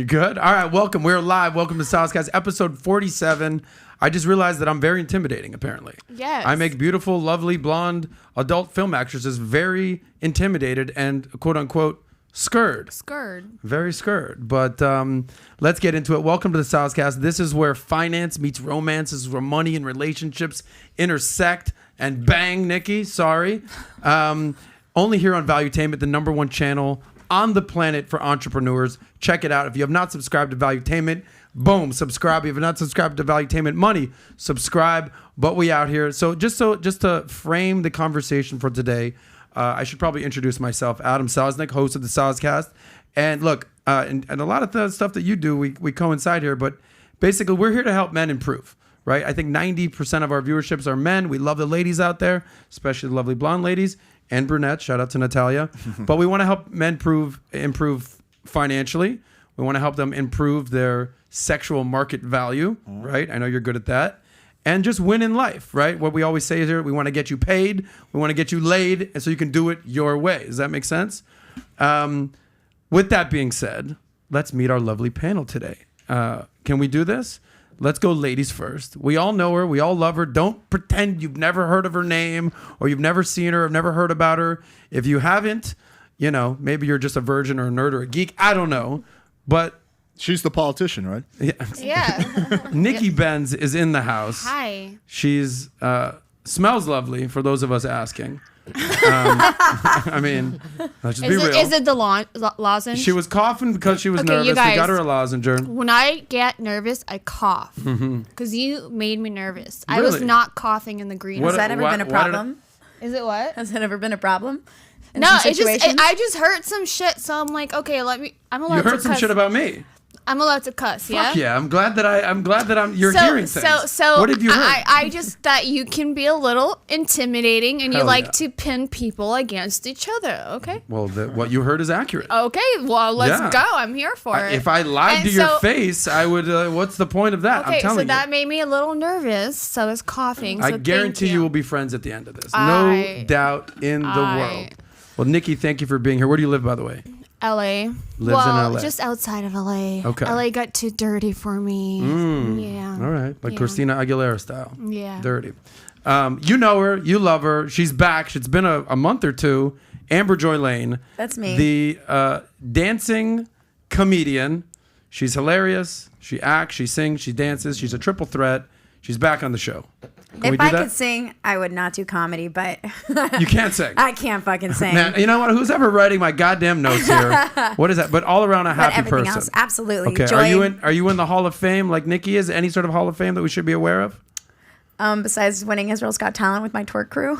good? All right, welcome. We're live. Welcome to Soscast, episode 47. I just realized that I'm very intimidating, apparently. Yes. I make beautiful, lovely, blonde, adult film actresses very intimidated and, quote-unquote, scared. Very scared. But let's get into it. Welcome to the Soscast. This is where finance meets romance. This is where money and relationships intersect. And bang, Nikki, sorry. Only here on Tame, the #1 channel on the planet for entrepreneurs. Check it out. If you have not subscribed to Valuetainment, boom, subscribe. If you have not subscribed to Valuetainment Money, subscribe. But we out here. So just to frame the conversation for today, I should probably introduce myself. Adam Sosnick, host of the Soscast. And look, and a lot of the stuff that you do, we coincide here. But basically, we're here to help men improve. Right? I think 90% of our viewerships are men. We love the ladies out there, especially the lovely blonde ladies and brunettes. Shout out to Natalia. But we want to help men improve financially. We want to help them improve their sexual market value, right? I know you're good at that. And just win in life, right? What we always say is here, we want to get you paid. We want to get you laid, and so you can do it your way. Does that make sense? With that being said, let's meet our lovely panel today. Can we do this? Let's go ladies first. We all know her. We all love her. Don't pretend you've never heard of her name or you've never seen her or never heard about her. If you haven't, you know, maybe you're just a virgin or a nerd or a geek. I don't know. But she's the politician, right? Yeah. Nikki Benz is in the house. Hi. She's smells lovely for those of us asking. I mean, let's just be real. Is it the lozenge? She was coughing because she was nervous. You guys, we got her a lozenge. When I get nervous, I cough. Because you made me nervous. Really? I was not coughing in the green. Has that ever been a problem? Is it what? Has that ever been a problem? No, I just heard some shit. So I'm like, okay, I'm allowed to cuss. You heard some shit about me. I'm allowed to cuss, yeah? Fuck yeah. I'm glad that you're hearing things. So what have you heard? I just that you can be a little intimidating and you Hell like yeah. to pin people against each other, okay? Well, what you heard is accurate. Okay, well, let's Yeah. go. I'm here for it. If I lied to your face, I would, what's the point of that? Okay, I'm telling so you. that made me a little nervous, so I was coughing. I So guarantee thank you will be friends at the end of this. No doubt in the world. Well, Nikki, thank you for being here. Where do you live, by the way? LA. Lives in LA. Just outside of LA. Okay. LA got too dirty for me. Yeah. All right. Like Yeah. Christina Aguilera style. Yeah. Dirty. You know her. You love her. She's back. It's been a month or two. Amber Joy Lane. That's me. The dancing comedian. She's hilarious. She acts. She sings. She dances. She's a triple threat. She's back on the show. Can we if do I that? could sing, I would not do comedy, but You can't sing. I can't fucking sing. Man, you know what? Who's ever writing my goddamn notes here? What is that? But all around a but happy everything person. else, absolutely. Okay. Joy, Are you in the Hall of Fame like Nikki is? Any sort of Hall of Fame that we should be aware of? besides winning Israel's Got Talent with my twerk crew?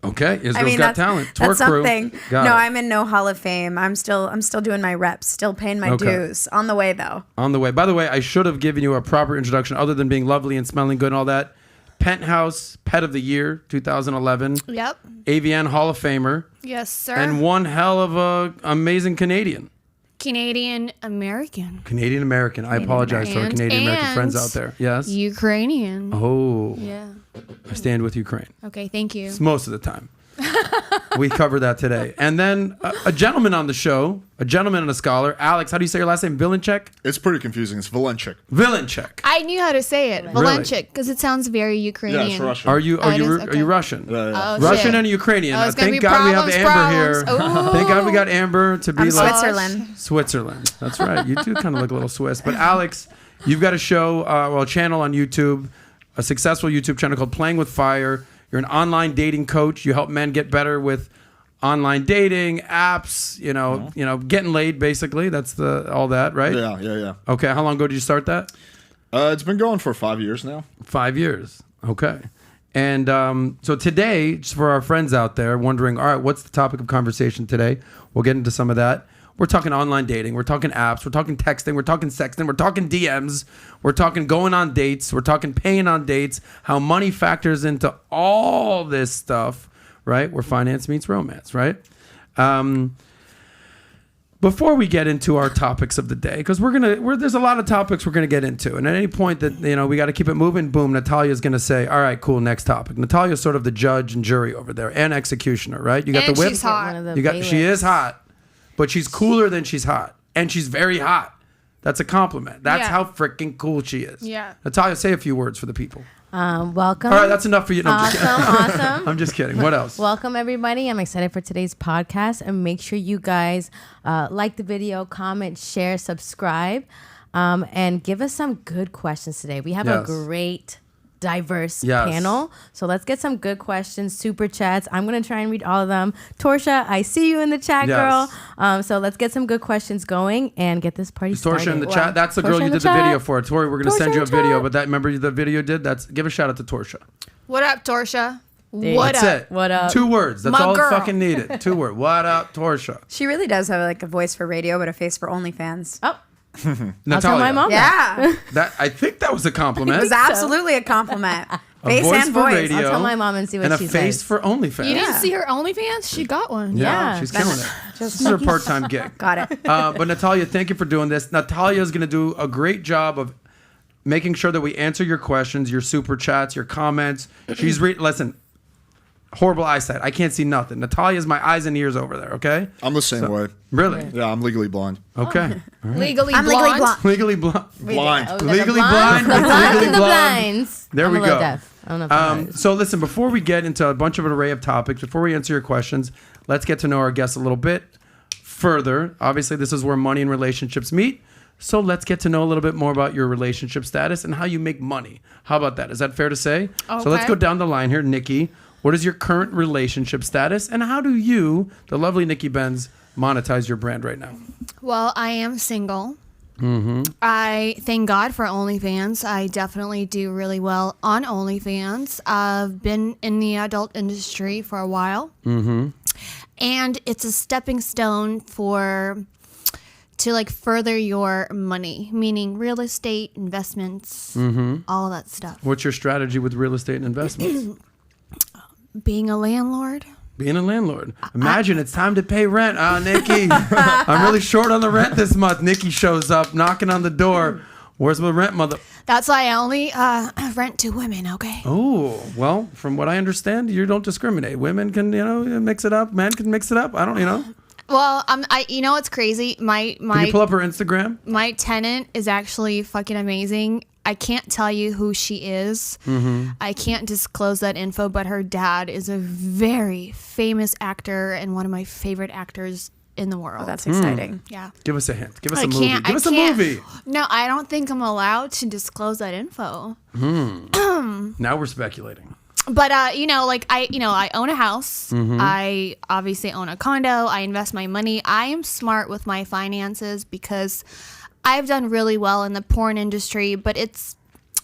Okay, Israel's Got Talent. Twerk that's something. crew. Got it. I'm in no Hall of Fame. I'm still doing my reps, still paying my dues. On the way though. On the way. By the way, I should have given you a proper introduction other than being lovely and smelling good and all that. Penthouse Pet of the Year 2011. Yep. AVN Hall of Famer. Yes, sir. And one hell of a amazing Canadian. Canadian American. Canadian American. I apologize to our Canadian American friends out there. Yes. Ukrainian. Oh. Yeah. I stand with Ukraine. Okay, thank you. It's most of the time. We covered that today. And then a gentleman on the show, a gentleman and a scholar. Alex, how do you say your last name? Vilenchik? It's pretty confusing. It's Vilenchik. Vilenchik. I knew how to say it. Really? Vilenchik, because it sounds very Ukrainian. Yeah, it's Russian. Are you it is? are Okay. you Russian? Oh, Russian shit. and Ukrainian. Oh, it's gonna Thank be God we have Amber problems. here. Thank God we got Amber to be I'm like Switzerland. Switzerland. That's right. You do kind of look a little Swiss. But Alex, you've got a show, a channel on YouTube, a successful YouTube channel called Playing with Fire. You're an online dating coach. You help men get better with online dating apps. You know, getting laid. Basically, that's all that, right? Yeah. Okay. How long ago did you start that? It's been going for 5 years now. 5 years. Okay. And so today, just for our friends out there wondering, all right, what's the topic of conversation today? We'll get into some of that. We're talking online dating. We're talking apps. We're talking texting. We're talking sexting. We're talking DMs. We're talking going on dates. We're talking paying on dates, how money factors into all this stuff, right? Where finance meets romance, right? Before we get into our topics of the day, because there's a lot of topics we're gonna get into, and at any point that we got to keep it moving. Boom, Natalia's gonna say, "All right, cool, next topic." Natalia's sort of the judge and jury over there, and executioner, right? You got And the whip. she's hot. She is hot, but she's cooler than she's hot, and she's very hot. That's a compliment. That's Yeah. how freaking cool she is. Yeah. Natalia, say a few words for the people. Welcome. All right, that's enough for you. No, I'm just kidding. Awesome. I'm just kidding. What else? Welcome, everybody. I'm excited for today's podcast. And make sure you guys like the video, comment, share, subscribe, and give us some good questions today. We have a great, diverse panel. So let's get some good questions, super chats. I'm going to try and read all of them. Torsha, I see you in the chat, girl. So let's get some good questions going and get this party started. Torsha in the chat. That's the girl you did the video for. Tori, we're going to send you a video. But that, remember the video did? Give a shout out to Torsha. What up, Torsha? That's it. What up? 2 words. That's My all girl. it fucking needed. 2 words. What up, Torsha? She really does have like a voice for radio, but a face for OnlyFans. Oh, Natalia. I'll tell my mom. Yeah. I think that was a compliment. It was absolutely a compliment. Face voice and for voice. radio. I'll tell my mom and see what and she a face says. for OnlyFans. You didn't see her OnlyFans? She got one. Yeah, Yeah. she's killing it. This is her part-time gig. Got it. But Natalia, thank you for doing this. Natalia is going to do a great job of making sure that we answer your questions, your super chats, your comments. She's listen. Horrible eyesight. I can't see nothing. Natalia's my eyes and ears over there. Okay. I'm the same way. Really? Yeah, I'm legally blind. Okay. Legally I'm blonde. legally blonde. Legally blind. Blind. Oh, the Legally blinds, blind, The it's blinds legally and the blind. blinds. There I'm we a little go. Deaf. I don't know if I'm right. So listen, before we get into a bunch of an array of topics, before we answer your questions, let's get to know our guests a little bit further. Obviously, this is where money and relationships meet. So let's get to know a little bit more about your relationship status and how you make money. How about that? Is that fair to say? So let's Okay. go down the line here. Nikki, what is your current relationship status? And how do you, the lovely Nikki Benz, monetize your brand right now? Well, I am single. I thank God for OnlyFans. I definitely do really well on OnlyFans. I've been in the adult industry for a while. And it's a stepping stone to like further your money, meaning real estate, investments, all of that stuff. What's your strategy with real estate and investments? Being a landlord. Being a landlord. Imagine it's time to pay rent. Nikki, I'm really short on the rent this month. Nikki shows up knocking on the door. Where's my rent, mother? That's why I only rent to women, okay? Oh, well, from what I understand, you don't discriminate. Women can, mix it up. Men can mix it up. I don't. Well, you know what's crazy? Can you pull up her Instagram? My tenant is actually fucking amazing. I can't tell you who she is. I can't disclose that info, but her dad is a very famous actor and one of my favorite actors in the world. Oh, that's exciting. Yeah. Give us a hint. Give us I a movie. can't- Give I us a can't. movie. No, I don't think I'm allowed to disclose that info. Now we're speculating. But I own a house. I obviously own a condo. I invest my money. I am smart with my finances because I've done really well in the porn industry, but it's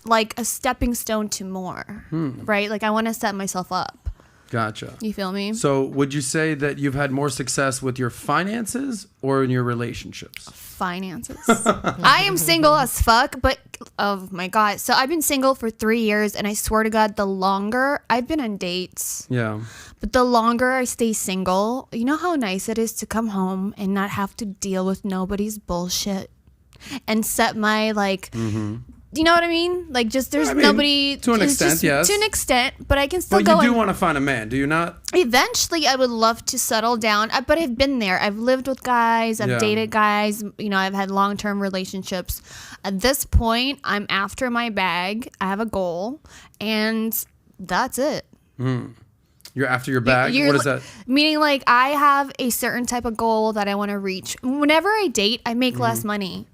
like a stepping stone to more, right? Like I want to set myself up. Gotcha. You feel me? So would you say that you've had more success with your finances or in your relationships? Finances. I am single as fuck, but oh my God. So I've been single for 3 years, and I swear to God, the longer I've been on dates, Yeah. but the longer I stay single, you know how nice it is to come home and not have to deal with nobody's bullshit and set my you know what I mean? Like just there's nobody to an it's extent, just- yes. To an extent, but I can still But go. you do and- want to find a man, do you not? Eventually, I would love to settle down, but I've been there. I've lived with guys. I've Yeah. dated guys. I've had long-term relationships. At this point, I'm after my bag. I have a goal, and that's it. You're after your bag? You're What is that? Meaning, like, I have a certain type of goal that I want to reach. Whenever I date, I make less money.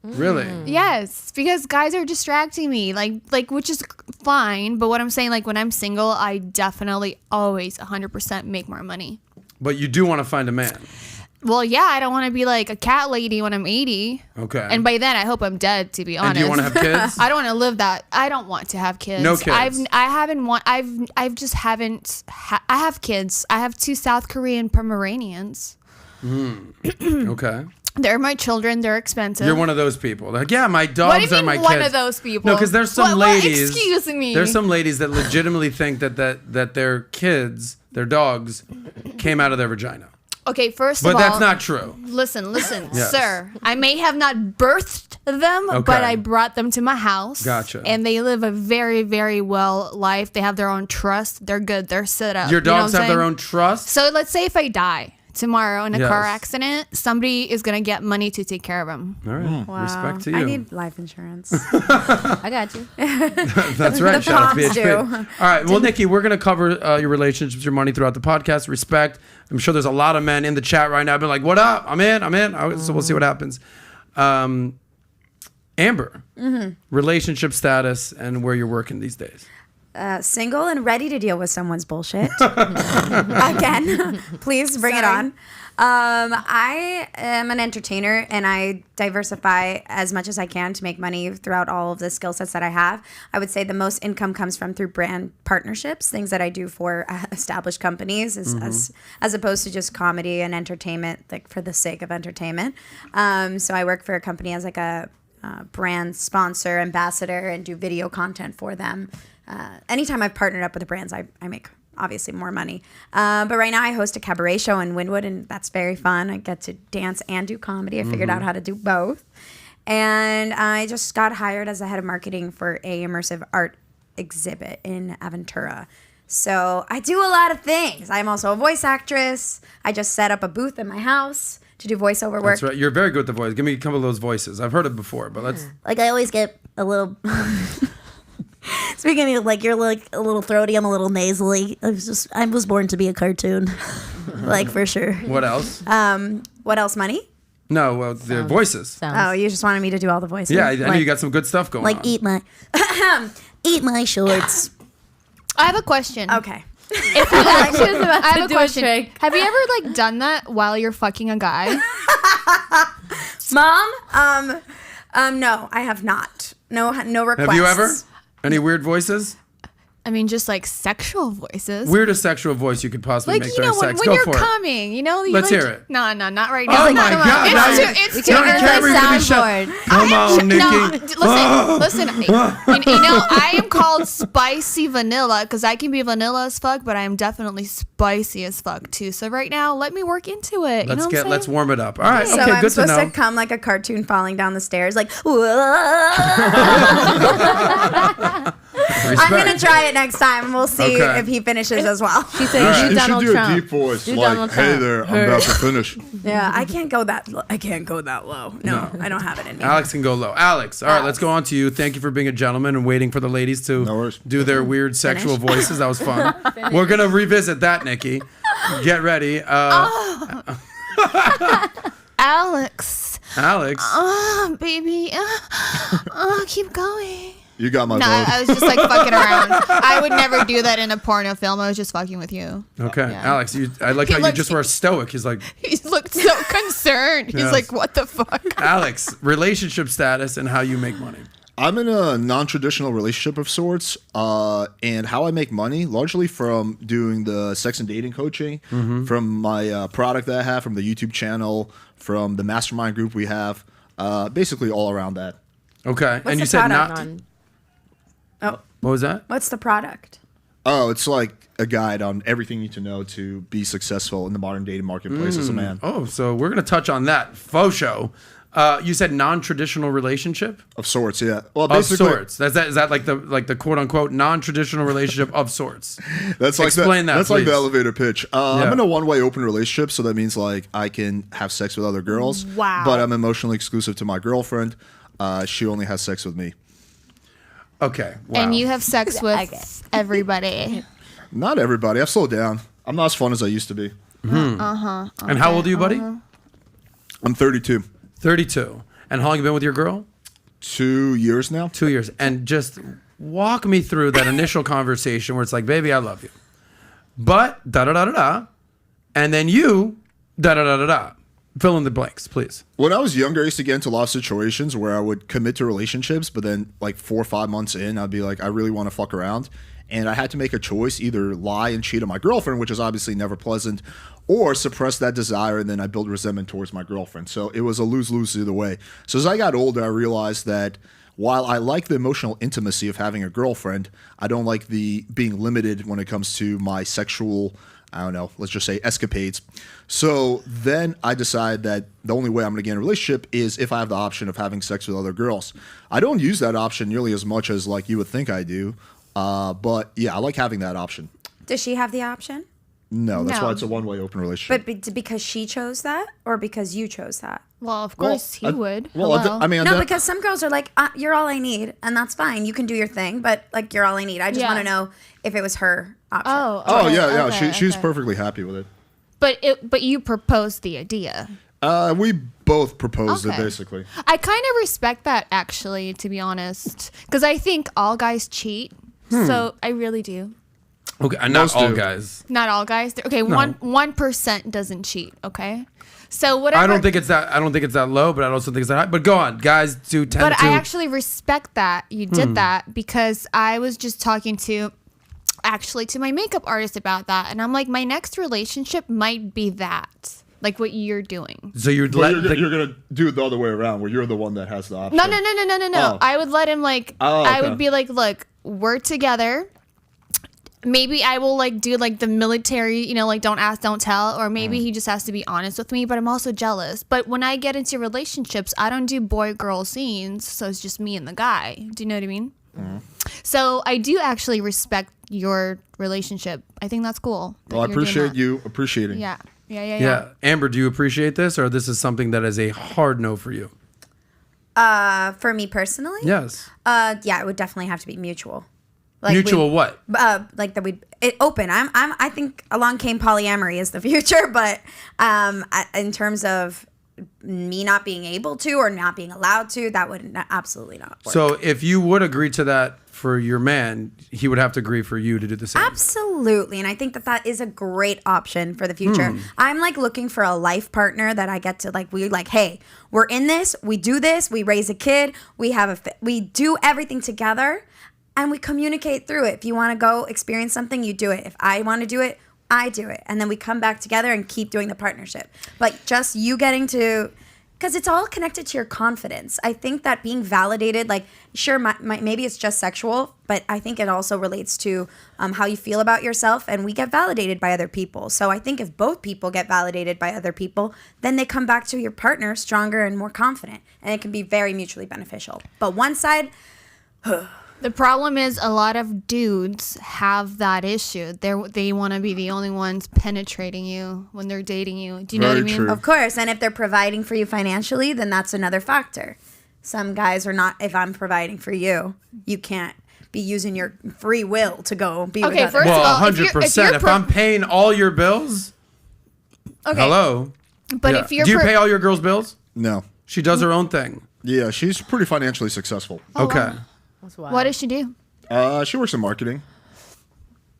Really? Yes, because guys are distracting me, like which is fine. But what I'm saying, like when I'm single, I definitely always 100% make more money. But you do want to find a man. Well, yeah, I don't want to be like a cat lady when I'm 80. Okay. And by then, I hope I'm dead. To be honest. And do you want to have kids? I don't want to live that. I don't want to have kids. No kids. I have kids. I have 2 South Korean Pomeranians. Okay. They're my children. They're expensive. You're one of those people. Like, yeah, my What dogs do you are mean my kids. one of those people? No, because there's some What- ladies. excuse me. There's some ladies that legitimately think that their kids, their dogs, came out of their vagina. Okay, first But of all, that's not true. Listen, Yes. sir. I may have not birthed them, Okay. but I brought them to my house. Gotcha. And they live a very, very well life. They have their own trust. They're good. They're set up. Your You know dogs what I'm have their saying? own trust? So let's say if I die tomorrow in a car accident, somebody is going to get money to take care of him. All right. Wow. Respect to you. I need life insurance. I got you. That's right. The Shout out to Poms BHP. do. All right. Well, Nikki, we're going to cover your relationships, your money throughout the podcast. Respect. I'm sure there's a lot of men in the chat right now been like, what up? I'm in. So we'll see what happens. Amber, relationship status and where you're working these days. Single and ready to deal with someone's bullshit. Again, please bring it on. I am an entertainer and I diversify as much as I can to make money throughout all of the skill sets that I have. I would say the most income comes from through brand partnerships, things that I do for established companies as opposed to just comedy and entertainment, like for the sake of entertainment. So I work for a company as like a brand sponsor, ambassador, and do video content for them. Anytime I've partnered up with the brands, I make obviously more money. But right now I host a cabaret show in Wynwood, and that's very fun. I get to dance and do comedy. I figured out how to do both. And I just got hired as the head of marketing for a immersive art exhibit in Aventura. So I do a lot of things. I'm also a voice actress. I just set up a booth in my house to do voiceover work. That's right. You're very good with the voice. Give me a couple of those voices. I've heard it before, but let's... Like, I always get a little... Speaking of, like, you're like a little throaty, I'm a little nasally. I was born to be a cartoon. Like, for sure. What else? What else, money? No, well, the voices. Oh, you just wanted me to do all the voices? Yeah, I know you got some good stuff going on. Like, eat my shorts. I have a question. Okay. I have a question. Have you ever like done that while you're fucking a guy? Mom? No, I have not. No requests. Have you ever? Any weird voices? I mean, just like sexual voices. Weirdest sexual voice you could possibly Like, make you during know, when sex. Go you're for it. coming, you know? Let's hear it. No, not right now. Oh my God. Now It's too you can't early. even be shut. Come on, Nikki. Listen. You know, I am called spicy vanilla because I can be vanilla as fuck, but I am definitely spicy as fuck too. So right now, let me work into it. Let's warm it up. All right. So Okay. I'm Good to supposed know. to come like a cartoon falling down the stairs, like, I'm gonna try it next time, and we'll see if he finishes as well. She said, You Donald should do Trump. a deep voice, Do like, Donald "Hey Trump. there, I'm about to finish." Yeah, I can't go that low. No, I don't have it in me. Alex can go low. Alex, all right, let's go on to you. Thank you for being a gentleman and waiting for the ladies to No worries. do their weird sexual voices. That was fun. We're going to revisit that, Nikki. Get ready. Alex. Alex. Baby. Keep going. You got my No, vote. I was just like fucking around. I would never do that in a porno film. I was just fucking with you. Okay. Yeah. Alex, I like how you just were stoic. He's like, He looked so concerned. He's Yes. like, what the fuck? Alex, relationship status and how you make money. I'm in a non-traditional relationship of sorts, and how I make money largely from doing the sex and dating coaching, from my product that I have, from the YouTube channel, from the mastermind group we have, basically all around that. Okay. What's and you the said product? not. Oh, What was that? what's the product? Oh, it's like a guide on everything you need to know to be successful in the modern dating marketplace as a man. Oh, so we're going to touch on that. Faux show. You said non-traditional relationship Of sorts, yeah. Well, of basically, sorts. Is that like the quote unquote non-traditional relationship of sorts? That's like Explain that, That's like the please. elevator pitch. I'm in a one-way open relationship, so that means like I can have sex with other girls. Wow. But I'm emotionally exclusive to my girlfriend. She only has sex with me. Okay. Wow. And you have sex with everybody. Not everybody. I've slowed down. I'm not as fun as I used to be. And how old are you, buddy? I'm 32. 32. And how long have you been with your girl? 2 years now. 2 years. And just walk me through that initial conversation where it's like, baby, I love you. But da-da-da-da-da. And then you da-da-da-da-da. Fill in the blanks, please. When I was younger, I used to get into a lot of situations where I would commit to relationships, but then like 4 or 5 months in, I'd be like, I really want to fuck around. And I had to make a choice, either lie and cheat on my girlfriend, which is obviously never pleasant, or suppress that desire, and then I build resentment towards my girlfriend. So it was a lose-lose either way. So as I got older, I realized that while I like the emotional intimacy of having a girlfriend, I don't like the being limited when it comes to my sexual, I don't know, let's just say escapades. So then I decide that the only way I'm going to get in a relationship is if I have the option of having sex with other girls. I don't use that option nearly as much as like you would think I do. But yeah, I like having that option. Does she have the option? No, that's No. why it's a one-way open relationship. But because she chose that, or because you chose that? Well, of course he would. Well, Hello. I mean, No, because some girls are like, you're all I need, and that's fine. You can do your thing, but like, you're all I need. I just Yeah. want to know if it was her option. oh okay, yeah, okay, she's okay. perfectly happy with it. But you proposed the idea. We both proposed it Okay. basically. I kind of respect that, actually, to be honest, because I think all guys cheat. So I really do. Okay, not Most all do. guys. Not all guys. Okay, 1% doesn't cheat. Okay, so whatever. I don't think it's that low, but I also think it's that high. But go on, guys do tend But to. I actually respect that you did that, because I was just talking to my makeup artist about that, and I'm like, my next relationship might be that, like what you're doing. So you'd But let you're gonna do it the other way around, where you're the one that has the option. No. Oh. I would let him like. Oh, I okay. would be like, look, we're together. Maybe I will like do like the military, like don't ask, don't tell, or maybe he just has to be honest with me. But I'm also jealous. But when I get into relationships, I don't do boy-girl scenes, so it's just me and the guy. Do you know what I mean? So I do actually respect your relationship. I think that's cool. that Well, I you're doing appreciate that. you appreciating. Yeah. Yeah, Amber, do you appreciate this, or this is something that is a hard no for you? For me personally, Yes. yeah, it would definitely have to be mutual. Like Mutual what? like that we'd open. I think along came polyamory is the future, but in terms of me not being able to or not being allowed to, that would absolutely not work. So if you would agree to that for your man, he would have to agree for you to do the same. Absolutely. And I think that is a great option for the future. I'm like looking for a life partner that I get to hey, we're in this, we do this, we raise a kid, we do everything together, and we communicate through it. If you want to go experience something, you do it. If I want to do it, I do it. And then we come back together and keep doing the partnership. But just you getting to, because it's all connected to your confidence. I think that being validated, like, sure, maybe it's just sexual, but I think it also relates to how you feel about yourself, and we get validated by other people. So I think if both people get validated by other people, then they come back to your partner stronger and more confident, and it can be very mutually beneficial. But one side... The problem is a lot of dudes have that issue. They want to be the only ones penetrating you when they're dating you. Do you know what I mean? True. Of course, and if they're providing for you financially, then that's another factor. Some guys are not. If I'm providing for you, you can't be using your free will to go be with Okay, others. first of Well, all, if you're 100%. If I'm paying all your bills, okay, hello. but Yeah. if you're do you pay all your girls' bills? No. She does her own thing. Yeah, she's pretty financially successful. Okay. That's wild. what does she do? She works in marketing.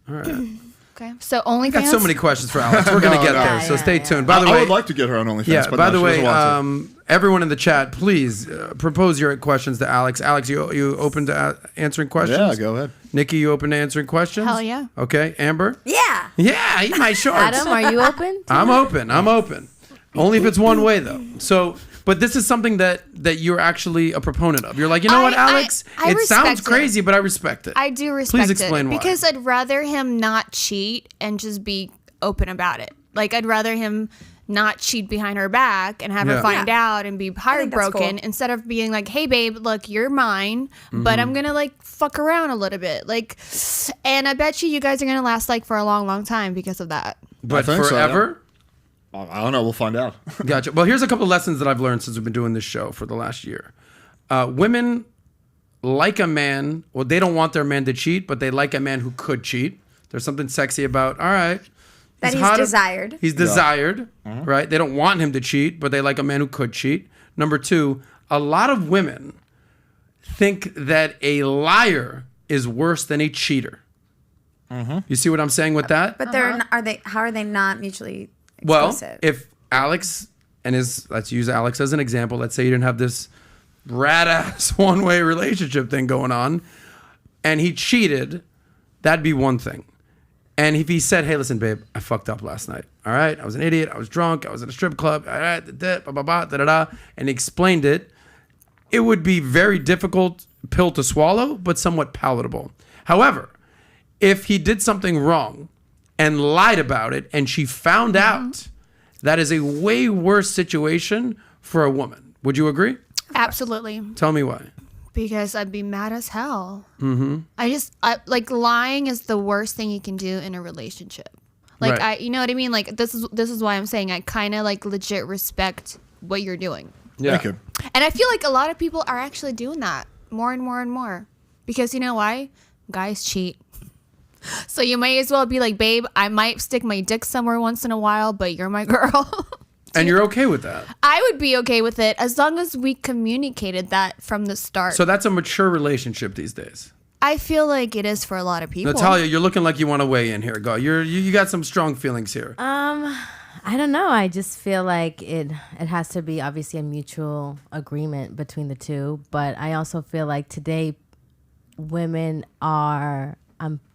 All right. Okay, so OnlyFans. I got so many questions for Alex. We're gonna get no. there, so Yeah, stay yeah. tuned. By the I way, would like to get her on OnlyFans. yeah. but By no, the she way, doesn't want to. everyone in the chat, please propose your questions to Alex. Alex, you open to answering questions? Yeah, go ahead. Nikki, you open to answering questions? Hell yeah. Okay, Amber. Yeah. Yeah, eat my shorts. Adam, are you open? I'm open. I'm open. Only if it's one way though. So, but this is something that you're actually a proponent of. You're like, you know what, Alex? I it sounds respect it. crazy, but I respect it. I do respect Please explain it why. because I'd rather him not cheat and just be open about it. Like I'd rather him not cheat behind her back and have Yeah. her find out and be that's heartbroken cool. instead of being like, hey babe, look, you're mine, but I'm gonna like fuck around a little bit. Like, and I bet you guys are gonna last like for a long, long time because of that. but think so, forever. I don't know. We'll find out. Gotcha. Well, here's a couple of lessons that I've learned since we've been doing this show for the last year. Women like a man. Well, they don't want their man to cheat, but they like a man who could cheat. There's something sexy about. All right. That he's hot- desired. He's desired, right? They don't want him to cheat, but they like a man who could cheat. Number two, a lot of women think that a liar is worse than a cheater. You see what I'm saying with that? But they're not, how are they not mutually Well, exclusive? if Alex and let's use Alex as an example. Let's say you didn't have this rad ass one-way relationship thing going on, and he cheated, that'd be one thing. And if he said, hey, listen, babe, I fucked up last night. All right, I was an idiot. I was drunk. I was at a strip club. All right, and he explained it. It would be very difficult pill to swallow, but somewhat palatable. However, if he did something wrong and lied about it and she found out, that is a way worse situation for a woman. Would you agree? Absolutely. Tell me why. Because I'd be mad as hell. I like lying is the worst thing you can do in a relationship. Like Right. you know what I mean? Like this is why I'm saying I kind of like legit respect what you're doing. Yeah. Thank you. And I feel like a lot of people are actually doing that more and more and more. Because you know why? Guys cheat. So you may as well be like, babe, I might stick my dick somewhere once in a while, but you're my girl. And you're okay with that. I would be okay with it as long as we communicated that from the start. So that's a mature relationship these days. I feel like it is for a lot of people. Natalia, you're looking like you want to weigh in here. Go. You got some strong feelings here. I don't know. I just feel like it has to be obviously a mutual agreement between the two. But I also feel like today I'm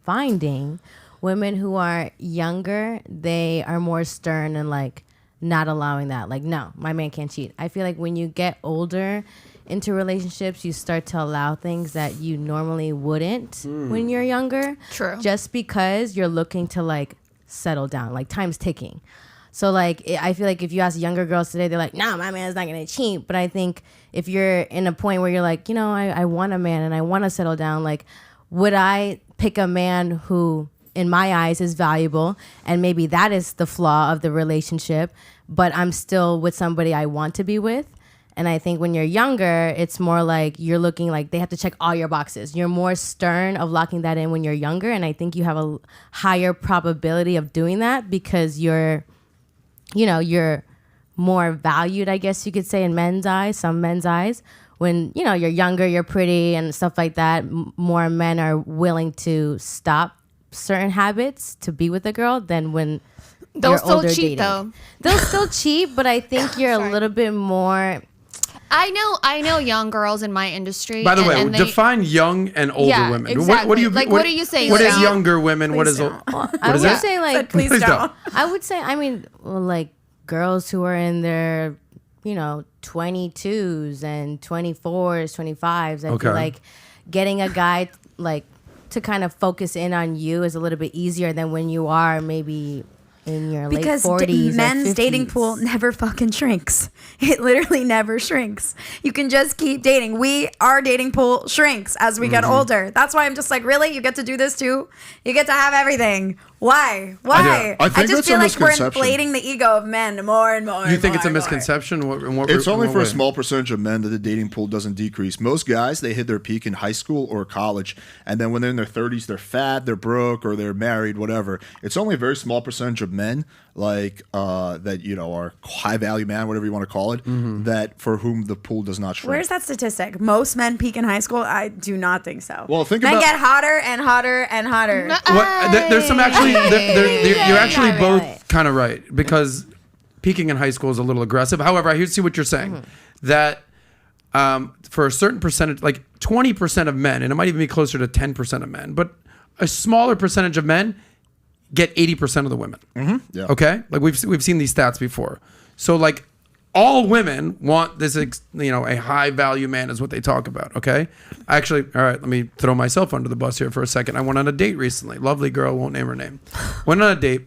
finding women who are younger, they are more stern and like not allowing that. Like, no, my man can't cheat. I feel like when you get older into relationships, you start to allow things that you normally wouldn't when you're younger. True. Just because you're looking to like settle down, like time's ticking. So like, I feel like if you ask younger girls today, they're like, nah, my man's not going to cheat. But I think if you're in a point where you're like, you know, I want a man and I want to settle down, like, would I pick a man who in my eyes is valuable, and maybe that is the flaw of the relationship, but I'm still with somebody I want to be with? And I think when you're younger, it's more like you're looking like they have to check all your boxes. You're more stern of locking that in when you're younger, and I think you have a higher probability of doing that because you're more valued, I guess you could say, in men's eyes, some men's eyes. When, you know, you're younger, you're pretty and stuff like that, more men are willing to stop certain habits to be with a girl than when They'll you're still older cheat dating. though. They'll still cheat, but I think you're a little bit more... I know young girls in my industry. By the way, and define young and older Yeah, women. exactly. What do you Like, what are you saying, What is Sam? younger women? What is don't. I is would that? say like... Please don't. I would say, I mean, well, like girls who are in their, you know, 22s and 24s, 25s. I Okay. feel like getting a guy like to kind of focus in on you is a little bit easier than when you are maybe in your Because late 40s or men's 50s. dating pool never fucking shrinks. It literally never shrinks. You can just keep dating. Our dating pool shrinks as we get older. That's why I'm just like, really? You get to do this too? You get to have everything. Why? Why? I think just that's feel a like we're misconception. inflating the ego of men more and more. You think it's a more. misconception? It's only for a way? small percentage of men that the dating pool doesn't decrease. Most guys, they hit their peak in high school or college, and then when they're in their 30s, they're fat, they're broke, or they're married, whatever. It's only a very small percentage of men, like that, you know, are high value man, whatever you want to call it, that for whom the pool does not shrink. Where's that statistic? Most men peak in high school? I do not think so. Well, think men about- get hotter and hotter and hotter. There's some actually. You're actually Right, both right. kind of right, because peaking in high school is a little aggressive. However, I see what you're saying. That for a certain percentage, like 20% of men, and it might even be closer to 10% of men, but a smaller percentage of men get 80% of the women. Yeah. Okay, like we've seen these stats before. So like all women want this, you know, a high value man is what they talk about. Okay, actually, all right, let me throw myself under the bus here for a second. I went on a date recently. Lovely girl, won't name her name. Went on a date,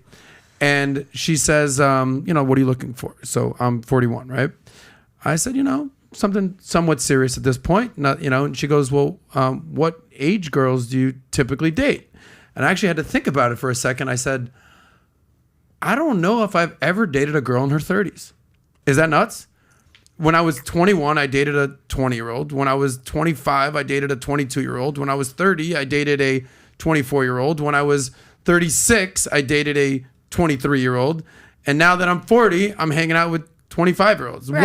and she says, you know, what are you looking for? So I'm 41, right? I said, you know, something somewhat serious at this point. Not, you know, and she goes, well, what age girls do you typically date? And I actually had to think about it for a second. I said, I don't know if I've ever dated a girl in her 30s. Is that nuts? When I was 21, I dated a 20-year-old. When I was 25, I dated a 22-year-old. When I was 30, I dated a 24-year-old. When I was 36, I dated a 23-year-old. And now that I'm 40, I'm hanging out with 25-year-olds. Right.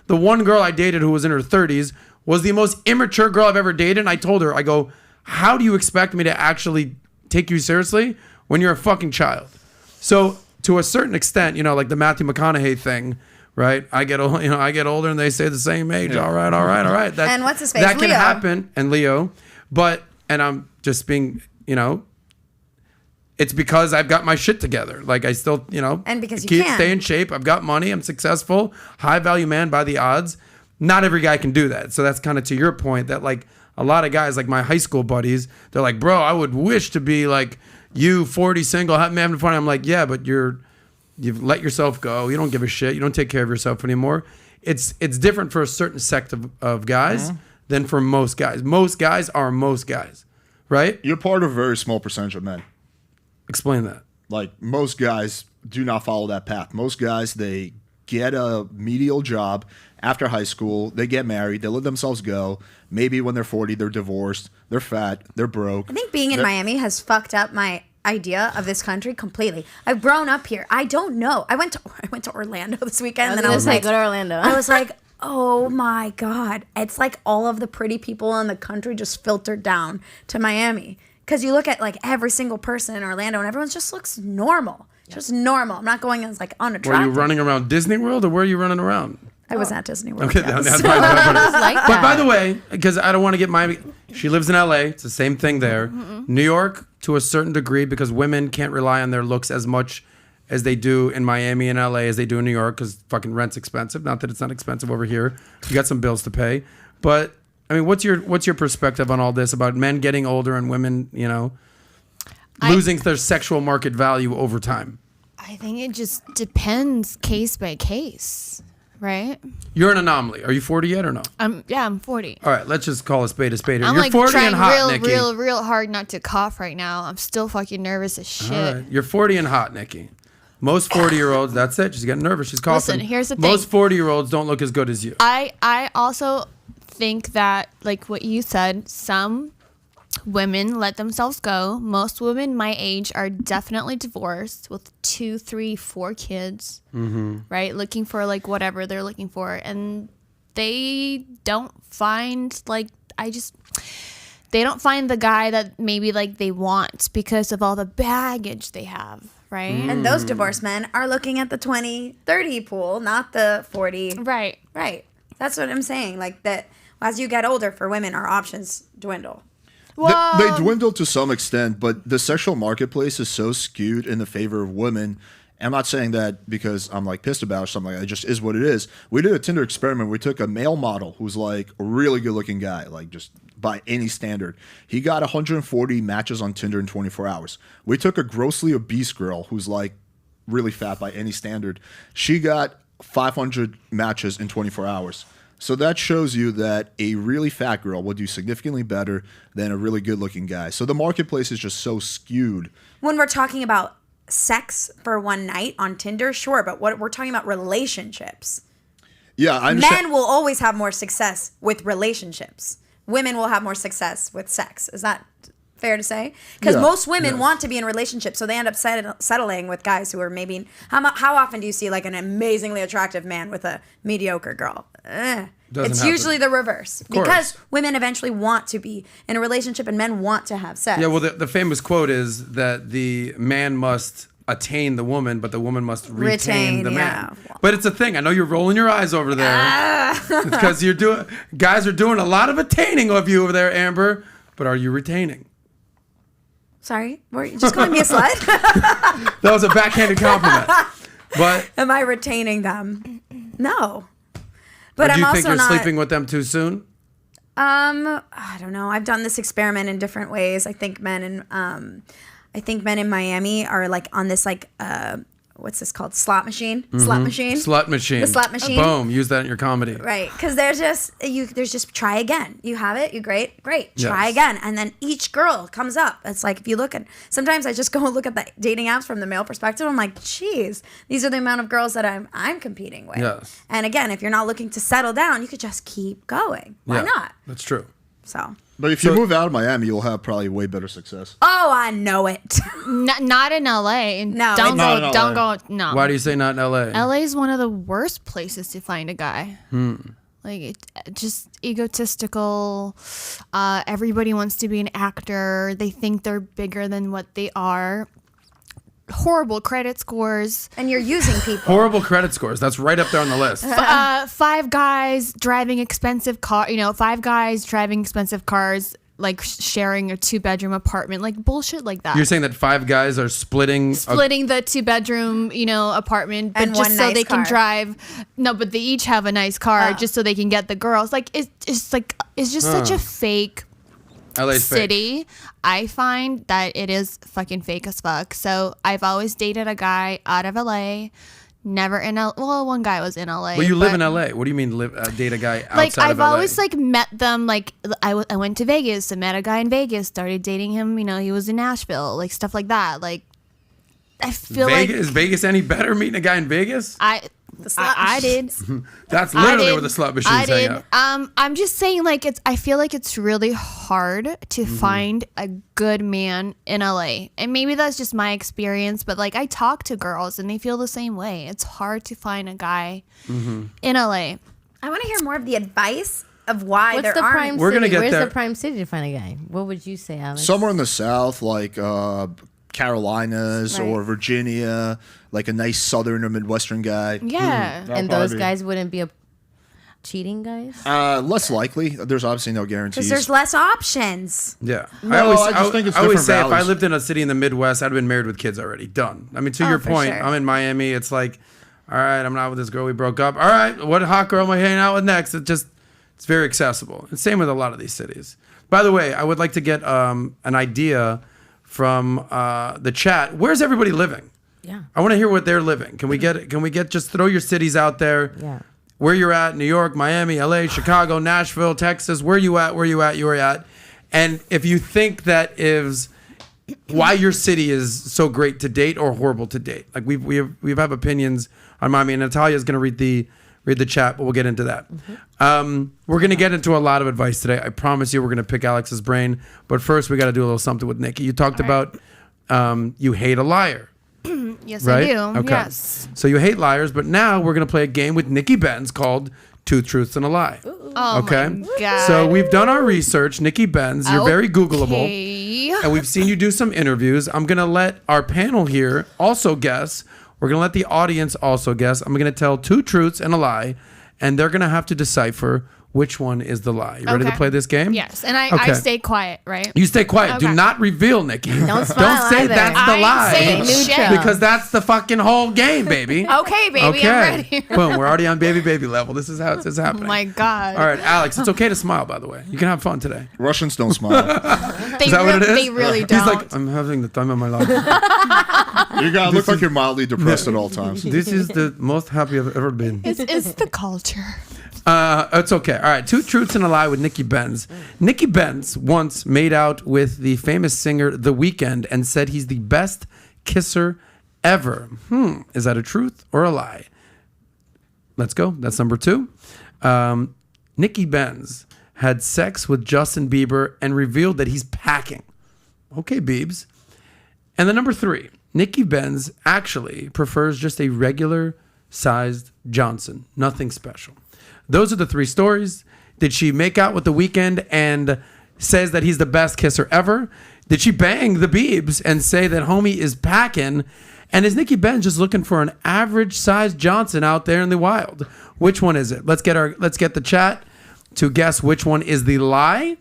The one girl I dated who was in her 30s was the most immature girl I've ever dated. And I told her, I go, how do you expect me to actually take you seriously when you're a fucking child? So to a certain extent, you know, like the Matthew McConaughey thing, right? I get older and they say the same age. All right. That, And what's his face? That can Leo. happen. And Leo. And I'm just being, you know, it's because I've got my shit together. Like I still, you know, And because you can. stay in shape. I've got money. I'm successful. High value man by the odds. Not every guy can do that. So that's kind of to your point that like a lot of guys, like my high school buddies, they're like, bro, I would wish to be like you, 40, single, having fun. I'm like, yeah, but you've let yourself go. You don't give a shit. You don't take care of yourself anymore. It's different for a certain sect of guys than for most guys. Most guys are most guys, right? You're part of a very small percentage of men. Explain that. Like most guys do not follow that path. Most guys, they get a medial job after high school, they get married, they let themselves go. Maybe when they're 40, they're divorced, they're fat, they're broke. I think being in Miami has fucked up my idea of this country completely. I've grown up here. I don't know. I went to Orlando this weekend, and I was like, go to Orlando. I was like, oh my God. It's like all of the pretty people in the country just filtered down to Miami. Because you look at like every single person in Orlando, and everyone just looks normal. Just normal. I'm not going as like unattractive. Were you running around Disney World, or where are you running around? I was at Disney World. Okay, yes. that's fine. But by the way, because I don't want to get Miami, she lives in LA. It's the same thing there. New York, to a certain degree, because women can't rely on their looks as much as they do in Miami and LA as they do in New York, because fucking rent's expensive. Not that it's not expensive over here. You got some bills to pay. But I mean, what's your perspective on all this about men getting older and women, losing their sexual market value over time? I think it just depends case by case, right? You're an anomaly. Are you 40 yet or no? I'm 40. All right, let's just call a spade here. I'm You're like 40 trying and hot, Nikki. real hard not to cough right now. I'm still fucking nervous as shit. All right. You're 40 and hot, Nikki. Most 40-year-olds, that's it. She's getting nervous. She's coughing. Listen, here's the thing. Most 40-year-olds don't look as good as you. I also think that, like what you said, some women let themselves go. Most women my age are definitely divorced with 2, 3, 4 kids, right? Looking for like whatever they're looking for. And they don't find they don't find the guy that maybe like they want because of all the baggage they have, right? And those divorced men are looking at the 20, 30 pool, not the 40. Right. Right. That's what I'm saying. Like that as you get older for women, our options dwindle. Well, They dwindle to some extent, but the sexual marketplace is so skewed in the favor of women. I'm not saying that because I'm like pissed about it or something like that. It just is what it is. We did a Tinder experiment. We took a male model who's like a really good looking guy, like just by any standard. He got 140 matches on Tinder in 24 hours. We took a grossly obese girl who's like really fat by any standard. She got 500 matches in 24 hours. So that shows you that a really fat girl will do significantly better than a really good-looking guy. So the marketplace is just so skewed. When we're talking about sex for one night on Tinder, sure, but what we're talking about relationships. Yeah, I understand. Men will always have more success with relationships. Women will have more success with sex. Is that fair to say? Because most women want to be in relationships, so they end up settling with guys who are maybe. How often do you see like an amazingly attractive man with a mediocre girl? It's happen. usually the reverse because women eventually want to be in a relationship and men want to have sex. Yeah, well, the famous quote is that the man must attain the woman, but the woman must retain the man. But it's a thing. I know you're rolling your eyes over there. It's because guys are doing a lot of attaining of you over there, Amber. But are you retaining? Sorry, were you just calling me a slut? That was a backhanded compliment. But am I retaining them? No. But do you I'm think also you're not sleeping with them too soon? I don't know. I've done this experiment in different ways. I think men in Miami are like on this like what's this called? Slot machine. Slot machine. Slut machine. The slot machine. Boom. Use that in your comedy. Right, because there's just try again. You have it. You great. Try Yes. again, and then each girl comes up. It's like if you look at. Sometimes I just go and look at the dating apps from the male perspective. I'm like, geez, these are the amount of girls that I'm competing with. Yes. And again, if you're not looking to settle down, you could just keep going. Why not? That's true. So. But if you move out of Miami, you'll have probably way better success. Oh, I know it. not in LA. No, don't not go. in Don't LA. go. No. Why do you say not in LA? LA is one of the worst places to find a guy. Like just egotistical. Everybody wants to be an actor. They think they're bigger than what they are. Horrible credit scores. And you're using people. Horrible credit scores. That's right up there on the list. 5 guys driving expensive car. 5 guys driving expensive cars. Like sharing a 2-bedroom apartment, like bullshit like that. You're saying that 5 guys are splitting the 2-bedroom, apartment, but And just one so nice they can car. drive. No, but they each have a nice car, just so they can get the girls. Like it's just such a fake LA's city. fake. I find that it is fucking fake as fuck. So I've always dated a guy out of LA. Never in LA. Well, one guy was in LA. Well, you live but- in LA. What do you mean date a guy outside like of I've LA? always like met them. Like I went to Vegas. I met a guy in Vegas. Started dating him. He was in Nashville. Like stuff like that. Like I feel Vegas, like is Vegas any better meeting a guy in Vegas? I did. That's literally where the slut machines hang out. I'm just saying, like, I feel like it's really hard to find a good man in LA. And maybe that's just my experience, but like I talk to girls and they feel the same way. It's hard to find a guy in LA. I want to hear more of the advice of why What's there the aren't. prime We're gonna city? get Where's there. the prime city to find a guy? What would you say, Alex? Somewhere in the South, like Carolinas Right. or Virginia, like a nice Southern or Midwestern guy. Yeah. And those guys wouldn't be cheating guys? Less likely. There's obviously no guarantees. Because there's less options. Yeah. No, I just think it's I always different say if I values. lived in a city in the Midwest, I'd have been married with kids already. Done. I mean, to your for point, sure. I'm in Miami. It's like, all right, I'm not with this girl. We broke up. All right, what hot girl am I hanging out with next? It's very accessible. And same with a lot of these cities. By the way, I would like to get an idea from the chat. Where's everybody living? Yeah. I want to hear what they're living. Can we get just throw your cities out there? Yeah. Where you're at, New York, Miami, LA, Chicago, Nashville, Texas, where you at. And if you think that is why your city is so great to date or horrible to date. Like we have opinions on Miami, and Natalia's going to read the chat, but we'll get into that. We're going to get into a lot of advice today. I promise you we're going to pick Alex's brain. But first, we got to do a little something with Nikki. You talked about you hate a liar. Yes, Right? I do. Okay. Yes. So you hate liars, but now we're going to play a game with Nikki Benz called Two Truths and a Lie. Oh Okay? my God. So we've done our research. Nikki Benz, you're very Googleable. Okay. And we've seen you do some interviews. I'm going to let our panel here also guess. We're going to let the audience also guess. I'm going to tell two truths and a lie, and they're going to have to decipher which one is the lie. You ready to Okay. play this game? Yes, and I Okay. stay quiet, right? You stay quiet. Do Okay. not reveal, Nikki. Don't smile say either. that's the I ain't lie. saying Neutral. shit. Because that's the fucking whole game, baby. Okay, baby, I'm ready. Boom. We're already on baby level. This is how it's Oh happening. my God. All right, Alex, it's okay to smile, by the way. You can have fun today. Russians don't smile. They, Is that what it is? they really don't. He's like, I'm having the time of my life. You gotta look like you're mildly depressed at all times. This is the most happy I've ever been. it's the culture. It's okay. All right, two truths and a lie with Nikki Benz. Nikki Benz once made out with the famous singer The Weeknd and said he's the best kisser ever. Is that a truth or a lie? Let's go. That's number 2. Nikki Benz had sex with Justin Bieber and revealed that he's packing. Okay, Biebs. And then number 3, Nikki Benz actually prefers just a regular sized Johnson. Nothing special. Those are the 3 stories. Did she make out with The Weeknd and says that he's the best kisser ever? Did she bang the Biebs and say that homie is packing? And is Nikki Benz just looking for an average sized Johnson out there in the wild? Which one is it? Let's get the chat to guess which one is the lie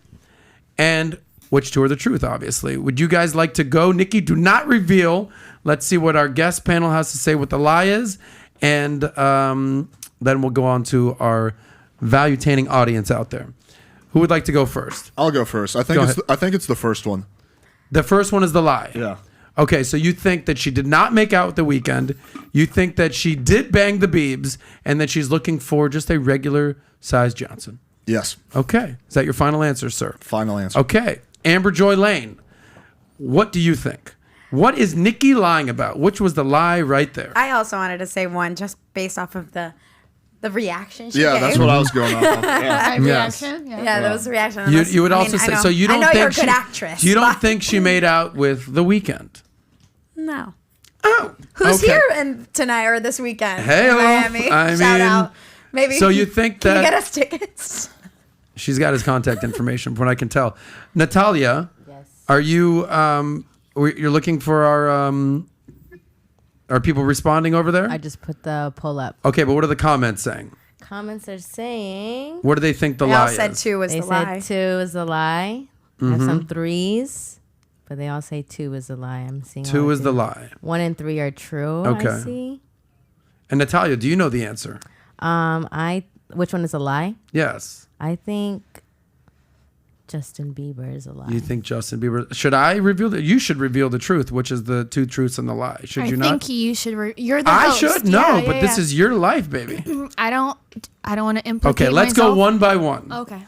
and which 2 are the truth, obviously. Would you guys like to go? Nikki, do not reveal. Let's see what our guest panel has to say what the lie is. And then we'll go on to our value-taining audience out there. Who would like to go first? I'll go first. I think it's the first one. The first one is the lie. Yeah. Okay, so you think that she did not make out with The Weeknd. You think that she did bang the Biebs and that she's looking for just a regular size Johnson. Yes. Okay. Is that your final answer, sir? Final answer. Okay. Amber Joy Lane, what do you think? What is Nikki lying about? Which was the lie right there? I also wanted to say one just based off of the reaction she Yeah, gave. that's what I was going off of. Yeah. Reaction? Yeah. Yeah, those reactions. You would also say, so you don't I know think you're a she, good actress. you don't but- think she made out with The Weeknd? No. Oh. Who's okay. here tonight or this weekend? Hey, in Miami. I Shout mean, out. Maybe. so you think Can that- you get us tickets? She's got his contact information from what I can tell. Natalia, Yes. are you, you're looking for are people responding over there? I just put the poll up. Okay, but what are the comments saying? Comments are saying What do they think the They all lie said is? 2 was they the said lie. 2 is a lie. I have some 3s, but they all say 2 is a lie. I'm seeing 2 all is the three. lie. 1 and 3 are true. Okay. I see. And Natalia, do you know the answer? Which one is a lie? Yes. I think Justin Bieber is a lie. You think Justin Bieber? Should I reveal that? You should reveal the truth, which is the 2 truths and the lie. Should you I not? think you should. You're the I host. should Yeah, no, but this is your life, baby. I don't want to implicate Okay, let's go myself. one by one. Okay.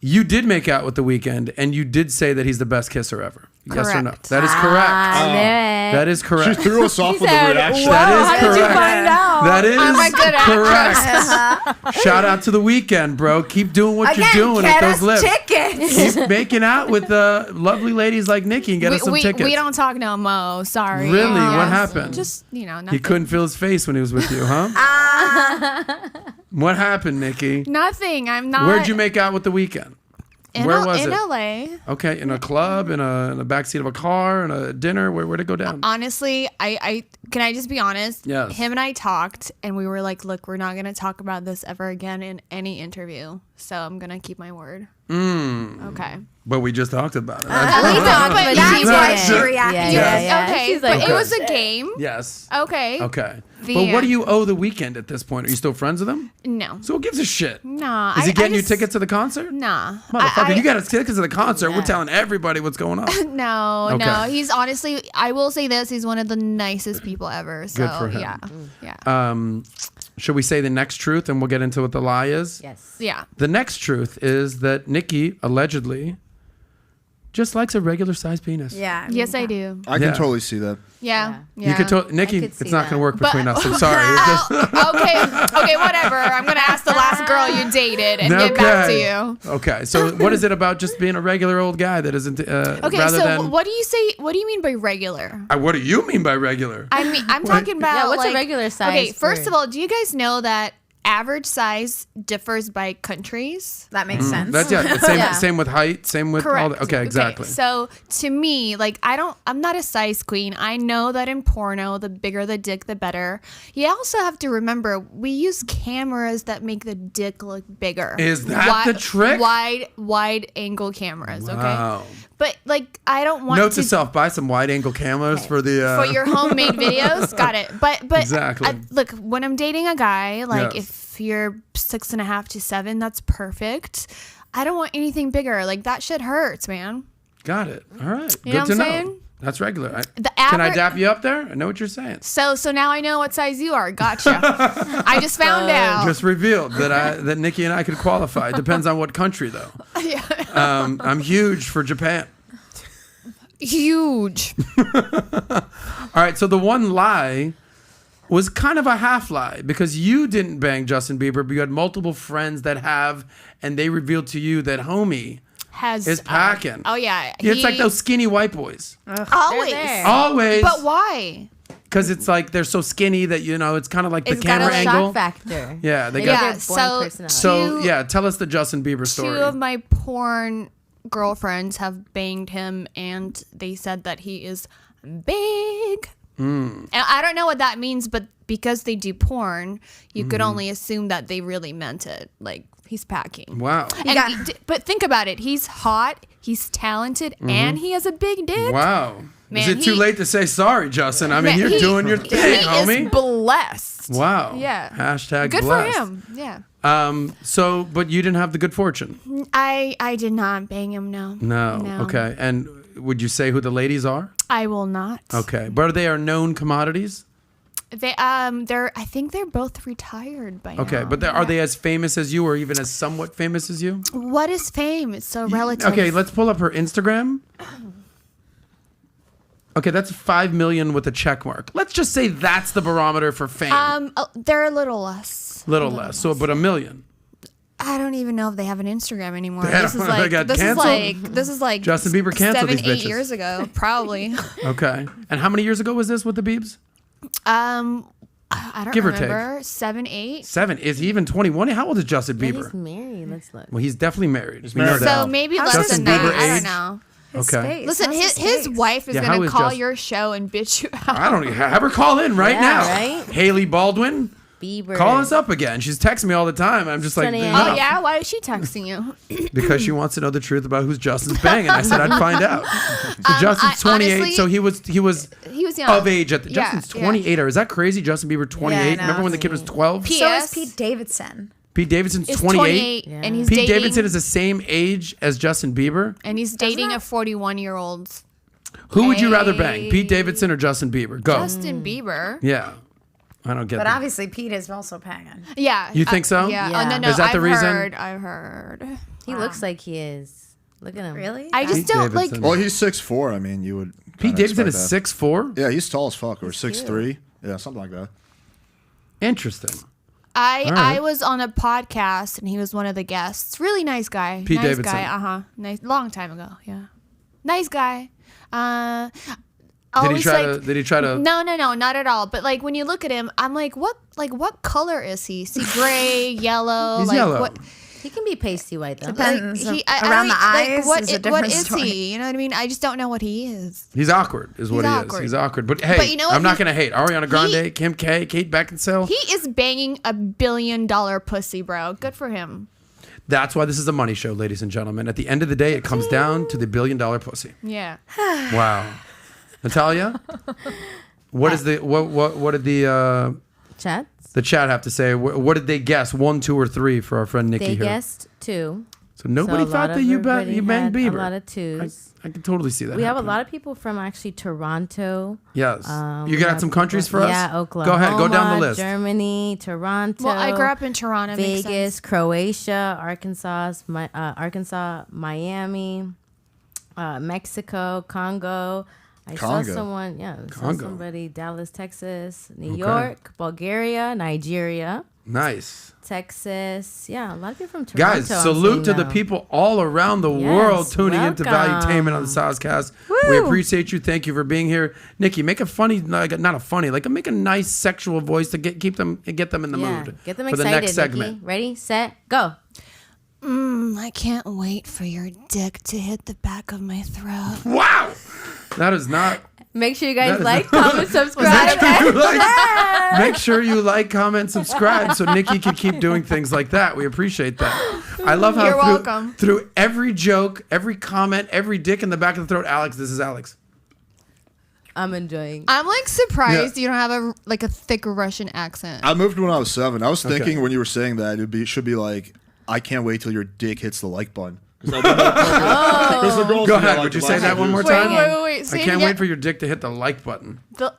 You did make out with The Weeknd, and you did say that he's the best kisser ever. Yes or no? Correct. That is correct. That is correct. She threw us off with a reaction. That is How correct. did you find out? That is I'm a good correct. Shout out to The Weeknd, bro. Keep doing what you're doing at those lips. tickets. Keep making out with lovely ladies like Nikki and get us some tickets. We don't talk no mo. Sorry. Really? What happened? Just nothing. He couldn't feel his face when he was with you, huh? What happened, Nikki? Nothing. I'm not. Where'd you make out with The Weeknd? Where was it? In LA. Okay, in a club, in a backseat of a car, in a dinner. Where'd it go down? Honestly, I can I just be honest? Yes. Him and I talked, and we were like, "Look, we're not gonna talk about this ever again in any interview. So I'm gonna keep my word." Okay. But we just talked about it. We talked, but That's she why didn't. she reacted. Yeah. Okay. She's like, but it was a game. Yes. Okay. Okay. The But what end. do you owe The Weeknd at this point? Are you still friends with him? No. So who gives a shit? Nah. Is he getting you just- tickets to the concert? Nah. Motherfucker, you got us tickets to the concert. We're telling everybody what's going on. No, Okay. no. He's honestly, I will say this: he's one of the nicest people ever. So Good for him. yeah. Should we say the next truth and we'll get into what the lie is? Yes. Yeah. The next truth is that Nikki allegedly just likes a regular sized penis. Yeah. Yes, I do. I can totally see that. Yeah. You could Nikki, I could it's see not that. going to work But- between us. I'm sorry. It's just- Okay, whatever. I'm gonna ask the last girl you dated and get back to you. Okay, so what is it about just being a regular old guy that isn't Okay, rather so than what do you say? What do you mean by regular? what do you mean by regular? I mean, I'm talking about Yeah, what's a like, regular size Okay, first for- of all, do you guys know that average size differs by countries? That makes sense. That's same with height, same with all Correct. that. Okay, exactly. So to me, like I'm not a size queen. I know that in porno, the bigger the dick, the better. You also have to remember we use cameras that make the dick look bigger. Is that the trick? Wide angle cameras. Wow. Okay. But like I don't want Note to self: buy some wide angle cameras for the for your homemade videos. Got it. But Exactly. look, when I'm dating a guy, like Yes. if you're 6.5 to 7, that's perfect. I don't want anything bigger. Like that shit hurts, man. Got it. All right. You Good know to what I'm know. saying? That's regular. The Can I average- dap you up there? I know what you're saying. So now I know what size you are. Gotcha. I just found out. Just revealed that Nikki and I could qualify. It depends on what country, though. I'm huge for Japan. Huge. All right. So the one lie was kind of a half lie because you didn't bang Justin Bieber, but you had multiple friends that have, and they revealed to you that homie is packing. Oh yeah. It's like those skinny white boys. Always. there. Always. But why? Because it's like they're so skinny that, it's kind of like the It's got camera a angle. shock factor. Yeah, they Maybe got. they're Yeah, born so- personality. So Two- tell us the Justin Bieber story. Two of my porn girlfriends have banged him, and they said that he is big. And I don't know what that means, but because they do porn, you could only assume that they really meant it. Like he's packing. Wow. And but think about it. He's hot. He's talented, and he has a big dick. Wow. Man, is it too late to say sorry, Justin? I mean, Man, you're doing your thing, He homie. is blessed. Wow. Yeah. Hashtag Good blessed. for him. Yeah. But you didn't have the good fortune. I did not bang him. No. No. Okay. And would you say who the ladies are? I will not. Okay. But they are known commodities? I think they're both retired by now. Okay. But are they as famous as you or even as somewhat famous as you? What is fame? It's so relative. Okay. Let's pull up her Instagram. Okay, that's 5 million with a check mark. Let's just say that's the barometer for fame. They're a little less. Little less. So, but 1 million. I don't even know if they have an Instagram anymore. They This is don't- like they got this canceled? is like Justin Bieber canceled 7, these 8 bitches. years ago, probably. Okay. And how many years ago was this with the Biebs? I don't Give or take. remember. 7, 8. 7. Is he even 21? How old is Justin Yeah, Bieber? he's married. Let's look. Well, he's definitely married. We married. know that. So maybe How's less Justin than that. Bieber I age? don't know. Okay. Listen, his wife is Yeah, how gonna is call Justin- your show and bitch you out. I don't even have her call in right Yeah, now. right? Haley Baldwin, Bieber. call us up again. She's texting me all the time. I'm just like, Sending enough. Oh yeah, why is she texting you? Because she wants to know the truth about who's Justin's banging. I said I'd find out. So Justin's 28, honestly, so he was He was young. of age at the. Yeah, Justin's yeah. 28. Or is that crazy? Justin Bieber 28. Yeah, I know. Remember when the kid was 12? P- So Yes. is Pete Davidson. Pete Davidson's Is 28. and he's Pete dating. Davidson is the same age as Justin Bieber. and he's dating a 41-year-old Who would you rather bang, Pete Davidson or Justin Bieber? Go. Justin Bieber. Yeah, I don't get But that. obviously Pete is also panging. Yeah. You think so? Yeah. Yeah. Oh, no. Is that the reason? I've heard. He looks like he is. Look at him. Really? I just don't like. Well, he's 6'4". I mean, you would. Pete Davidson is expect that. 6'4". Yeah, he's tall as fuck, or 6'3". Yeah, something like that. Interesting. I was on a podcast and he was one of the guests. Really nice guy. Pete nice Davidson. guy. Nice. Long time ago. Yeah. Nice guy. Did he try to? No, not at all. But like when you look at him, I'm like, what color is he? Is he gray, yellow? He's like yellow. what? He can be pasty white though. Depends. Like, Around the eyes what is a what different is story. he? You know what I mean? I just don't know what he is. He's awkward, is what he is. He's awkward. But hey, you know what? I'm not gonna hate Ariana Grande, Kim K, Kate Beckinsale. He is banging $1 billion pussy, bro. Good for him. That's why this is a money show, ladies and gentlemen. At the end of the day, it comes down to the $1 billion pussy. Yeah. Wow, Natalia, what is the what did the Chats? the chat have to say? What did they guess? 1, 2, or 3 for our friend Nikki They here. guessed 2. So nobody So a thought lot that of you everybody banged had Bieber. A lot of 2s. I can totally see that. We have a happening. lot of people from actually Toronto. Yes. We You got have some countries for us? Yeah, Oklahoma. Go ahead. Go down the list. Germany, Toronto. Well, I grew up in Toronto. Makes Vegas, sense. Croatia, Arkansas, Miami, Mexico, Congo. I saw Congo. someone, saw Congo. somebody, Dallas, Texas, New York, Bulgaria, Nigeria, Nice. Texas. Yeah, a lot of people from Toronto. Guys, salute to the people all around the world tuning into welcome. Valuetainment on the Soscast. We appreciate you. Thank you for being here. Nikki, make a funny, not a funny, make a nice sexual voice to get them in the mood. Get them for excited, the next segment. Nikki. Ready, set, go. I can't wait for your dick to hit the back of my throat. Wow. That is not. Make sure you guys That is like, not- comment, subscribe. Make sure you like, comment, subscribe so Nikki can keep doing things like that. We appreciate that. I love how You're welcome. through every joke, every comment, every dick in the back of the throat, Alex, this is Alex. I'm enjoying. I'm like surprised you don't have a thick Russian accent. I moved when I was 7. I was Okay. thinking when you were saying that it should be like, I can't wait till your dick hits the like button. Go ahead. Go ahead. Would you say that one more time? Wait. Say I it can't again. wait for your dick to hit the like button. The-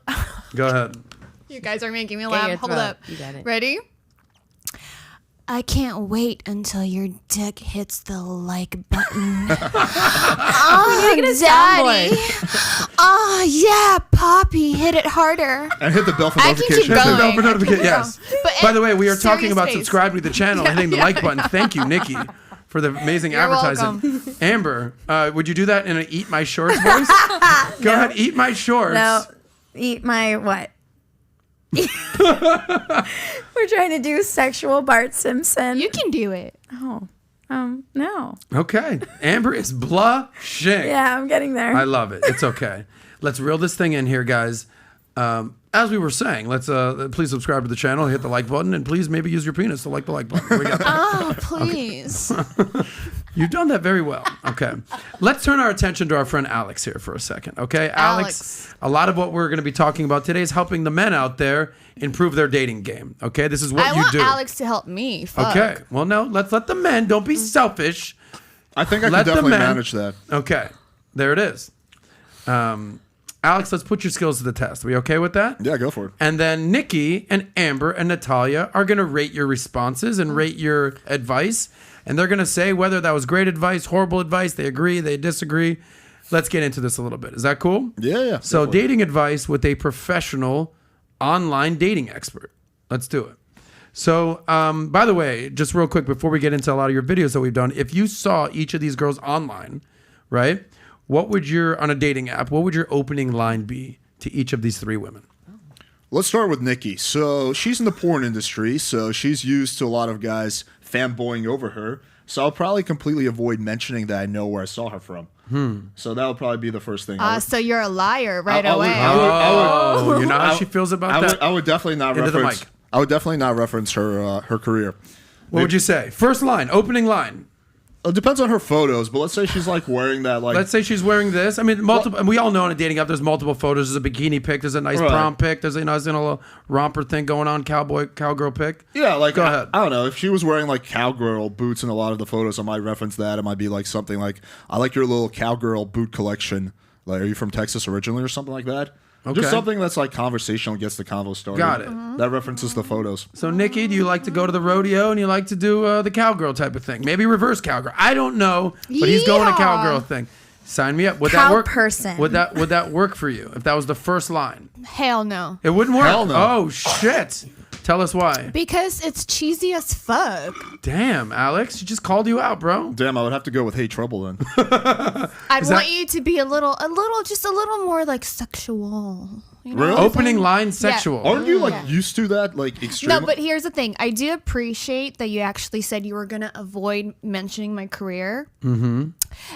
Go ahead. You guys are making me Get laugh. your Hold throat. up. You got it. Ready? I can't wait until your dick hits the like button. Oh, daddy. Oh, yeah, Poppy, hit it harder. And hit the bell for I can keep notification. going. Bell for notification. Yes. But By the way, we are talking serious about face. subscribing to the channel and hitting the like button. Thank you, Nikki, for the amazing You're advertising. welcome. Amber, would you do that in an Eat My Shorts voice? Go ahead, Eat My Shorts. No, eat my what? We're trying to do sexual Bart Simpson. You can do it. No. Okay. Amber is blushing. Yeah, I'm getting there. I love it. It's okay. Let's reel this thing in here, guys. As we were saying, let's please subscribe to the channel, hit the like button, and please maybe use your penis to like the like button. There we go. Oh, please. You've done that very well. Okay. Let's turn our attention to our friend Alex here for a second. Okay. Alex, a lot of what we're going to be talking about today is helping the men out there improve their dating game. Okay. This is what I you want do. Alex to help me. Fuck. Okay. Well, no, let's let the men, don't be selfish. I think I Let can the definitely men- manage that. Okay. There it is. Alex, let's put your skills to the test. Are we okay with that? Yeah, go for it. And then Nikki and Amber and Natalia are going to rate your responses and rate your advice. And they're going to say whether that was great advice, horrible advice, they agree, they disagree. Let's get into this a little bit. Is that cool? Yeah. So go for it. dating advice with a professional online dating expert. Let's do it. So, by the way, just real quick before we get into a lot of your videos that we've done, if you saw each of these girls online, right? What would on a dating app, what would your opening line be to each of these 3 women? Let's start with Nikki. So she's in the porn industry, so she's used to a lot of guys fanboying over her. So I'll probably completely avoid mentioning that I know where I saw her from. So that'll probably be the first thing. So you're a liar right I would- away. I would- You know how she feels about that? I would definitely not Into the reference. mic. I would definitely not reference her career. What would you say? First line, opening line. It depends on her photos, but let's say she's like wearing that like. Let's say she's wearing this. I mean, multiple. And we all know on a dating app, there's multiple photos. There's a bikini pic. There's a nice Right. prom pic. There's a nice little romper thing going on. Cowgirl pic. Yeah, like Go ahead. I don't know if she was wearing like cowgirl boots in a lot of the photos. I might reference that. It might be like something like, "I like your little cowgirl boot collection." Like, are you from Texas originally or something like that? Okay. Just something that's like conversational, gets the convo started. Got it. That references the photos. So, Nikki, do you like to go to the rodeo and you like to do the cowgirl type of thing? Maybe reverse cowgirl. I don't know, but he's going to cowgirl thing. Sign me up. Would that work? Person. Would that work for you if that was the first line? Hell no. It wouldn't work. Hell no. Oh shit. Tell us why. Because it's cheesy as fuck. Damn, Alex, she just called you out, bro. Damn, I would have to go with Hey Trouble then. I'd want you to be just a little more like sexual. You know Really? what I'm Opening saying? line sexual. Aren't you like used to that? Like extreme? No, but here's the thing. I do appreciate that you actually said you were going to avoid mentioning my career. Mm-hmm.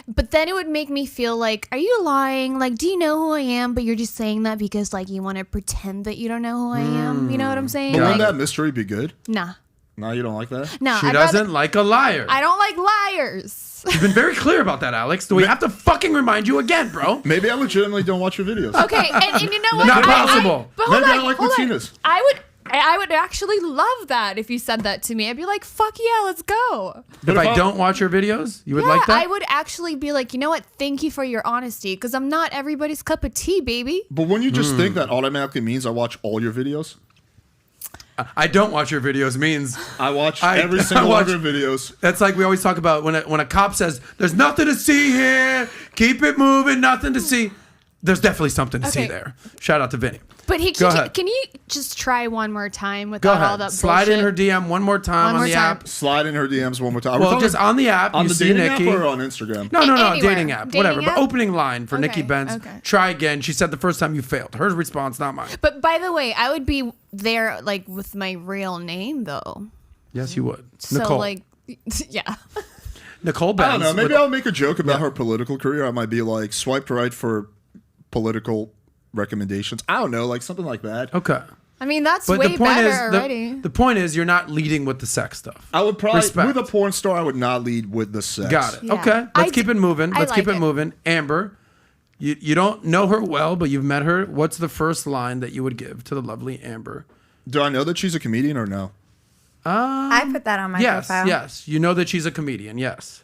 But then it would make me feel like, are you lying? Like, do you know who I am? But you're just saying that because like you want to pretend that you don't know who I am. You know what I'm saying? But wouldn't Like, that mystery be good? nah. No, you don't like that? No, She doesn't like a liar. I don't like liars. You've been very clear about that, Alex. Do we have to fucking remind you again, bro? Maybe I legitimately don't watch your videos. Okay, and you know what? Not possible. But hold Maybe I on, like hold on. Latinas. I would actually love that if you said that to me. I'd be like, fuck yeah, let's go. If I don't watch your videos, you would Yeah, like that? I would actually be like, you know what? Thank you for your honesty, because I'm not everybody's cup of tea, baby. But when you just think that automatically means I watch all your videos, I don't watch your videos means I watch every single one of your videos. That's like we always talk about when a cop says, there's nothing to see here, keep it moving, nothing to see. There's definitely something to see Okay. there. Shout out to Vinny. But Go ahead. can you just try one more time Go without all ahead. that Slide in her bullshit? DM one more time One on more the time. app. Slide in her DMs one more time. Well, just on the app, on you the see dating Nikki. app or on Instagram? No, Anywhere. dating app, Dating whatever. app? But opening line for Okay, Nikki Benz. okay. Try again. She said the first time you failed. Her response, not mine. But by the way, I would be there like with my real name though. Yes, you would. So Nicole. like, yeah. Nicole Benz. I don't know. Maybe with- I'll make a joke about her political career. I might be like, swipe right for political recommendations. I don't know, like something like that. Okay. I mean, that's But way the point better is, already. the point is, you're not leading with the sex stuff. I would probably, Respect. with a porn star, I would not lead with the sex. Got it. Yeah. Okay. I Let's keep d- it moving. I Let's keep like it it. moving. Amber, you don't know her well, but you've met her. What's the first line that you would give to the lovely Amber? Do I know that she's a comedian or no? I put that on my Yes, profile. yes. You know that she's a comedian. Yes.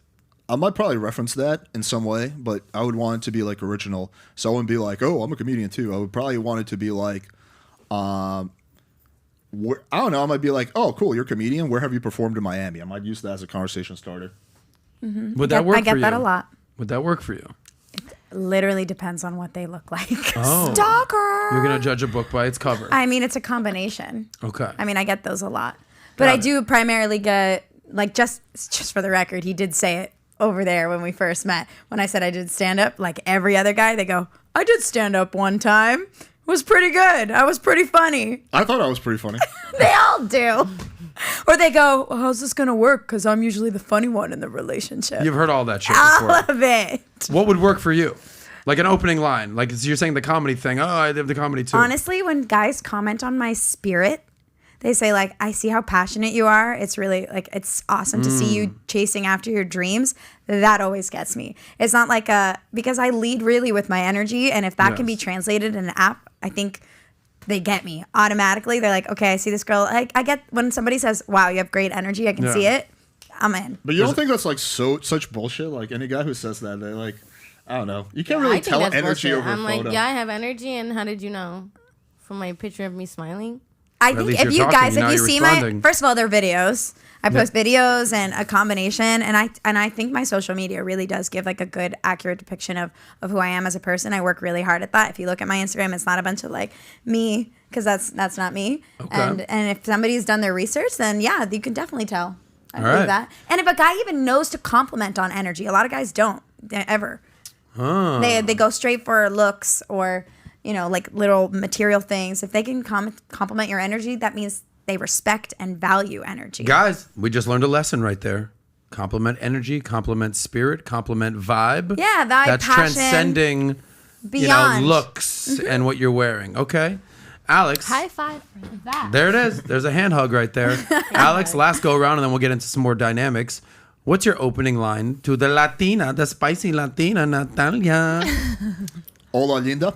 I might probably reference that in some way, but I would want it to be like original. So I wouldn't be like, oh, I'm a comedian too. I would probably want it to be like, I don't know. I might be like, oh, cool, you're a comedian. Where have you performed in Miami? I might use that as a conversation starter. Would that work I get for you? that a lot. Would that work for you? Literally depends on what they look like. Oh. Stalker. You're going to judge a book by its cover. I mean, it's a combination. Okay. I mean, I get those a lot, but Got I it. do primarily get like just for the record, he did say it over there when we first met. When I said I did stand up, like every other guy, they go, "I did stand up one time. It was pretty good. I was pretty funny." I thought I was pretty funny. They all do. Or they go, well, "How's this gonna work? Because I'm usually the funny one in the relationship." You've heard all that shit All before. of it. What would work for you? Like an opening line. Like you're saying the comedy thing. Oh, I did the comedy too. Honestly, when guys comment on my spirit, they say like, "I see how passionate you are. It's really like, it's awesome to see you chasing after your dreams." That always gets me. It's not like because I lead really with my energy, and if that can be Yes. translated in an app, I think they get me automatically. They're like, okay, I see this girl. Like, I get when somebody says, "Wow, you have great energy. I can Yeah. see it." I'm in. But you don't think that's like such bullshit? Like any guy who says that, they're like, I don't know. You can't I really think tell that's energy bullshit. over I'm a like, photo. yeah, I have energy, and how did you know? From my picture of me smiling? I At think least if you're you talking, guys, now if you you're see responding. my, first of all, they're videos. I post videos and a combination, and I think my social media really does give like a good, accurate depiction of who I am as a person. I work really hard at that. If you look at my Instagram, it's not a bunch of like me, because that's not me. Okay. And if somebody's done their research, then yeah, you can definitely tell. I All believe right. that. And if a guy even knows to compliment on energy, a lot of guys don't ever. They go straight for looks or like little material things. If they can compliment your energy, that means they respect and value energy. Guys, we just learned a lesson right there. Compliment energy, compliment spirit, compliment vibe. Yeah, vibe, That's passion, transcending beyond. looks and what you're wearing. Okay. Alex. High five for that. There it is. There's a hand hug right there. Alex, last go around and then we'll get into some more dynamics. What's your opening line to the Latina, the spicy Latina, Natalia? Hola, linda.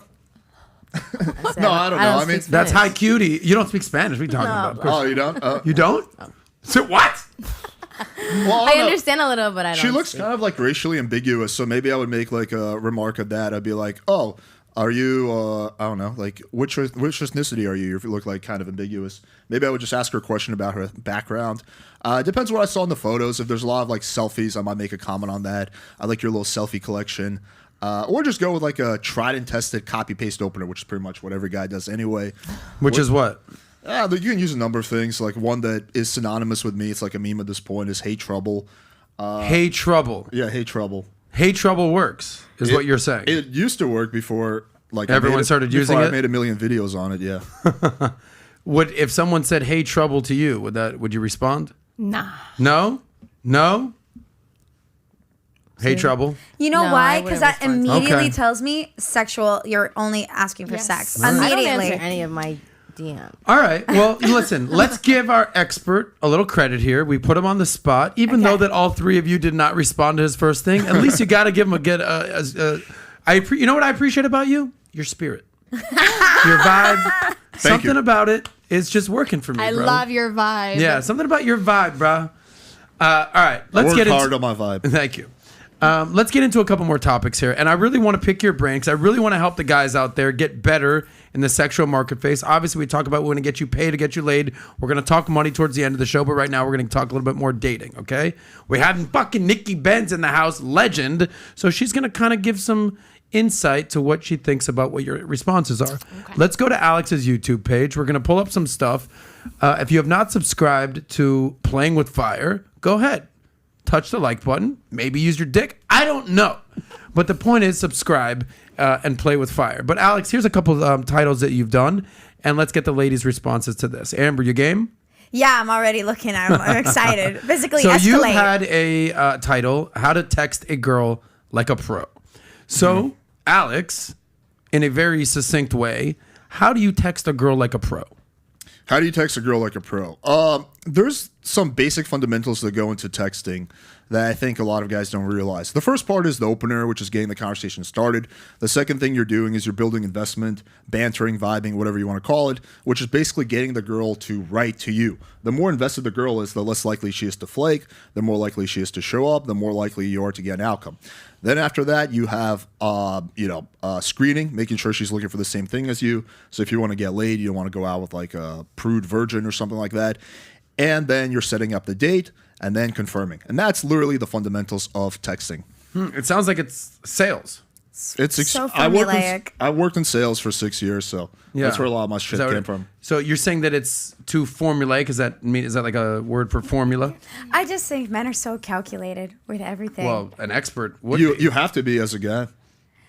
No, I don't know. I mean, That's high cutie. You don't speak Spanish. What are you talking about? Of course- oh, you don't? You don't? So what? Well, I don't know. understand a little, but I don't. She looks speak. kind of like racially ambiguous, so maybe I would make like a remark of that. I'd be like, oh, Are you, I don't know, like, which ethnicity are you if you look like kind of ambiguous? Maybe I would just ask her a question about her background. It depends what I saw in the photos. If there's a lot of, like, selfies, I might make a comment on that. I like your little selfie collection. Or just go with, like, a tried and tested copy-paste opener, which is pretty much what every guy does anyway. Which is what? You can use a number of things. Like, one that is synonymous with me, it's like a meme at this point, is Hey Trouble. Hey Trouble. Yeah, Hey Trouble. Hey Trouble works, is what you're saying. It used to work before, like, everyone started using it. I made a million videos on it. Yeah. If someone said "Hey Trouble" to you, would you respond? Nah. No. Hey Trouble. You know No, why? I Because wouldn't that respond. immediately Okay. tells me sexual. You're only asking for Yes. sex. All right. I don't Immediately. answer any of my DM. All right. Well, listen. Let's give our expert a little credit here. We put him on the spot, even though that all three of you did not respond to his first thing. At least you got to give him a good. You know what I appreciate about you? Your spirit, your vibe. Something you. about it is just working for me. I bro. love your vibe. Yeah, something about your vibe, bro. All right. Let's Work get hard into. on my vibe. Thank you. Let's get into a couple more topics here. And I really want to pick your brain because I really want to help the guys out there get better in the sexual marketplace. Obviously, we talk about we're going to get you paid to get you laid. We're going to talk money towards the end of the show. But right now, we're going to talk a little bit more dating, okay? We're having fucking Nikki Benz in the house, legend. So she's going to kind of give some insight to what she thinks about what your responses are. Okay. Let's go to Alex's YouTube page. We're going to pull up some stuff. If you have not subscribed to Playing with Fire, go ahead. Touch the like button. Maybe use your dick. I don't know. But the point is subscribe and play with fire. But Alex, here's a couple titles that you've done. And let's get the ladies' responses to this. Amber, you game? Yeah, I'm already looking. I'm excited. Physically So escalate. you had a title, How to Text a Girl Like a Pro. So, Alex, in a very succinct way, how do you text a girl like a pro? How do you text a girl like a pro? There's some basic fundamentals that go into texting that I think a lot of guys don't realize. The first part is the opener, which is getting the conversation started. The second thing you're doing is you're building investment, bantering, vibing, whatever you want to call it, which is basically getting the girl to write to you. The more invested the girl is, the less likely she is to flake, the more likely she is to show up, the more likely you are to get an outcome. Then after that, you have screening, making sure she's looking for the same thing as you. So if you want to get laid, you don't want to go out with like a prude virgin or something like that. And then you're setting up the date and then confirming. And that's literally the fundamentals of texting. It sounds like it's sales. It's so I formulaic. worked in sales for 6 years, so that's where a lot of my shit came from. So you're saying that it's too formulaic? Is that like a word for formula? I just think men are so calculated with everything. Well, an expert would be. You have to be as a guy.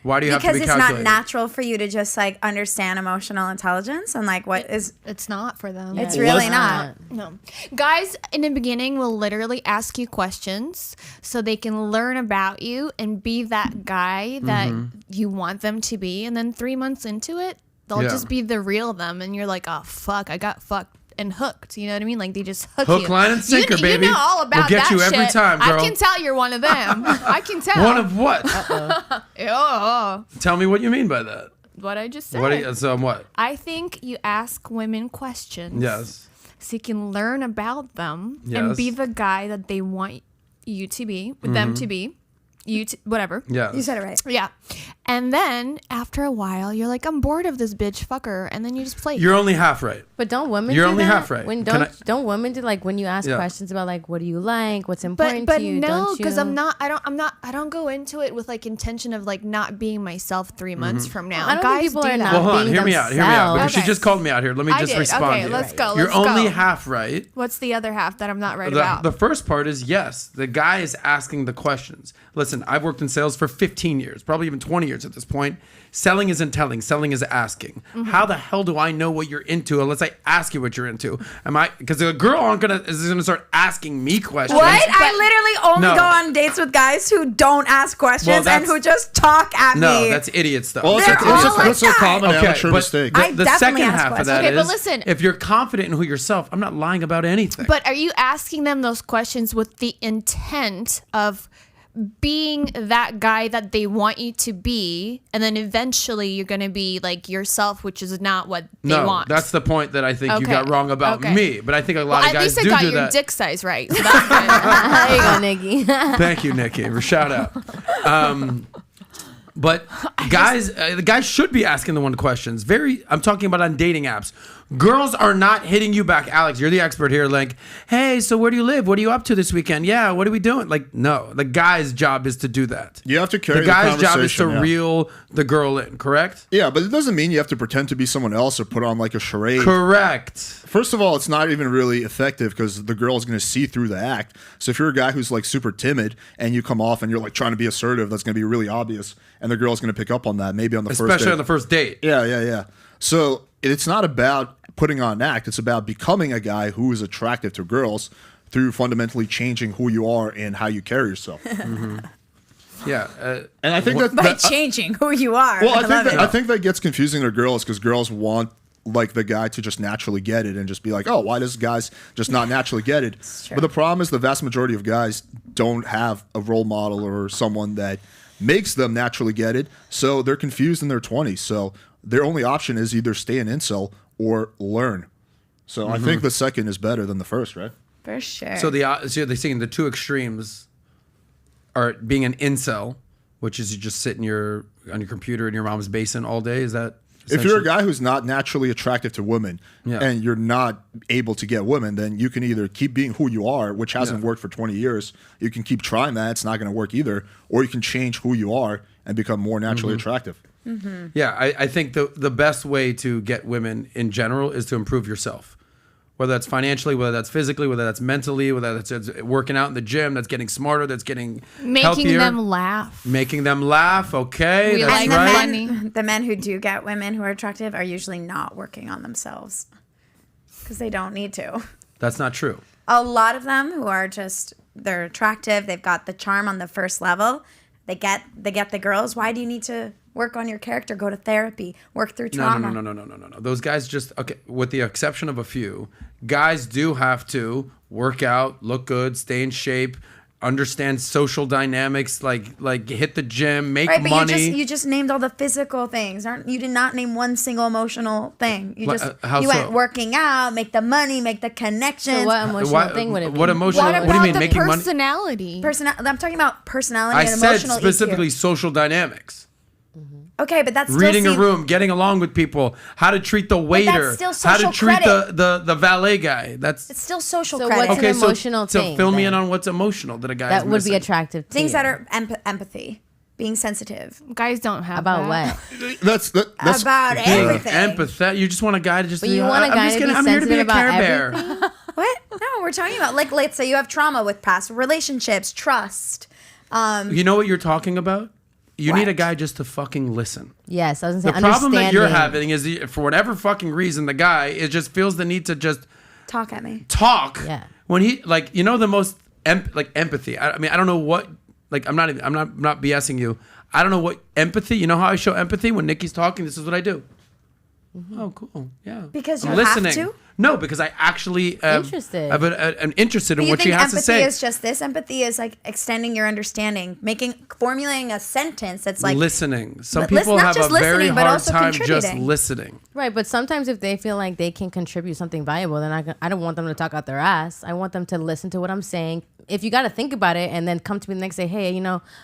Why do you have to be because it's calculated? not natural for you to just like understand emotional intelligence and like what is. It's not for them. It's really not. No. Guys in the beginning will literally ask you questions so they can learn about you and be that guy that you want them to be. And then 3 months into it, they'll just be the real them. And you're like, oh, fuck, I got fucked and hooked. You know what I mean? Like they just hook you. Hook, line, and sinker, baby. You know all about we'll get that you every shit. time, girl. I can tell you're one of them. I can tell. One of what? Oh, Tell me what you mean by that. what I just said. What? I think you ask women questions. Yes. So you can learn about them Yes. and be the guy that they want you to be, with them to be, whatever. Yes. You said it right. Yeah. And then after a while, you're like, I'm bored of this bitch fucker. And then you just play. You're only half right. But don't women You're do only that? half right. When Can don't women do like when you ask Yeah. questions about like what do you like, what's important but to you? no, don't you? because I don't go into it with like intention of like not being myself 3 months from now. I don't think Guys people do are that. not Well, hold on. being Hear me out. themselves. Because she Okay. just called me out here. Let me I just did. respond Okay, to you. let's go. You're Let's only go. half right. What's the other half that I'm not right about? The first part is yes, the guy is asking the questions. Listen, I've worked in sales for 15 years, probably even 20 years at this point. Selling isn't telling, selling is asking. How the hell do I know what you're into unless I ask you what you're into? Because the girl is gonna start asking me questions. What? I literally only No. go on dates with guys who don't ask questions and that's- who just talk at me. No, that's idiot stuff. Well, They're all like it's a that. common Okay, amateur but mistake. I the definitely second ask half of that questions. Okay, is, but listen. if you're confident in who yourself, I'm not lying about anything. But are you asking them those questions with the intent of being that guy that they want you to be, and then eventually you're going to be like yourself, which is not what they no, want? that's the point that I think you Okay. got wrong about Okay. me. But I think a lot Well, of at guys least I do got do your that. dick size right. So that's good. There you go, Nikki. Thank you, Nikki. For shout out. But guys, the guys should be asking the one questions. I'm talking about on dating apps. Girls are not hitting you back. Alex, you're the expert here. Like, hey, so where do you live? What are you up to this weekend? Yeah, what are we doing? Like, no, the guy's job is to do that. You have to carry the guy's job is to reel the girl in, correct? Yeah, but it doesn't mean you have to pretend to be someone else or put on like a charade. Correct. First of all, it's not even really effective because the girl is going to see through the act. So if you're a guy who's like super timid and you come off and you're like trying to be assertive, that's going to be really obvious. And the girl's going to pick up on that maybe on the first date. Especially on the first date. Yeah. So it's not about putting on an act. It's about becoming a guy who is attractive to girls through fundamentally changing who you are and how you carry yourself. Mm-hmm. Yeah. And I think by changing who you are. Well, I think that gets confusing to girls because girls want like the guy to just naturally get it and just be like, oh, why does guys just not naturally get it? But the problem is the vast majority of guys don't have a role model or someone that makes them naturally get it. So they're confused in their 20s. So their only option is either stay an incel or learn. So I think the second is better than the first, right? For sure. So they're saying the two extremes are being an incel, which is you just sit on your computer in your mom's basement all day. Is that? If you're a guy who's not naturally attractive to women and you're not able to get women, then you can either keep being who you are, which hasn't worked for 20 years. You can keep trying that. It's not going to work either. Or you can change who you are and become more naturally attractive. Mm-hmm. Yeah, I think the best way to get women in general is to improve yourself. Whether that's financially, whether that's physically, whether that's mentally, whether that's working out in the gym, that's getting smarter, that's getting healthier. them laugh. Making them laugh, okay, We that's like right. The men who do get women who are attractive are usually not working on themselves because they don't need to. That's not true. A lot of them who are they're attractive, they've got the charm on the first level, they get the girls. Why do you need to work on your character, go to therapy, work through trauma? No. Those guys with the exception of a few, guys do have to work out, look good, stay in shape, understand social dynamics, like hit the gym, make money. You just named all the physical things. You did not name one single emotional thing. You went working out, make the money, make the connections. So what emotional thing would it be? What emotional? What do you mean about making money? personality? I'm talking about personality I and emotional said specifically social dynamics. Okay, but that's reading a room, getting along with people, how to treat the waiter, how to treat the valet guy. It's still social so credit. What's an emotional thing? So fill me in on what's emotional that a guy that would be attractive to things you. that are empathy, being sensitive. Guys don't have about that. what? That's about everything. Empathetic. You just want a guy to just. But you want a guy to be I'm here to be a sensitive Care about Bear. everything? What? No, we're talking about let's say you have trauma with past relationships, trust. You know what you're talking about? You What? need a guy just to fucking listen. Yes, I was going to The say problem that you're understanding. having is for whatever fucking reason, the guy just feels the need to just Talk at me. talk. Yeah. When he the most empathy. I mean, I don't know what. I'm not BSing you. I don't know what empathy. You know how I show empathy when Nikki's talking? This is what I do. Mm-hmm. Oh, cool. Yeah. Because I'm you listening. have to? No, because I actually am Interested. I'm interested in what she has to say. Empathy is just this. Empathy is like extending your understanding, formulating a sentence that's like listening. Some people have a very hard time just listening. Right, but sometimes if they feel like they can contribute something valuable, then I don't want them to talk out their ass. I want them to listen to what I'm saying. If you got to think about it and then come to me the next day, hey,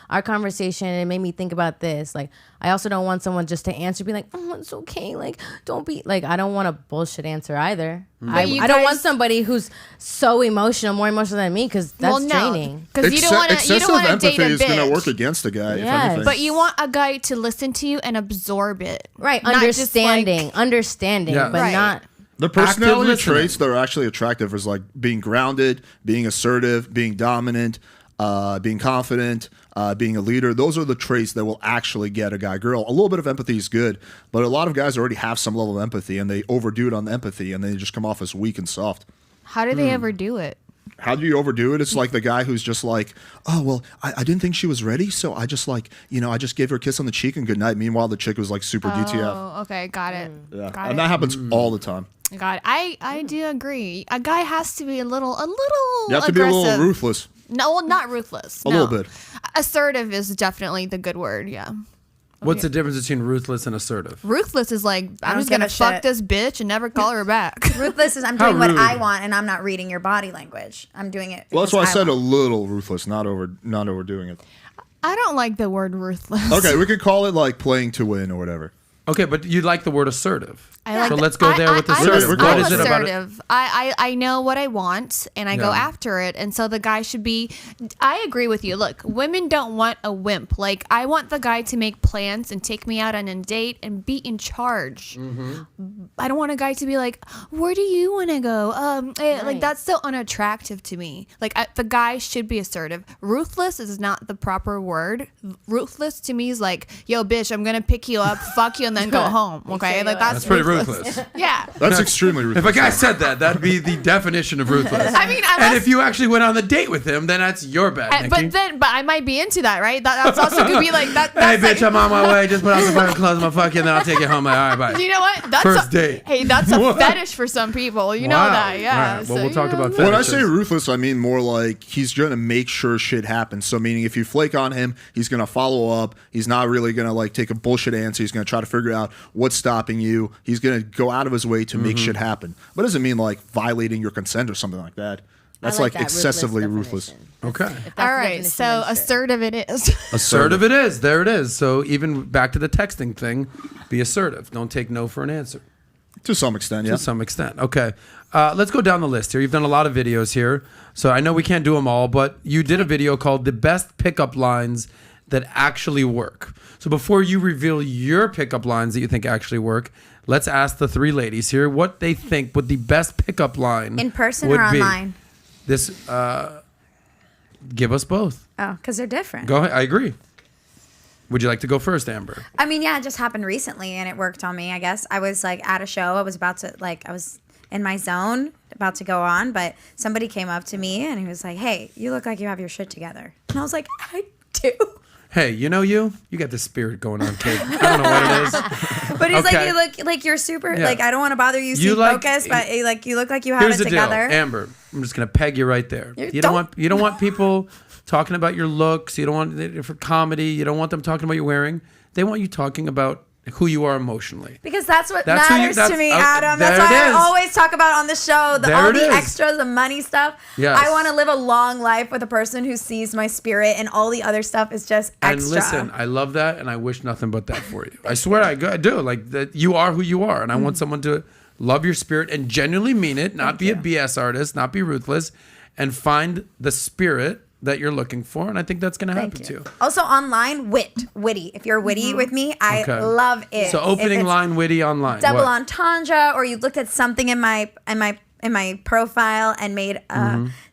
our conversation, it made me think about this. Like, I also don't want someone just to answer, be like, oh, it's okay. Like, don't be like, I don't want a bullshit answer either. I don't want somebody who's so emotional, more emotional than me, because that's draining. Because you don't want to date a bitch. Empathy is going to work against the guy. Yes. If anything. But you want a guy to listen to you and absorb it. Right, Not understanding, Yeah. but not. The personality active traits that are actually attractive is like being grounded, being assertive, being dominant, being confident, being a leader. Those are the traits that will actually get a guy girl. A little bit of empathy is good, but a lot of guys already have some level of empathy and they overdo it on the empathy and they just come off as weak and soft. How do they ever do it? How do you overdo it? It's like the guy who's just like, oh, well, I didn't think she was ready, so I just I just gave her a kiss on the cheek and good night. Meanwhile, the chick was like super DTF. Oh, okay, got it. Yeah, Got and it. that happens all the time. Got it. I do agree. A guy has to be a little You have to aggressive. be a little ruthless. No, well, not ruthless. A little bit. Assertive is definitely the good word. Yeah. What's the difference between ruthless and assertive? Ruthless is like, I'm don't just gonna give a fuck shit. this bitch and never call her back. Ruthless is I'm How doing what rude. I want and I'm not reading your body language. I'm doing it. Well, that's why I because said a want. little ruthless, not overdoing it. I don't like the word ruthless. Okay, we could call it like playing to win or whatever. Okay, but you like the word assertive. So let's go there with assertive. I'm What is it about it? assertive. I know what I want and I go after it. And so the guy should be. I agree with you. Look, women don't want a wimp. Like, I want the guy to make plans and take me out on a date and be in charge. I don't want a guy to be like, where do you want to go? Like, that's so unattractive to me. Like, the guy should be assertive. Ruthless is not the proper word. Ruthless to me is like, yo, bitch, I'm gonna pick you up, fuck you, and then go home. Okay, like that's pretty ruthless. Yeah, that's extremely ruthless. If a guy said that, that'd be the definition of ruthless. I mean, and if you actually went on the date with him, then that's your bad. But I might be into that, right? That's also could be like that. Hey, bitch, I'm on my way. Just put on some fucking clothes, my fucking, then I'll take you home. Like, all right, bye. You know what? That's first date. Hey, that's a fetish for some people. You know that, yeah. Right. Well, we'll talk about fetishes. When I say fetishes. ruthless, I mean more like he's gonna make sure shit happens. So meaning if you flake on him, he's gonna follow up. He's not really gonna like take a bullshit answer. He's gonna try to figure out what's stopping you. He's gonna go out of his way to make shit happen. But it doesn't mean like violating your consent or something like that. That's like excessively ruthless. Okay. All right. So assertive it is. Assertive it is. There it is. So even back to the texting thing, be assertive. Don't take no for an answer. To some extent, yeah. To some extent. Okay. Let's go down the list here. You've done a lot of videos here. So I know we can't do them all, but you did a video called The Best Pickup Lines That Actually Work. So before you reveal your pickup lines that you think actually work, let's ask the three ladies here what they think would the best pickup line in person would or be. online. This, give us both. Oh, because they're different. Go ahead. I agree. Would you like to go first, Amber? I mean, yeah, it just happened recently and it worked on me, I guess. I was like at a show. I was about to, like, I was in my zone, about to go on, but somebody came up to me and he was like, hey, you look like you have your shit together. And I was like, I do. Hey, you know you got this spirit going on, kid. I don't know what it is. But he's like, you look like you're super, like, I don't want to bother you, stay focused, but like, you look like you have it together. Here's the deal, Amber. I'm just going to peg you right there. You don't want people talking about your looks. You don't want for comedy. You don't want them talking about your wearing. They want you talking about who you are emotionally. Because that's what matters to me, Adam. That's why I always talk about on the show all the extras, the money stuff. Yes. I want to live a long life with a person who sees my spirit, and all the other stuff is just extra. And listen, I love that, and I wish nothing but that for you. I swear I do. Like, that you are who you are, and I want someone to love your spirit and genuinely mean it, not be a BS artist, not be ruthless, and find the spirit that you're looking for, and I think that's going to happen to you. Also online, witty. If you're witty with me, I love it. So opening line witty online. Double entendre, or you looked at something in my profile and made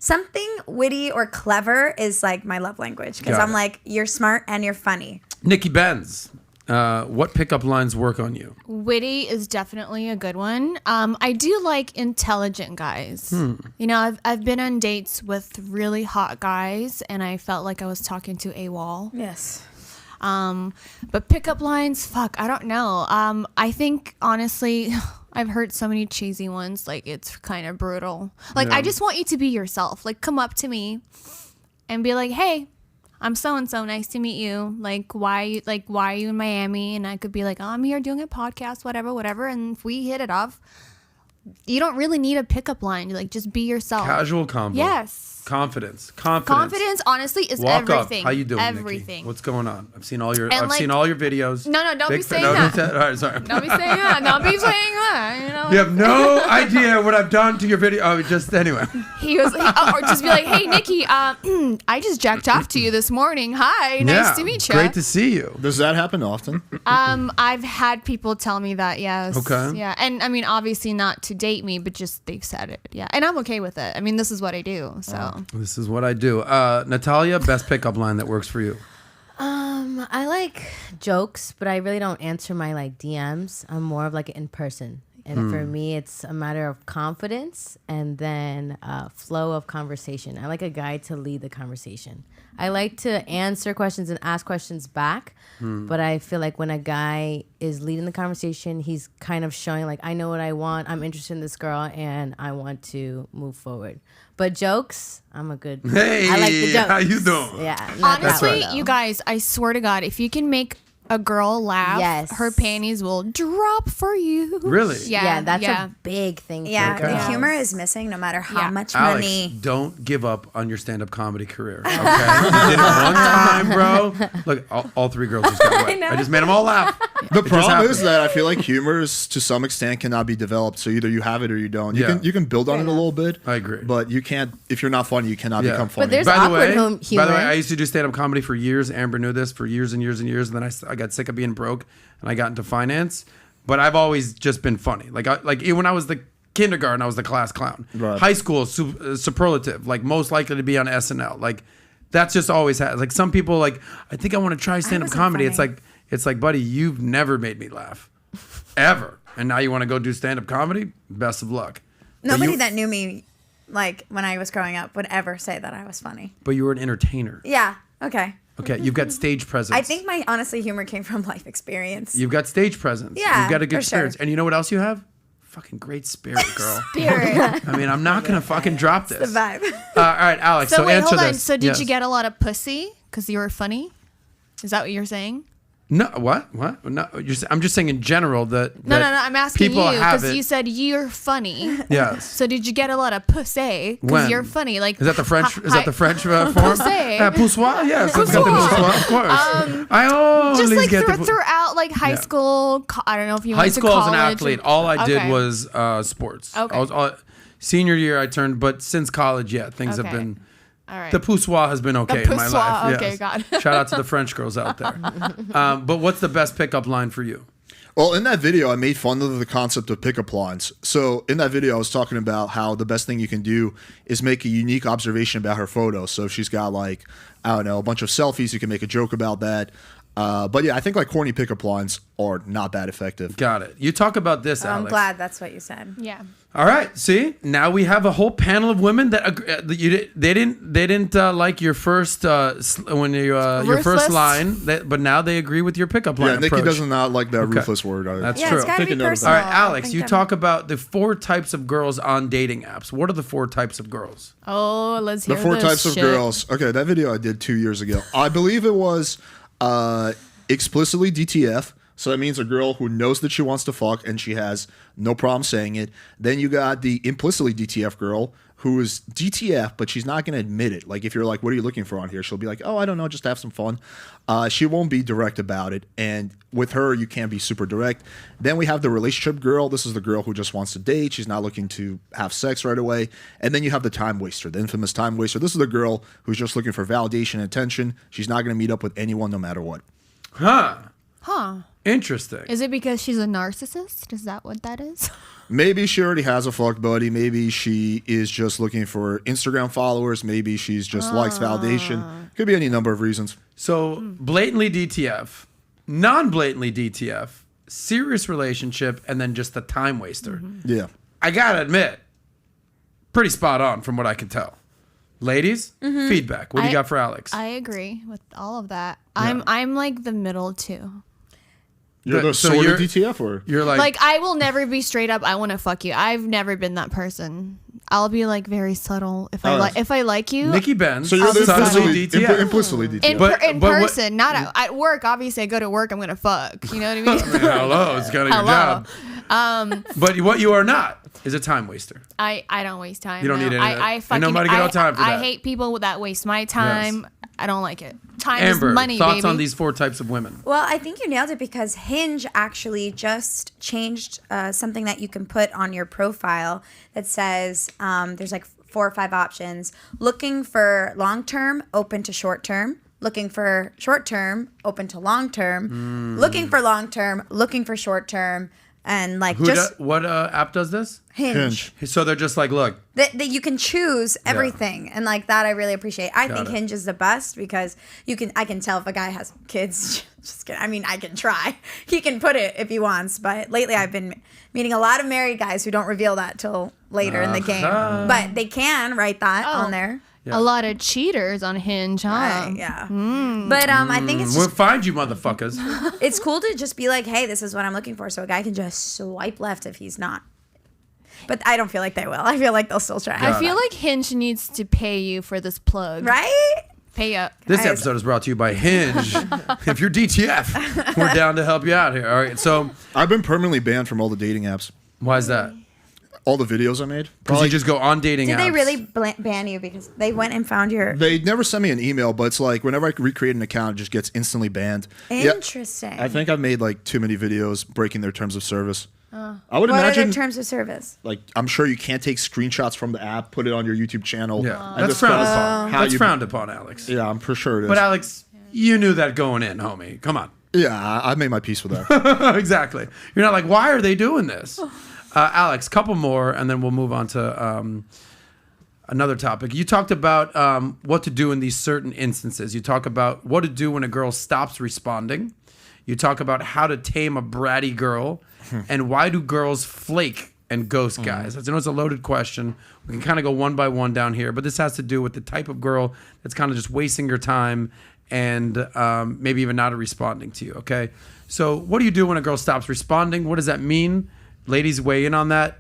something witty or clever is like my love language, because I'm like, you're smart and you're funny. Nikki Benz, what pickup lines work on you? Witty is definitely a good one. I do like intelligent guys. You know, I've been on dates with really hot guys, and I felt like I was talking to a wall. Yes. But pickup lines, fuck, I don't know. I think honestly, I've heard so many cheesy ones. Like, it's kind of brutal. Like, I just want you to be yourself. Like, come up to me and be like, hey, I'm so-and-so, nice to meet you. Like, why are you in Miami? And I could be like, oh, I'm here doing a podcast, whatever. And if we hit it off, you don't really need a pickup line. Like, just be yourself. Casual combo. Yes. Confidence, honestly, is Walk everything. Up. How you doing, everything. Nikki? What's going on? I've seen all your videos. No, don't be saying that. All right, sorry. Don't be saying that. Don't be saying that. You know. You have no idea what I've done to your video. Oh, just anyway. He was, or just be like, hey, Nikki, I just jacked off to you this morning. Hi, nice to meet you. Great to see you. Does that happen often? I've had people tell me that. Yes. Okay. Yeah, and I mean, obviously not to date me, but just they've said it. Yeah, and I'm okay with it. I mean, this is what I do. So. This is what I do. Natalia, best pickup line that works for you. I like jokes, but I really don't answer my like DMs. I'm more of like in person. And for me, it's a matter of confidence and then flow of conversation. I like a guy to lead the conversation. I like to answer questions and ask questions back, but I feel like when a guy is leading the conversation, he's kind of showing like, I know what I want, I'm interested in this girl, and I want to move forward. But jokes, I'm a good... Hey, I like the jokes. how you doing? Yeah. Honestly, you guys, I swear to God, if you can make a girl laugh, her panties will drop for you. Really? Yeah, that's a big thing. Yeah, for girls. the humor is missing no matter how much Alex, money. don't give up on your stand-up comedy career. Okay, you did it one time, bro. Look, all three girls just got wet. I just made them all laugh. The problem is that I feel like humor is, to some extent, cannot be developed. So either you have it or you don't. You can build on it a little bit. I agree, but you can't. If you're not funny, you cannot become funny. But there's by the way, humor. By the way, I used to do stand-up comedy for years. Amber knew this for years and years and years. And then I got sick of being broke, and I got into finance. But I've always just been funny. Like when I was the kindergarten, I was the class clown. Right. High school, superlative. Like most likely to be on SNL. Like that's just always had. Like some people, like I think I want to try stand-up comedy. Funny. It's like, buddy, you've never made me laugh, ever, and now you want to go do stand-up comedy? Best of luck. Nobody that knew me, like when I was growing up, would ever say that I was funny. But you were an entertainer. Yeah. Okay. Okay, you've got stage presence. I think my honestly humor came from life experience. You've got stage presence. Yeah, you've got a good experience, sure. and you know what else you have? Fucking great spirit, girl. Spirit. I mean, I'm not gonna fucking drop this. The vibe. All right, Alex. So wait, answer hold on. this. So did you get a lot of pussy because you were funny? Is that what you're saying? No, what? No, I'm just saying in general that. No. I'm asking people you have because it. you said you're funny. Yes. So did you get a lot of pussy When? because you're funny? Like Is that the French? Is that the French form? Pussy. Poussoir. Yes. It's got the poussoir, of course. I always just like get the. throughout like high school. I don't know if you High went to school as college. an athlete, all I did Okay. was sports. Okay. I was senior year I turned, but since college, things have Okay. been. All right. The poussoir has been okay in my poussoir, life. okay, yes. God. Shout out to the French girls out there. But what's the best pickup line for you? Well, in that video, I made fun of the concept of pickup lines. So in that video, I was talking about how the best thing you can do is make a unique observation about her photo. So if she's got like, I don't know, a bunch of selfies, you can make a joke about that. But yeah, I think like corny pickup lines are not that effective. Got it. You talk about this, Alex. I'm glad that's what you said. Yeah. All right. See, now we have a whole panel of women that they didn't like your first your first line, but now they agree with your pickup line. Yeah, Nikki approach. does not like that ruthless word. That's Yeah, true. it's gotta be Take a note of personal. All right, Alex, I you think talk about the 4 types of girls on dating apps. What are the 4 types of girls? Oh, let's hear The 4 this types of shit. girls. Okay, that video I did 2 years ago. I believe it was explicitly DTF. So that means a girl who knows that she wants to fuck and she has no problem saying it. Then you got the implicitly DTF girl who is DTF, but she's not going to admit it. Like if you're like, what are you looking for on here? She'll be like, oh, I don't know, just have some fun. She won't be direct about it. And with her, you can't be super direct. Then we have the relationship girl. This is the girl who just wants to date. She's not looking to have sex right away. And then you have the time waster, the infamous time waster. This is the girl who's just looking for validation and attention. She's not going to meet up with anyone no matter what. Huh. Huh. Interesting. Is it because she's a narcissist? Is that what that is? Maybe she already has a fuck buddy. Maybe she is just looking for Instagram followers. Maybe she's just likes validation. Could be any number of reasons. So blatantly DTF, non-blatantly DTF, serious relationship, and then just the time waster. Yeah. I gotta admit, pretty spot on from what I can tell. Ladies, feedback. What do you got for Alex? I agree with all of that. I'm like the middle two. You're the So sort you're- of DTF or? You're like, Like I will never be straight up. I want to fuck you. I've never been that person. I'll be like very subtle if I like if I like you. Nikki Benz. So you're the subtly implicitly, DTF. implicitly DTF. in, But- in but what- person, not at work. Obviously, I go to work. I'm gonna fuck. You know what I mean? Hello, it's kind of your Hello. job. But what you are not is a time waster. I don't waste time. You don't no. need any of that. I Ain't fucking nobody got time for I that. hate people that waste my time. I don't like it. Time Amber, is money, thoughts baby. on these 4 types of women? Well, I think you nailed it because Hinge actually just changed something that you can put on your profile that says there's like 4 or 5 options. Looking for long term, open to short term. Looking for short term, open to long term. Looking for long term, looking for short term. And like What app does this? Hinge. So they're just like, look, That you can choose everything, and like that I really appreciate. I think Hinge is the best because I can tell if a guy has kids. Just kidding. I mean, I can try. He can put it if he wants, but lately I've been meeting a lot of married guys who don't reveal that till later in the game, but they can write that on there. Yeah. A lot of cheaters on Hinge, huh? Right, yeah. But I think it's we'll just, find you, motherfuckers. it's cool to just be like, hey, this is what I'm looking for, so a guy can just swipe left if he's not. But I don't feel like they will. I feel like they'll still try. I feel like Hinge needs to pay you for this plug. Right? Pay up. This episode is brought to you by Hinge. If you're DTF, we're down to help you out here. All right, so I've been permanently banned from all the dating apps. why is that? All the videos I made. Because you just go on dating apps. Did they really ban you because they went and found your... They never sent me an email, but it's like whenever I recreate an account, it just gets instantly banned. Interesting. Yeah, I think I've made like too many videos breaking their terms of service. I would What are imagine, their terms of service? like, I'm sure you can't take screenshots from the app, put it on your YouTube channel. Yeah, and that's frowned upon. how That's you- frowned upon, Alex. Yeah, I'm for sure it is. But Alex, you knew that going in, homie. Come on. Yeah, I made my peace with that. Exactly. You're not like, why are they doing this? Alex, couple more, and then we'll move on to another topic. You talked about what to do in these certain instances. You talk about what to do when a girl stops responding. You talk about how to tame a bratty girl, and why do girls flake and ghost guys? I know it's a loaded question. We can kind of go one by one down here, but this has to do with the type of girl that's kind of just wasting your time and maybe even not responding to you, okay? So what do you do when a girl stops responding? What does that mean? Ladies, weigh in on that.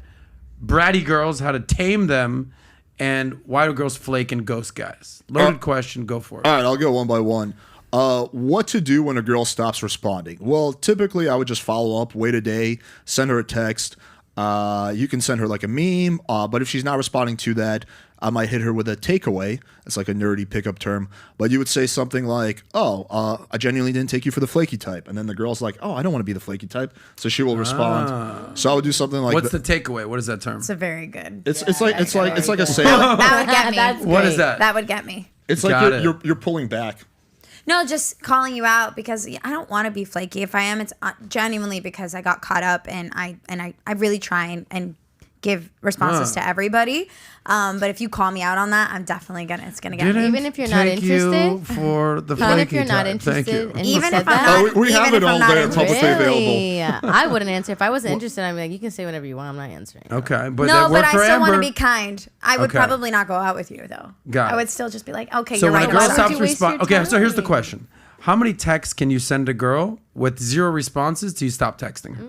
Bratty girls, how to tame them, and why do girls flake and ghost guys? Loaded question, go for it. All right, I'll go one by one. What to do when a girl stops responding? Well, typically I would just follow up, wait a day, send her a text. You can send her like a meme, but if she's not responding to that, I might hit her with a takeaway. It's like a nerdy pickup term. But you would say something like, I genuinely didn't take you for the flaky type. And then the girl's like, I don't want to be the flaky type. So she will respond. So I would do something like... What's the takeaway? What is that term? It's a very good. It's like a sale. That would get me. That's What great. is that? That would get me. It's Got like it. you're pulling back. No, just calling you out because I don't want to be flaky. If I am, it's genuinely because I got caught up and I really try and give responses to everybody. But if you call me out on that, I'm definitely it's gonna get me. Even if you're not interested? For the Even if flaky you're not type. Thank you. interested and you Even said if I'm that? not, we have even it if I'm all not there interested. publicly available. Really? I wouldn't answer. If I wasn't interested, I'd be like, you can say whatever you want. I'm not answering. Okay, but No, that but worked I for still want to Amber. be kind. I would Okay. probably not go out with you though. Got I it. would still just be like, okay, So you're when right. a girl I'm Why sorry. would stops you waste your responding, okay. So here's the time? question: how many texts can you send a girl with 0 responses till you stop texting her?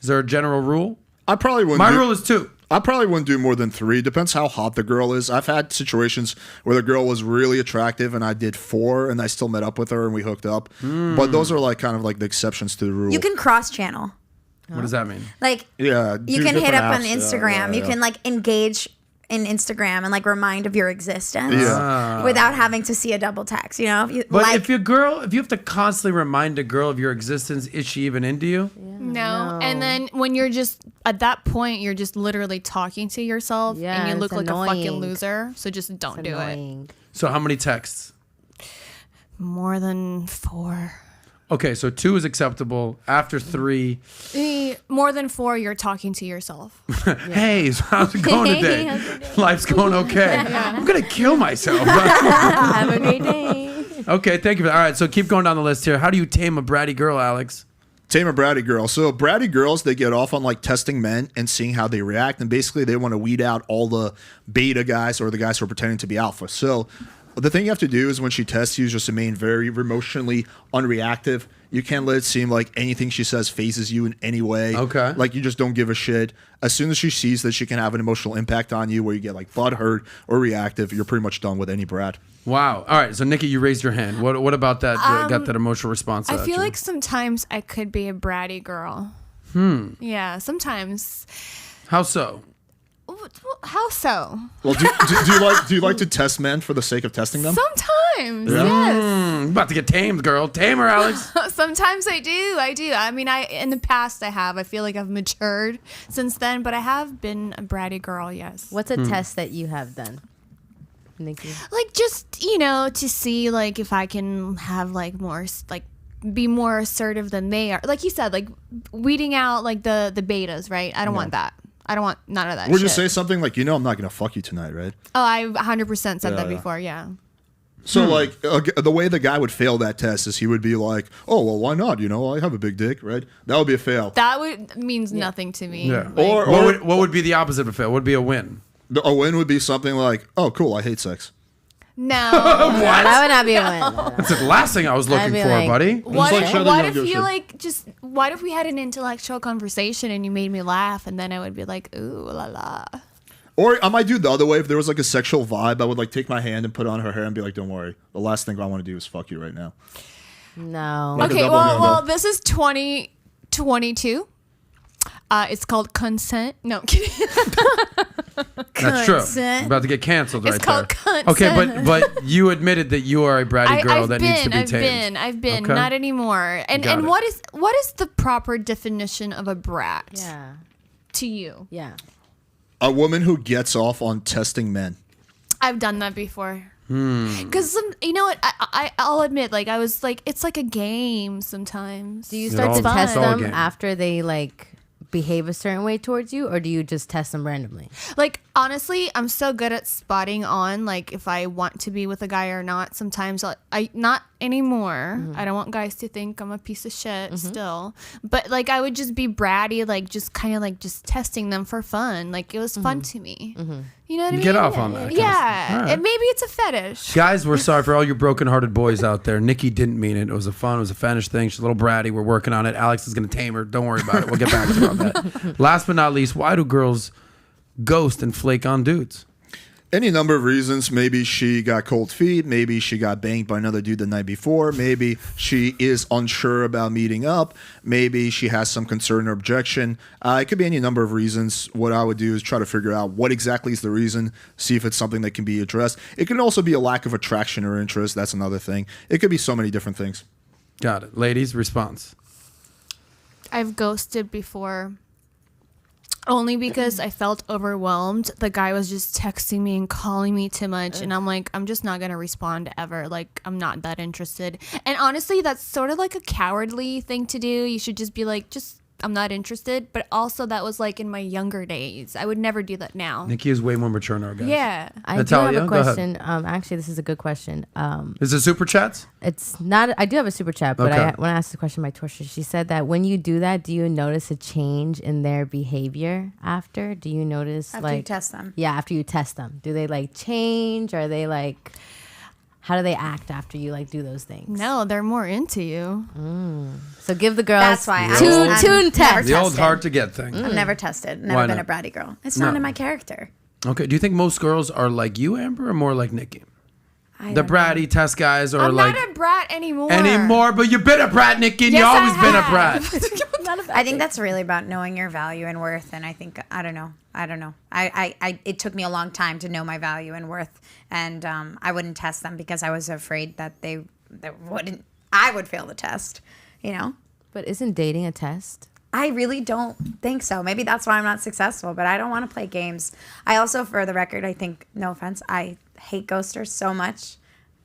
Is there a general rule? I probably wouldn't. My do- rule is 2. I probably wouldn't do more than 3. Depends how hot the girl is. I've had situations where the girl was really attractive and I did 4 and I still met up with her and we hooked up. But those are like kind of like the exceptions to the rule. You can cross channel. What does that mean? Like yeah, you do can hit different up on apps. Yeah, Instagram. yeah, You can like engage in Instagram and like remind of your existence Yeah. without having to see a double text. You know, if you But like. if you have to constantly remind a girl of your existence, is she even into you? No. And then when you're just at that point, you're just literally talking to yourself Yeah, and you look it's like a fucking annoying. loser. So just don't do it. Annoying. So how many texts? More than 4. Okay, so 2 is acceptable. After 3, More than 4, you're talking to yourself. hey, so how's it going today? How's your day? Life's going okay. I'm gonna kill myself. Have a great day. Okay, thank you. All right, so keep going down the list here. How do you tame a bratty girl, Alex? Tame a bratty girl. So bratty girls, they get off on like testing men and seeing how they react. And basically they want to weed out all the beta guys or the guys who are pretending to be alpha. So the thing you have to do is when she tests you is just remain very emotionally unreactive. You can't let it seem like anything she says phases you in any way. Okay. Like you just don't give a shit. As soon as she sees that she can have an emotional impact on you where you get like butthurt or reactive, you're pretty much done with any brat. Wow. All right, so Nikki, you raised your hand. What about that got that emotional response out I at feel you? like sometimes I could be a bratty girl. Yeah, sometimes. How so? How so? Well, do you like to test men for the sake of testing them? Sometimes, yes. I'm about to get tamed, girl. Tame her, Alex. Sometimes I do. I mean, in the past I have. I feel like I've matured since then, but I have been a bratty girl, yes. What's a test that you have done, Nikki? Like just, to see like if I can have like more like be more assertive than they are. Like you said, like weeding out like the betas, right? I don't want that. I don't want none of that Would shit. you say something like, I'm not going to fuck you tonight, right? Oh, I 100% said that Yeah. before, yeah. So, like, the way the guy would fail that test is he would be like, oh, well, why not? I have a big dick, right? That would be a fail. That means nothing to me. Yeah. Like, Or What would be the opposite of a fail? What would be a win? a win would be something like, oh, cool, I hate sex. no. That would not be a win. That's the last thing I was looking I'd be for, like- buddy. What, like, if, shut it what down, if give a you shit. like just what if we had an intellectual conversation and you made me laugh and then I would be like, ooh la la. Or I might do the other way. If there was like a sexual vibe, I would like take my hand and put it on her hair and be like, "Don't worry. The last thing I want to do is fuck you right now." No. Like a Okay, double well, no-no. this is 2022. It's called consent. No, I'm kidding. That's true. Consent. About to get canceled It's right called there. consent. Okay, but you admitted that you are a bratty girl that needs to be tamed. I've been, Okay. not anymore. And Got it. what is the proper definition of a brat Yeah. to you? Yeah. A woman who gets off on testing men. I've done that before. Because you know what? I'll admit, like I was like, it's like a game sometimes. Do you It start all- to test it's all a them game. after they like behave a certain way towards you, or do you just test them randomly? Like honestly, I'm so good at spotting on like if I want to be with a guy or not. Sometimes I not anymore. I don't want guys to think I'm a piece of shit still. But like I would just be bratty, like just kind of like just testing them for fun. Like it was fun to me. You know what I mean? Get off on that kind of Yeah, stuff. All right. and maybe it's a fetish. Guys, we're sorry for all you broken-hearted boys out there. Nikki didn't mean it. It was a fetish thing. She's a little bratty. We're working on it. Alex is going to tame her. Don't worry about it. We'll get back to you on that. Last but not least, why do girls ghost and flake on dudes? Any number of reasons. Maybe she got cold feet. Maybe she got banged by another dude the night before. Maybe she is unsure about meeting up. Maybe she has some concern or objection. It could be any number of reasons. What I would do is try to figure out what exactly is the reason, see if it's something that can be addressed. It can also be a lack of attraction or interest. That's another thing. It could be so many different things. Got it. Ladies, response. I've ghosted before. Only because I felt overwhelmed. The guy was just texting me and calling me too much. And I'm like, I'm just not going to respond ever. Like, I'm not that interested. And honestly, that's sort of like a cowardly thing to do. You should just be like, I'm not interested. But also, that was like in my younger days. I would never do that now. Nikki is way more mature now, guys. Yeah. I Natalia, do have a go ahead. question. Actually, this is a good question. Is it super chats? It's not. I do have a super chat, but Okay. I want to ask the question by Torsha. She said that when you do that, do you notice a change in their behavior after? Do you notice After you test them. Yeah, after you test them, do they like change? Are they like? How do they act after you like do those things? No, they're more into you. So give the girls That's why I'm tune never test. The old tested. hard to get thing. I've never tested. Why Never been not? a bratty girl. It's No. not in my character. Okay. Do you think most girls are like you, Amber, or more like Nikki? I The don't know. bratty test guys are I'm like not a brat anymore. but you've been a brat, Nikki, and Yes, you I always been a have. brat. I think that's really about knowing your value and worth. And I think, I don't know. It took me a long time to know my value and worth. And I wouldn't test them because I was afraid that I would fail the test, you know? But isn't dating a test? I really don't think so. Maybe that's why I'm not successful, but I don't want to play games. I also, for the record, I think, no offense, I hate ghosters so much.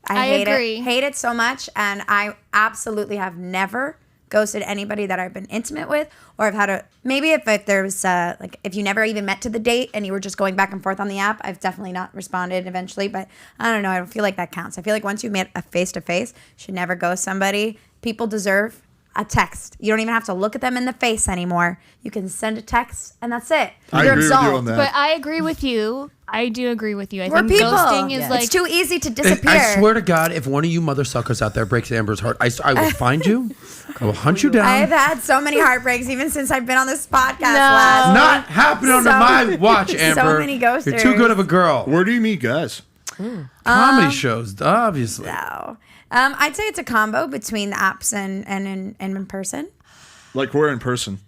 I agree. Hate it so much. And I absolutely have never ghosted anybody that I've been intimate with, or I've had maybe if there's like if you never even met to the date and you were just going back and forth on the app, I've definitely not responded eventually. But I don't know. I don't feel like that counts. I feel like once you met a face to face, you should never ghost somebody. People deserve a text. You don't even have to look at them in the face anymore. You can send a text and that's it. I You're agree with you absolved. on that. But I agree with you. I do agree with you. I We're think people. ghosting is Yeah. like It's too easy to disappear. I swear to God, if one of you mother suckers out there breaks Amber's heart, I will find you. I will hunt you down. I've had so many heartbreaks even since I've been on this podcast. No. Last Not happening under So- my watch, Amber. many You're too ghosters. good of a girl. Where do you meet guys? Comedy shows, obviously. No. I'd say it's a combo between the apps and in person. Like we're in person.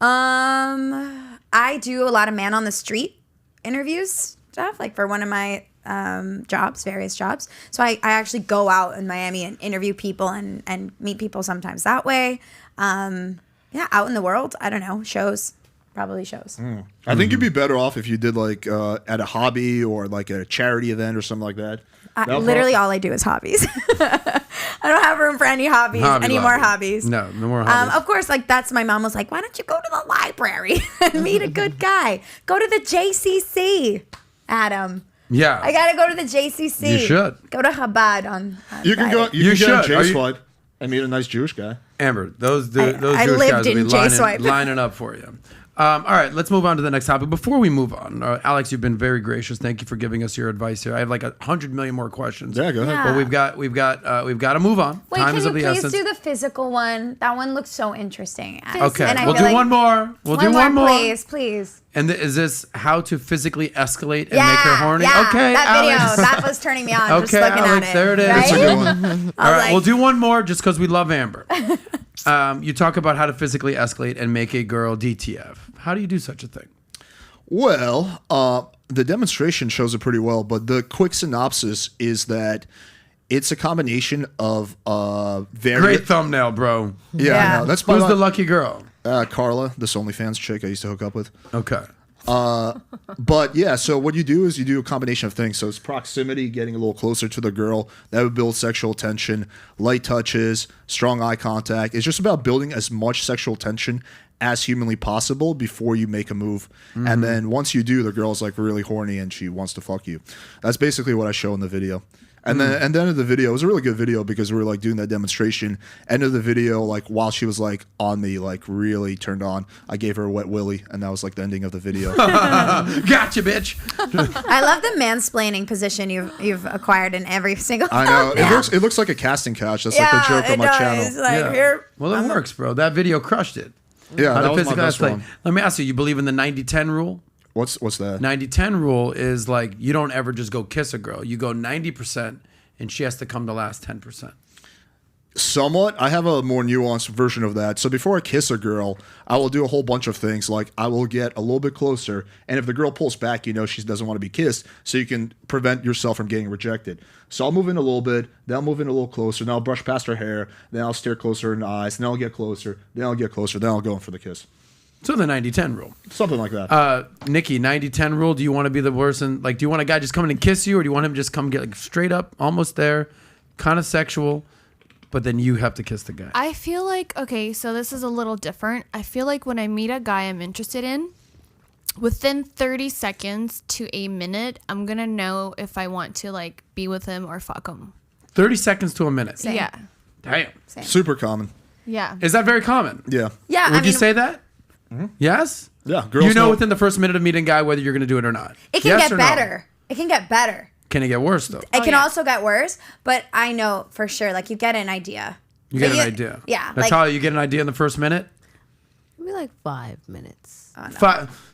I do a lot of man on the street interviews stuff, like for one of my various jobs. So I actually go out in Miami and interview people and meet people sometimes that way. Out in the world, I don't know, probably shows. I think you'd be better off if you did like at a hobby or like a charity event or something like that. Literally all I do is hobbies. I don't have room for any Hobby more lobby. hobbies. No more hobbies. Of course, like that's my mom was like, why don't you go to the library and meet a good guy? Go to the JCC, Adam. Yeah. I gotta go to the JCC. You should. Go to Chabad on You can go. Friday. You can should. get on Are J you- Swipe and meet a nice Jewish guy. Amber, those I Jewish lived guys will in be J-Swipe. lining up for you. All right, let's move on to the next topic. Before we move on, Alex, you've been very gracious. Thank you for giving us your advice here. I have like 100 million more questions. Yeah, go ahead. But we've got to move on. Wait, Time can is you of the please essence. do the physical one? That one looks so interesting. Okay, And I we'll feel do like- one more. We'll do one more. Please. And is this how to physically escalate and make her horny? Yeah, Okay, that Alex. video, that was turning me on just Okay, looking Alex, at it. there it is. Right? That's a good one. All right, like- we'll do one more just because we love Amber. You talk about how to physically escalate and make a girl DTF. How do you do such a thing? Well, the demonstration shows it pretty well, but the quick synopsis is that it's a combination of very Great thumbnail, bro. Yeah, I know. That's by Who's the lucky girl? Carla, this OnlyFans chick I used to hook up with. Okay. But yeah, so what you do is you do a combination of things. So it's proximity, getting a little closer to the girl. That would build sexual tension. Light touches, strong eye contact. It's just about building as much sexual tension as humanly possible before you make a move. And then once you do, the girl's like really horny and she wants to fuck you. That's basically what I show in the video. And then at the end of the video, it was a really good video because we were like doing that demonstration. End of the video, like while she was like on me, like really turned on, I gave her a wet willy, and that was like the ending of the video. Gotcha, bitch. I love the mansplaining position you've acquired in every single I know. thumbnail. It looks like a casting couch. That's like the joke on my channel. It's like, Yeah. here. Well, it works, bro. That video crushed it. Yeah, How that to was my physically best escalate. one. Let me ask you, you believe in the 90-10 rule? What's that? 90-10 rule is like you don't ever just go kiss a girl. You go 90% and she has to come the last 10%. Somewhat. I have a more nuanced version of that. So before I kiss a girl, I will do a whole bunch of things. Like I will get a little bit closer, and if the girl pulls back, you know she doesn't want to be kissed, so you can prevent yourself from getting rejected. So I'll move in a little bit, then I'll move in a little closer, then I'll brush past her hair, then I'll stare closer in the eyes, then I'll get closer, then I'll get closer, then I'll go in for the kiss. So the 90-10 rule. Something like that. Nikki, 90-10 rule. Do you want to be the person? Like, do you want a guy just come in and kiss you, or do you want him to just come get like straight up, almost there, kind of sexual, but then you have to kiss the guy? I feel like, okay, so this is a little different. I feel like when I meet a guy I'm interested in, within 30 seconds to a minute, I'm going to know if I want to like be with him or fuck him. 30 seconds to a minute. Same. Yeah. Damn. Super common. Yeah. Is that very common? Yeah. Yeah. Would you say that? Yes? Yeah. Girls You know within the first minute of meeting a guy whether you're going to do it or not. It can Yes get or no? better. It can get better. Can it get worse, though? It can yeah. also get worse, but I know for sure, like you get an idea. You get So an idea. Yeah. Natalia, you get an idea in the first minute? Maybe like 5 minutes.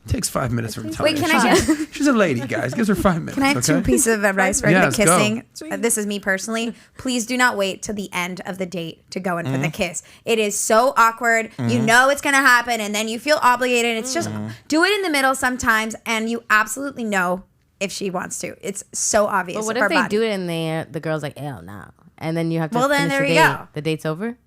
Takes 5 minutes from Wait, Natalia. can I get? She's a lady, guys. Gives her 5 minutes. Can I have two okay? pieces of advice for Yes, the go. kissing? This is me personally. Please do not wait till the end of the date to go in for the kiss. It is so awkward. You know it's going to happen, and then you feel obligated. It's just do it in the middle sometimes, and you absolutely know if she wants to. It's so obvious. But what of if her they body. do it and the girl's like, ew, no. And then you have to Well, then finish there the you date. go. The date's over?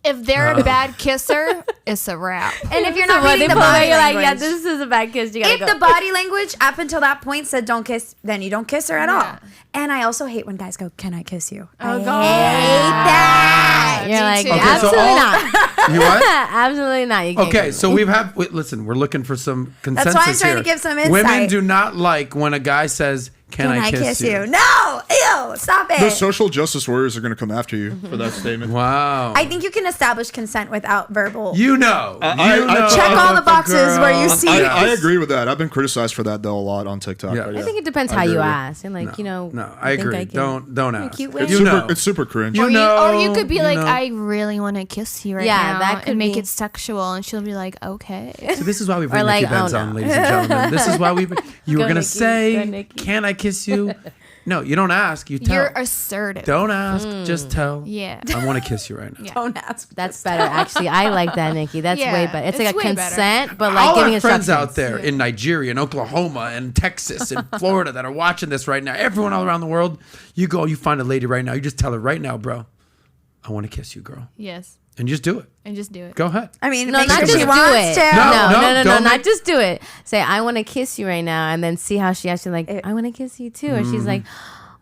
If they're a bad kisser, it's a wrap. And if you're not reading the body you're like, language, yeah, this is a bad kiss. You gotta if go. the body language up until that point said don't kiss, then you don't kiss her at Yeah. all. And I also hate when guys go, "Can I kiss you?" Oh, I God. hate that. You're like, too. Okay, so absolutely all- not. You what? Absolutely not. You can't Okay, kiss so me. listen, we're looking for some consensus why I'm trying here. to give some insight. Women do not like when a guy says, Can I kiss you? No, ew, stop it. The social justice warriors are going to come after you for that statement. Wow. I think you can establish consent without verbal. You know. I Check all the what boxes where you girl- see- I agree with that. I've been criticized for that though a lot on TikTok. Yeah. but I think it depends I how agree you with you. ask. And like, No, I agree. Don't ask. cute It's You super, it's super cringe. You Or know, you could be you like, know. I really want to kiss you right Yeah, now, that could and make be- it sexual, and she'll be like, okay. So this is why we bring like, Nikki Benz oh, on, no. ladies and gentlemen. This is why we. You were Go, gonna Nikki. say, Go, Nikki. "Can I kiss you?" No, you don't ask. You tell. You're assertive. Don't ask. Just tell. Yeah. I want to kiss you right now. Yeah. Don't ask. That's better, actually. I like that, Nikki. That's Yeah, way better. It's like it's a way better. consent, but like All giving our friends instructions. out there in Nigeria, and Oklahoma, and Texas, and Florida that are watching this right now, everyone all around the world, you go, you find a lady right now, you just tell her right now, bro, I want to kiss you, girl. Yes. And just do it. And just do it. Go ahead. I mean, No, make not sure just she do wants it. to. No, don't not make- just do it. Say, I want to kiss you right now, and then see how she actually like, I want to kiss you too. Or she's like,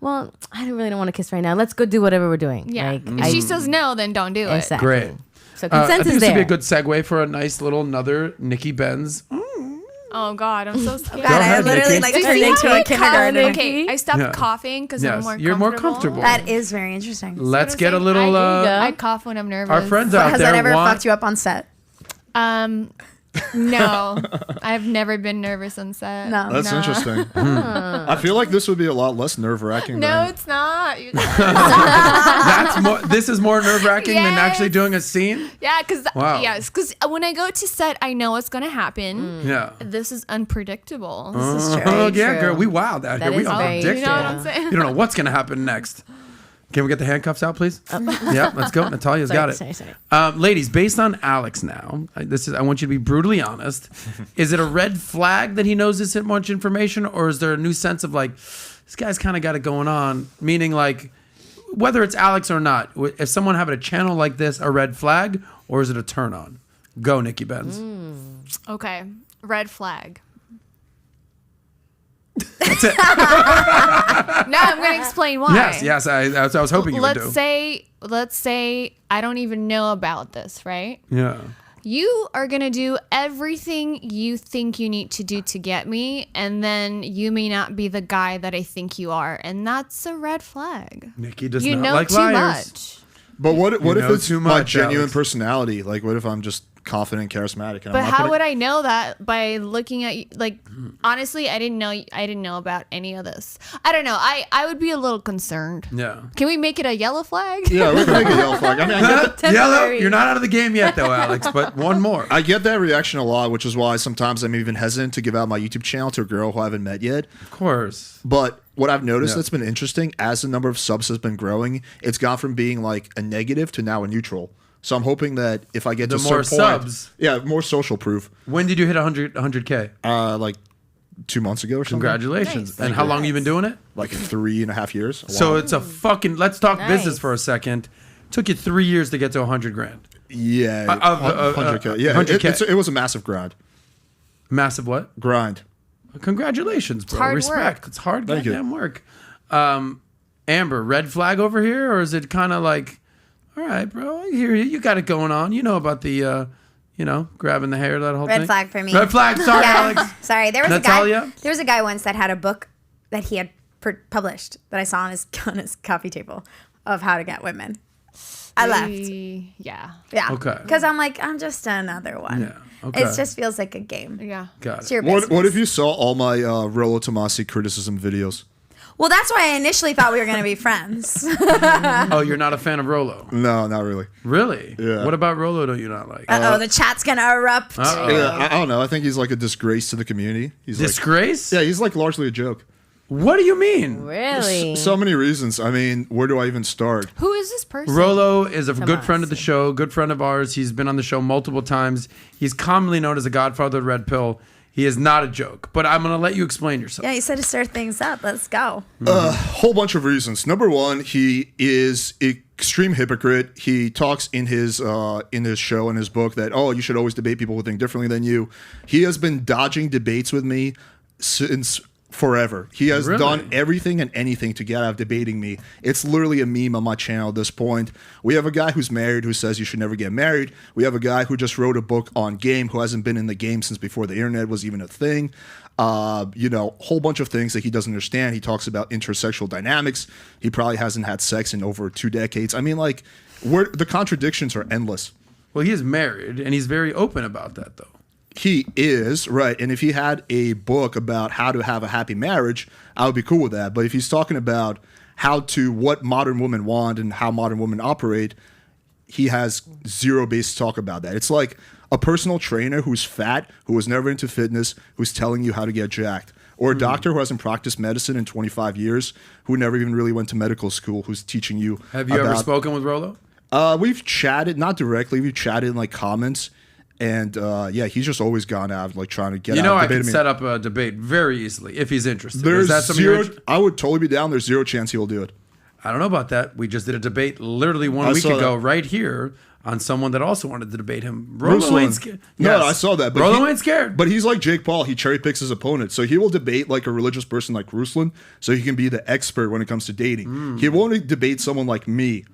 well, I don't want to kiss right now. Let's go do whatever we're doing. Yeah. Like, If she says no, then don't do it. exactly. Great. So I consent think is this there. would be a good segue for a nice little another Nikki Benz. Oh God, I'm so scared. God, I ahead, literally Nikki. like Do you turned see into how a I kindergartner. cough? Okay, I stopped Yeah. coughing because Yes, I'm more you're more comfortable. comfortable. That is very interesting. Let's What get a is it? little. There you go. I cough when I'm nervous. Our friends out Has there that ever want. fucked you up on set? No, I've never been nervous on set. No. That's interesting. I feel like this would be a lot less nerve-wracking. No, it's not. This is more nerve-wracking than actually doing a scene? Yeah, because Wow. when I go to set, I know what's going to happen. Yeah. This is unpredictable. This is true. Oh, yeah, true. girl. We wild out here. That We is don't very predict You know what it. I'm saying? You don't know what's going to happen next. Can we get the handcuffs out, please? Yeah, let's go. Natalia's got it. Sorry. Ladies, based on Alex now, I want you to be brutally honest. Is it a red flag that he knows this much information, or is there a new sense of like, this guy's kind of got it going on? Meaning like, whether it's Alex or not, if someone having a channel like this, a red flag, or is it a turn on? Go, Nikki Benz. Okay, red flag. That's it. Now I'm going to explain why. Yes. I was hoping you would do. Let's say I don't even know about this, right? Yeah. You are going to do everything you think you need to do to get me, and then you may not be the guy that I think you are, and that's a red flag. Nikki does You not know like too liars. much. But what if know it's too my much, genuine Alex. personality? Like, what if I'm just confident, charismatic? And But I'm not how gonna- would I know that? By looking at you? Like, honestly, I didn't know about any of this. I don't know. I would be a little concerned. Yeah. Can we make it a yellow flag? Yeah, we can make a yellow flag. I mean, Yellow, you're not out of the game yet, though, Alex. But one more. I get that reaction a lot, which is why sometimes I'm even hesitant to give out my YouTube channel to a girl who I haven't met yet. Of course. But what I've noticed Yeah. that's been interesting, as the number of subs has been growing, it's gone from being like a negative to now a neutral. So I'm hoping that if I get The to more a certain point, subs. yeah, more social proof. When did you hit 100K? Like 2 months ago or something. Congratulations. Nice. And how long have you been doing it? Like 3.5 years. So Wow. it's a fucking, let's talk Nice. business for a second. Took you 3 years to get to 100 grand. yeah, 100K. Yeah, 100K. it was a massive grind. Massive what? Grind. Congratulations, bro. hard Respect. work. It's hard Thank you. goddamn work. Amber, red flag over here? Or is it kind of like, all right, bro, I hear you. You got it going on. You know about the, grabbing the hair, that whole thing. Red flag for me. Red flag. Sorry, Yeah. Alex. Sorry, there was Natalia? a guy once that had a book that he had published that I saw on his coffee table of how to get women. I left. Yeah. Yeah. Okay. Because I'm like, I'm just another one. Yeah, okay. It just feels like a game. Yeah. Got It's it. your What business. if you saw all my Rollo Tomasi criticism videos? Well, that's why I initially thought we were going to be friends. Oh, you're not a fan of Rolo? No, not really. Really? Yeah. What about Rolo don't you not like? The chat's going to erupt. Yeah, I don't know. I think he's like a disgrace to the community. He's Disgrace? Like, yeah, he's like largely a joke. What do you mean? Really? So many reasons. I mean, where do I even start? Who is this person? Rolo is a good friend of the see. show, good friend of ours. He's been on the show multiple times. He's commonly known as the Godfather of the Red Pill. He is not a joke, but I'm going to let you explain yourself. Yeah, you said to stir things up. Let's go. Whole bunch of reasons. Number one, he is extreme hypocrite. He talks in his show and his book that, oh, you should always debate people who think differently than you. He has been dodging debates with me since forever. He has Really? done everything and anything to get out of debating me. It's literally a meme on my channel at this point. We have a guy who's married who says you should never get married. We have a guy who just wrote a book on game who hasn't been in the game since before the internet was even a thing. Whole bunch of things that he doesn't understand. He talks about intersexual dynamics. He probably hasn't had sex in over 2 decades. I mean, like, the contradictions are endless. Well, he is married, and he's very open about that, though. He is, right. And if he had a book about how to have a happy marriage, I would be cool with that. But if he's talking about what modern women want and how modern women operate, he has zero base to talk about that. It's like a personal trainer who's fat, who was never into fitness, who's telling you how to get jacked. Or a doctor who hasn't practiced medicine in 25 years, who never even really went to medical school, who's teaching you Have you ever spoken with Rolo? We've chatted, not directly. We've chatted in like comments. And he's just always gone out like trying to get out. I debating could me. set up a debate very easily if he's interested. There's Is that something zero. you're I would totally be down. There's zero chance he will do it. I don't know about that. We just did a debate literally one I week saw ago that. right here on someone that also wanted to debate him. Rolo Ruslan. ain't scared. No, Yes. I saw that. But Rolo ain't scared. But he's like Jake Paul. He cherry picks his opponent. So he will debate like a religious person like Ruslan, so he can be the expert when it comes to dating. He won't debate someone like me.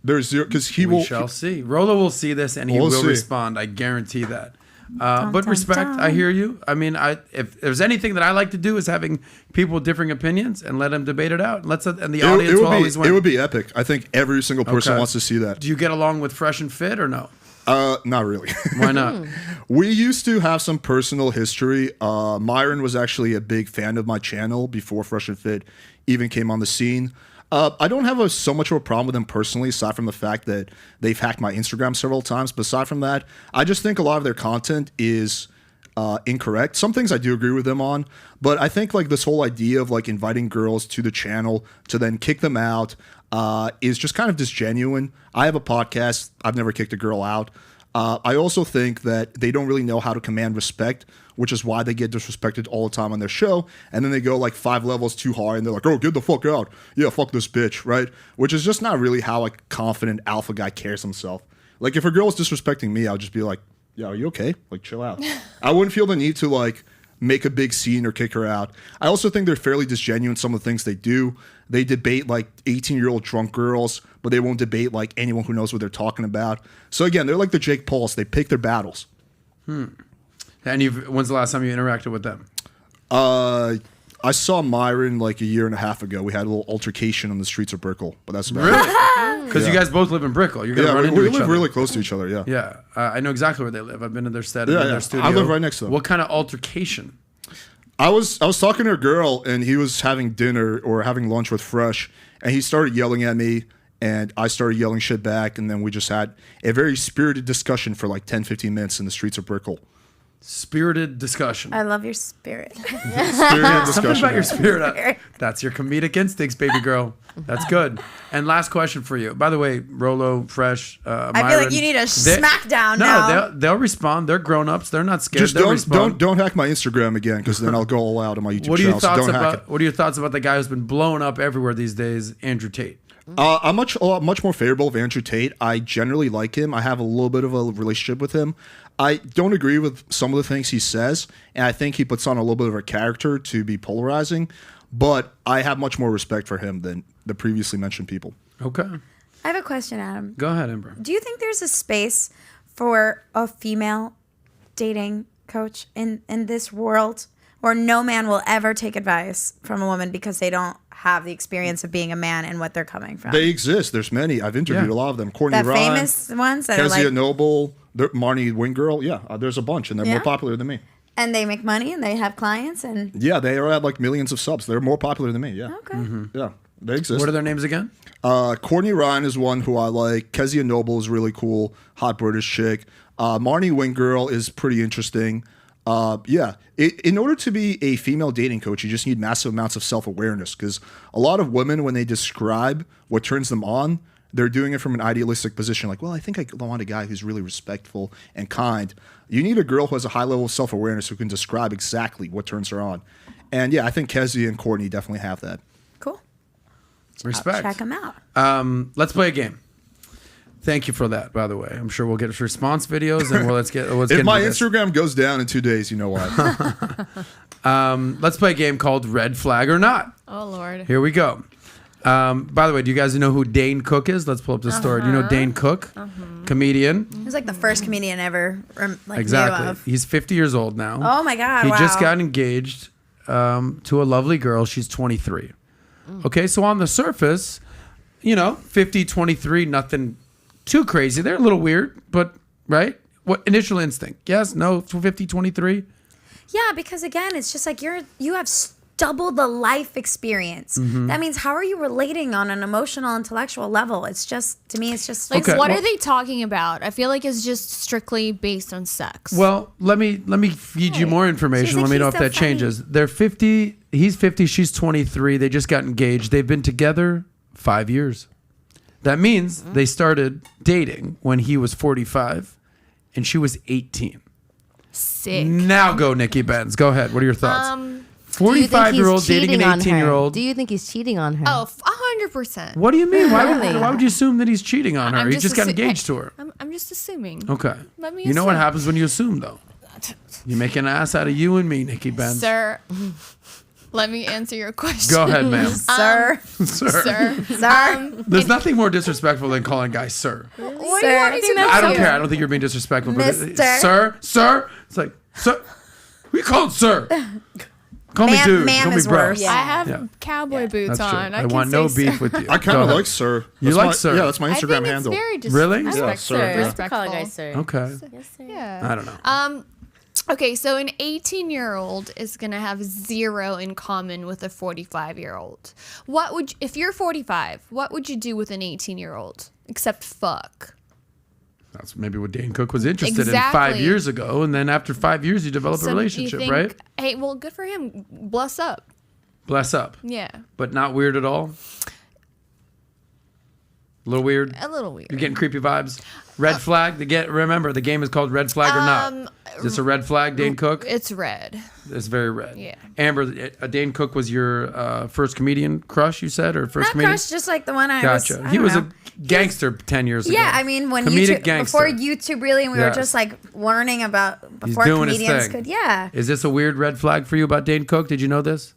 There's zero because he we will. shall see. Rolo will see this and he We'll will see. respond. I guarantee that. But dun, respect, dun. I hear you. I mean, if there's anything that I like to do is having people with differing opinions and let them debate it out. And the audience will always win. It would be epic. I think every single person Okay. wants to see that. Do you get along with Fresh and Fit or no? Not really. Why not? We used to have some personal history. Myron was actually a big fan of my channel before Fresh and Fit even came on the scene. I don't have so much of a problem with them personally, aside from the fact that they've hacked my Instagram several times. But aside from that, I just think a lot of their content is incorrect. Some things I do agree with them on, but I think like this whole idea of like inviting girls to the channel to then kick them out is just kind of disgenuine. I have a podcast. I've never kicked a girl out. I also think that they don't really know how to command respect, which is why they get disrespected all the time on their show. And then they go like 5 levels too hard and they're like, oh, get the fuck out. Yeah, fuck this bitch, right? Which is just not really how a confident alpha guy carries himself. Like if a girl is disrespecting me, I'll just be like, yeah, are you okay? Like chill out. I wouldn't feel the need to like make a big scene or kick her out. I also think they're fairly disgenuine, some of the things they do. They debate like 18-year-old drunk girls, but they won't debate like anyone who knows what they're talking about. So again, they're like the Jake Pauls. They pick their battles. And when's the last time you interacted with them? I saw Myron like a year and a half ago. We had a little altercation on the streets of Brickell, but that's about it. Really? Because you guys both live in Brickell. You're gonna run into we each live other. really close to each other. Yeah. Yeah, I know exactly where they live. I've been to their set. I've been to their studio. I live right next to them. What kind of altercation? I was talking to a girl, and he was having dinner or having lunch with Fresh, and he started yelling at me, and I started yelling shit back, and then we just had a very spirited discussion for like 10, 15 minutes in the streets of Brickell. Spirited discussion. I love your spirit. Spirited discussion. Something about your spirit. That's your comedic instincts, baby girl. That's good. And last question for you. By the way, Rolo, Fresh, Myron, I feel like you need a smackdown now. No, they'll respond. They're grown-ups. They're not scared. Just they'll respond. don't hack my Instagram again, because then I'll go all out on my YouTube channel. So don't hack it. What are your thoughts about the guy who's been blowing up everywhere these days, Andrew Tate? I'm much more favorable of Andrew Tate. I generally like him. I have a little bit of a relationship with him. I don't agree with some of the things he says, and I think he puts on a little bit of a character to be polarizing, but I have much more respect for him than the previously mentioned people. Okay. I have a question, Adam. Go ahead, Amber. Do you think there's a space for a female dating coach in this world, or no man will ever take advice from a woman because they don't have the experience of being a man and what they're coming from? They exist. There's many. I've interviewed a lot of them. Courtney The Ryan, famous ones that Kezia are like, Noble, Marnie Wingirl. Yeah, there's a bunch, and they're more popular than me. and they make money and they have clients and Yeah, they are at like millions of subs. They're more popular than me. Yeah. okay. Yeah, they exist. What are their names again? Courtney Ryan is one who I like. Kezia Noble is really cool. Hot British chick. Marnie Wingirl is pretty interesting. In order to be a female dating coach, you just need massive amounts of self-awareness, because a lot of women, when they describe what turns them on, they're doing it from an idealistic position. Like, well, I think I want a guy who's really respectful and kind. You need a girl who has a high level of self-awareness who can describe exactly what turns her on. And yeah, I think Kezia and Courtney definitely have that. Cool. Respect. Check them out. Let's play a game. Thank you for that, by the way. I'm sure we'll get response videos, and let's get if my Instagram goes down in 2 days, you know why. Let's play a game called Red Flag or Not. Oh, Lord. Here we go. By the way, do you guys know who Dane Cook is? Let's pull up this story. Do you know Dane Cook? Comedian. He was like the first comedian ever knew Exactly. of. He's 50 years old now. Oh my God! He wow. just got engaged to a lovely girl. She's 23. Okay, so on the surface, 50, 23, nothing too crazy. They're a little weird, but right? What initial instinct? Yes, no, 50, 23? Yeah, because again, it's just like you have double the life experience. That means how are you relating on an emotional, intellectual level? It's just, to me, it's just Like, what are they talking about? I feel like it's just strictly based on sex. Well, let me feed you more information. She's Let me know like, if "He's that so funny." changes. They're 50. He's 50. She's 23. They just got engaged. They've been together 5 years. That means they started dating when he was 45 and she was 18. Sick. Now go, Nikki Benz. Go ahead. What are your thoughts? 45-year-old dating an 18-year-old. Do you think he's cheating on her? Oh, 100%. What do you mean? Really? Why would you assume that he's cheating on her? I'm He just just got assu- engaged to her. I'm just assuming. Okay. Let me You know what assume. happens when you assume, though? You make an ass out of you and me, Nikki Benz. Sir, let me answer your question. Go ahead, ma'am. sir, Sir. Sir. There's nothing more disrespectful than calling guys sir. What do you Sir. want me to I don't do? care. I don't think you're being disrespectful. But Mister. sir. It's like, sir. We called sir. Call me dude. Ma'am Call me is bro. worse. I have cowboy boots That's true. on. I can want say no sir. beef with you. I kind Go of ahead. like sir. You like sir? Yeah, that's my I Instagram think handle. It's very Really? Yeah, sir. I used to disrespectful. call a guy sir. Okay. Yes, sir. Yeah. I don't know. Okay, so an 18-year-old is going to have zero in common with a 45-year-old. What would if you're 45, what would you do with an 18-year-old except fuck? That's maybe what Dane Cook was interested in Exactly. 5 years ago, and then after 5 years, you develop a So you relationship, think, right? Hey, well, good for him. Bless up. Bless up. Yeah. But not weird at all. A little weird. A little weird. You're getting creepy vibes. Red flag. Remember, the game is called Red Flag or Not. Is this a red flag, Dane Cook? It's red. It's very red. Yeah. Amber, Dane Cook was your first comedian crush, you said, or first Not comedian? crush, just like the one I Gotcha. was. He was a gangster 10 years ago. Yeah, I mean, when Comedic YouTube, gangster. before YouTube really, and we were Yes. just like learning about He's before doing his comedians thing. could. Yeah, Is this a weird red flag for you about Dane Cook? Did you know this?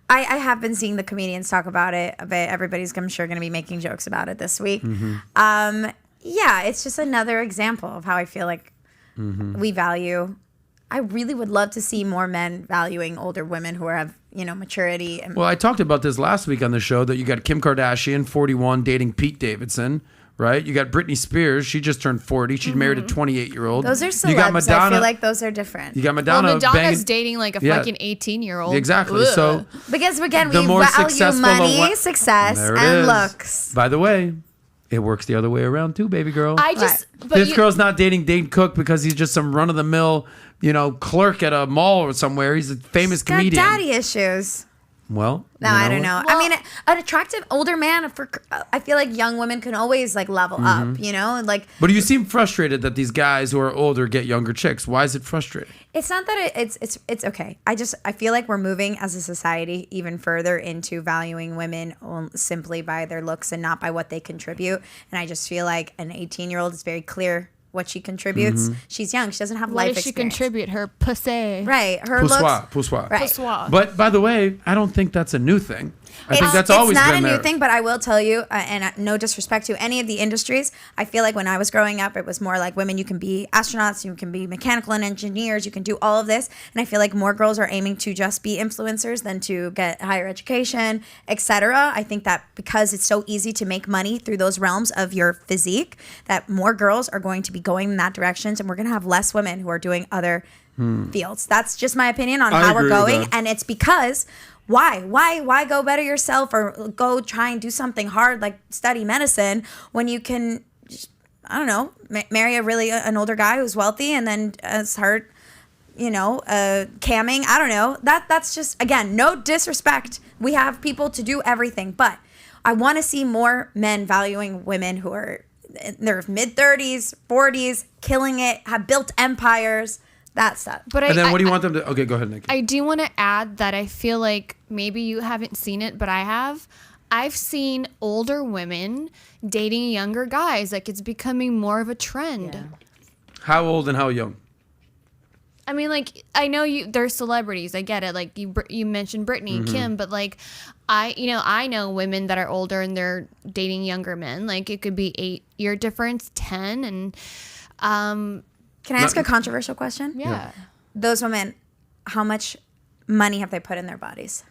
I have been seeing the comedians talk about it a bit. Everybody's, I'm sure, going to be making jokes about it this week. Mm-hmm. Yeah, it's just another example of how I feel like Mm-hmm. we value. I really would love to see more men valuing older women who have, maturity. And Well, I talked about this last week on the show that you got Kim Kardashian, 41, dating Pete Davidson, right? You got Britney Spears. She just turned 40. She's married a 28-year-old. those are celebs. You got Madonna. I feel like those are different. You got Madonna. Well, Madonna's banging, dating like a Yeah. fucking 18-year-old. Exactly. Ugh. So Because again, the we more value successful money, a success, there it and is. looks. By the way, it works the other way around too, baby girl. I just, but This you, girl's not dating Dane Cook because he's just some run-of-the-mill, clerk at a mall or somewhere. He's a famous Got comedian. daddy issues. Well, No, I don't know. I mean, an attractive older man. I feel like young women can always like level up. Like But you seem frustrated that these guys who are older get younger chicks. Why is it frustrating? it's not that it's okay. I feel like we're moving as a society even further into valuing women simply by their looks and not by what they contribute. And I just feel like an 18-year-old is very clear what she contributes. She's young. She doesn't have what life does she experience. contribute? Her pussy. Right. Her looks. Poussoir. Right. Poussoir. But by the way, I don't think that's a new thing. I think that's always it's not been a new there. thing, but I will tell you, and no disrespect to any of the industries, I feel like when I was growing up, it was more like women, you can be astronauts, you can be mechanical and engineers, you can do all of this. And I feel like more girls are aiming to just be influencers than to get higher education, etc. I think that because it's so easy to make money through those realms of your physique, that more girls are going to be going in that direction, and we're going to have less women who are doing other fields. That's just my opinion on I how we're agree with going, that. and it's because why go better yourself or go try and do something hard like study medicine when you can just, I don't know, marry an older guy who's wealthy and then start camming. I don't know. That's just, again, no disrespect. We have people to do everything, but I want to see more men valuing women who are in their mid-30s, 40s, killing it, have built empires. That stuff. But And then what do you want them to... Okay, go ahead, Nikki. I do want to add that I feel like maybe you haven't seen it, but I have. I've seen older women dating younger guys. Like, it's becoming more of a trend. Yeah. How old and how young? I mean, like, I know they're celebrities. I get it. Like, you mentioned Britney and Kim, but like, I know women that are older and they're dating younger men. Like, it could be 8-year difference, 10, and Can I ask a controversial question? yeah. Those women, how much money have they put in their bodies?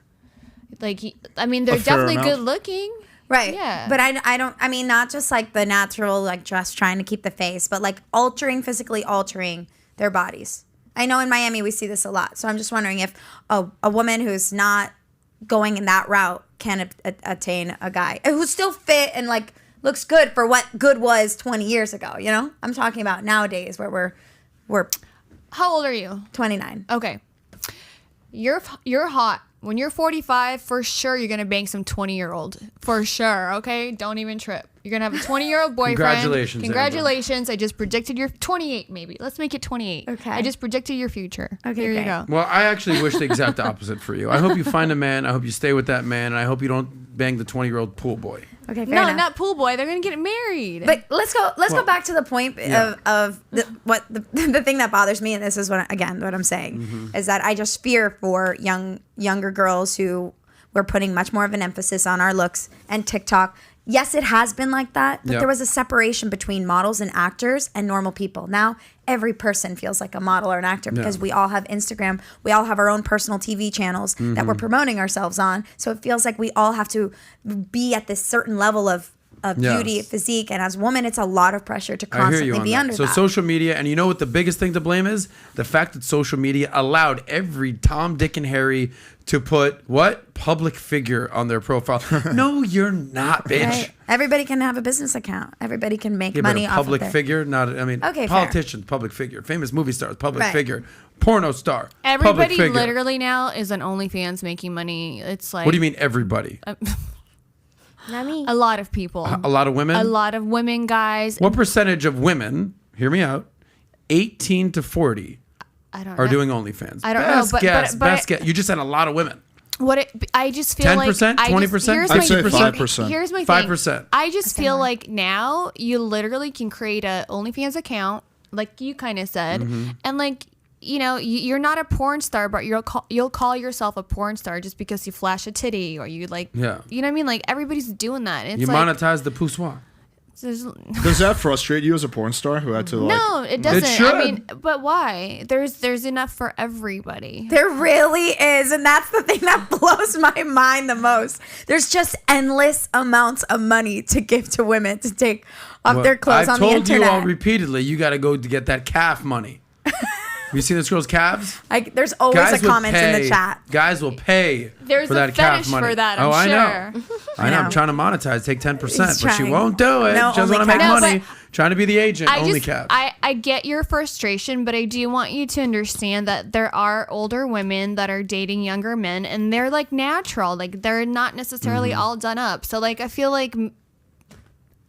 Like, I mean, they're A fair definitely amount. good looking. Right. Yeah. But I don't, I mean, not just like the natural, like just trying to keep the face, but like physically altering their bodies. I know in Miami we see this a lot. So I'm just wondering if a woman who's not going in that route can attain a guy who's still fit and like looks good for what good was 20 years ago, I'm talking about nowadays where we're How old are you? 29. Okay. You're hot. When you're 45, for sure you're going to bang some 20-year-old. For sure, okay? Don't even trip. You're going to have a 20-year-old boyfriend. Congratulations, Congratulations. I just predicted your 28 maybe. Let's make it 28. Okay. I just predicted your future. Okay, Here you great. go. Well, I actually wish the exact opposite for you. I hope you find a man. I hope you stay with that man. And I hope you don't bang the 20-year-old pool boy. Okay, fair No, enough. not pool boy. They're going to get married. But let's go back to the point Yeah. of the thing that bothers me, and this is what I'm saying, is that I just fear for younger girls who we're putting much more of an emphasis on our looks and TikTok. yes, it has been like that, but there was a separation between models and actors and normal people. Now, every person feels like a model or an actor because we all have Instagram. We all have our own personal TV channels that we're promoting ourselves on. So it feels like we all have to be at this certain level of beauty, physique, and as women, it's a lot of pressure to constantly be under that. So social media, and you know what the biggest thing to blame is? The fact that social media allowed every Tom, Dick, and Harry to put public figure on their profile. No, you're not, bitch. Right. Everybody can have a business account. Everybody can make money off of public figure, politician, public figure, famous movie stars, public figure, porno star, everybody literally now is an OnlyFans making money. It's like, what do you mean everybody? Not me. A lot of people. A lot of women? A lot of women, guys. What percentage of women, hear me out, 18 to 40 are doing OnlyFans? I don't know. Best guess. You just said a lot of women. I just feel 10%, like 20%? I'd say 5%. Here's my thing. 5%. I just feel like now you literally can create a OnlyFans account, like you kind of said, and like, you know, you're not a porn star, but you'll call yourself a porn star just because you flash a titty or you like, you know what I mean? Like everybody's doing that. It's you like, monetize the poussoir. Does that frustrate you as a porn star who had to like? No, it doesn't. It should. I mean, but why? There's enough for everybody. There really is, and that's the thing that blows my mind the most. There's just endless amounts of money to give to women to take off their clothes on the internet. I've told you all repeatedly, you got to go to get that calf money. Have you seen this girl's calves? There's always a comment in the chat. Guys will pay for that calf money. For that, I'm sure. I know. I know. I'm trying to monetize, take 10%, but she won't do it. No, she doesn't want to make money. Trying to be the agent. Only calves. I get your frustration, but I do want you to understand that there are older women that are dating younger men, and they're like natural. Like they're not necessarily all done up. So like I feel like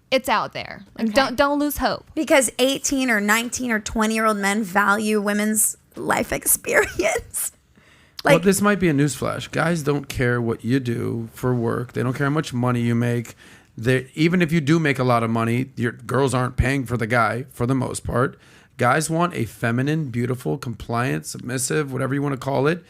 it's out there. Like, don't lose hope. Because 18 or 19 or 20-year-old men value women's life experience. Well, this might be a newsflash. Guys don't care what you do for work. They don't care how much money you make. Even if you do make a lot of money, your girls aren't paying for the guy for the most part. Guys want a feminine, beautiful, compliant, submissive, whatever you want to call it,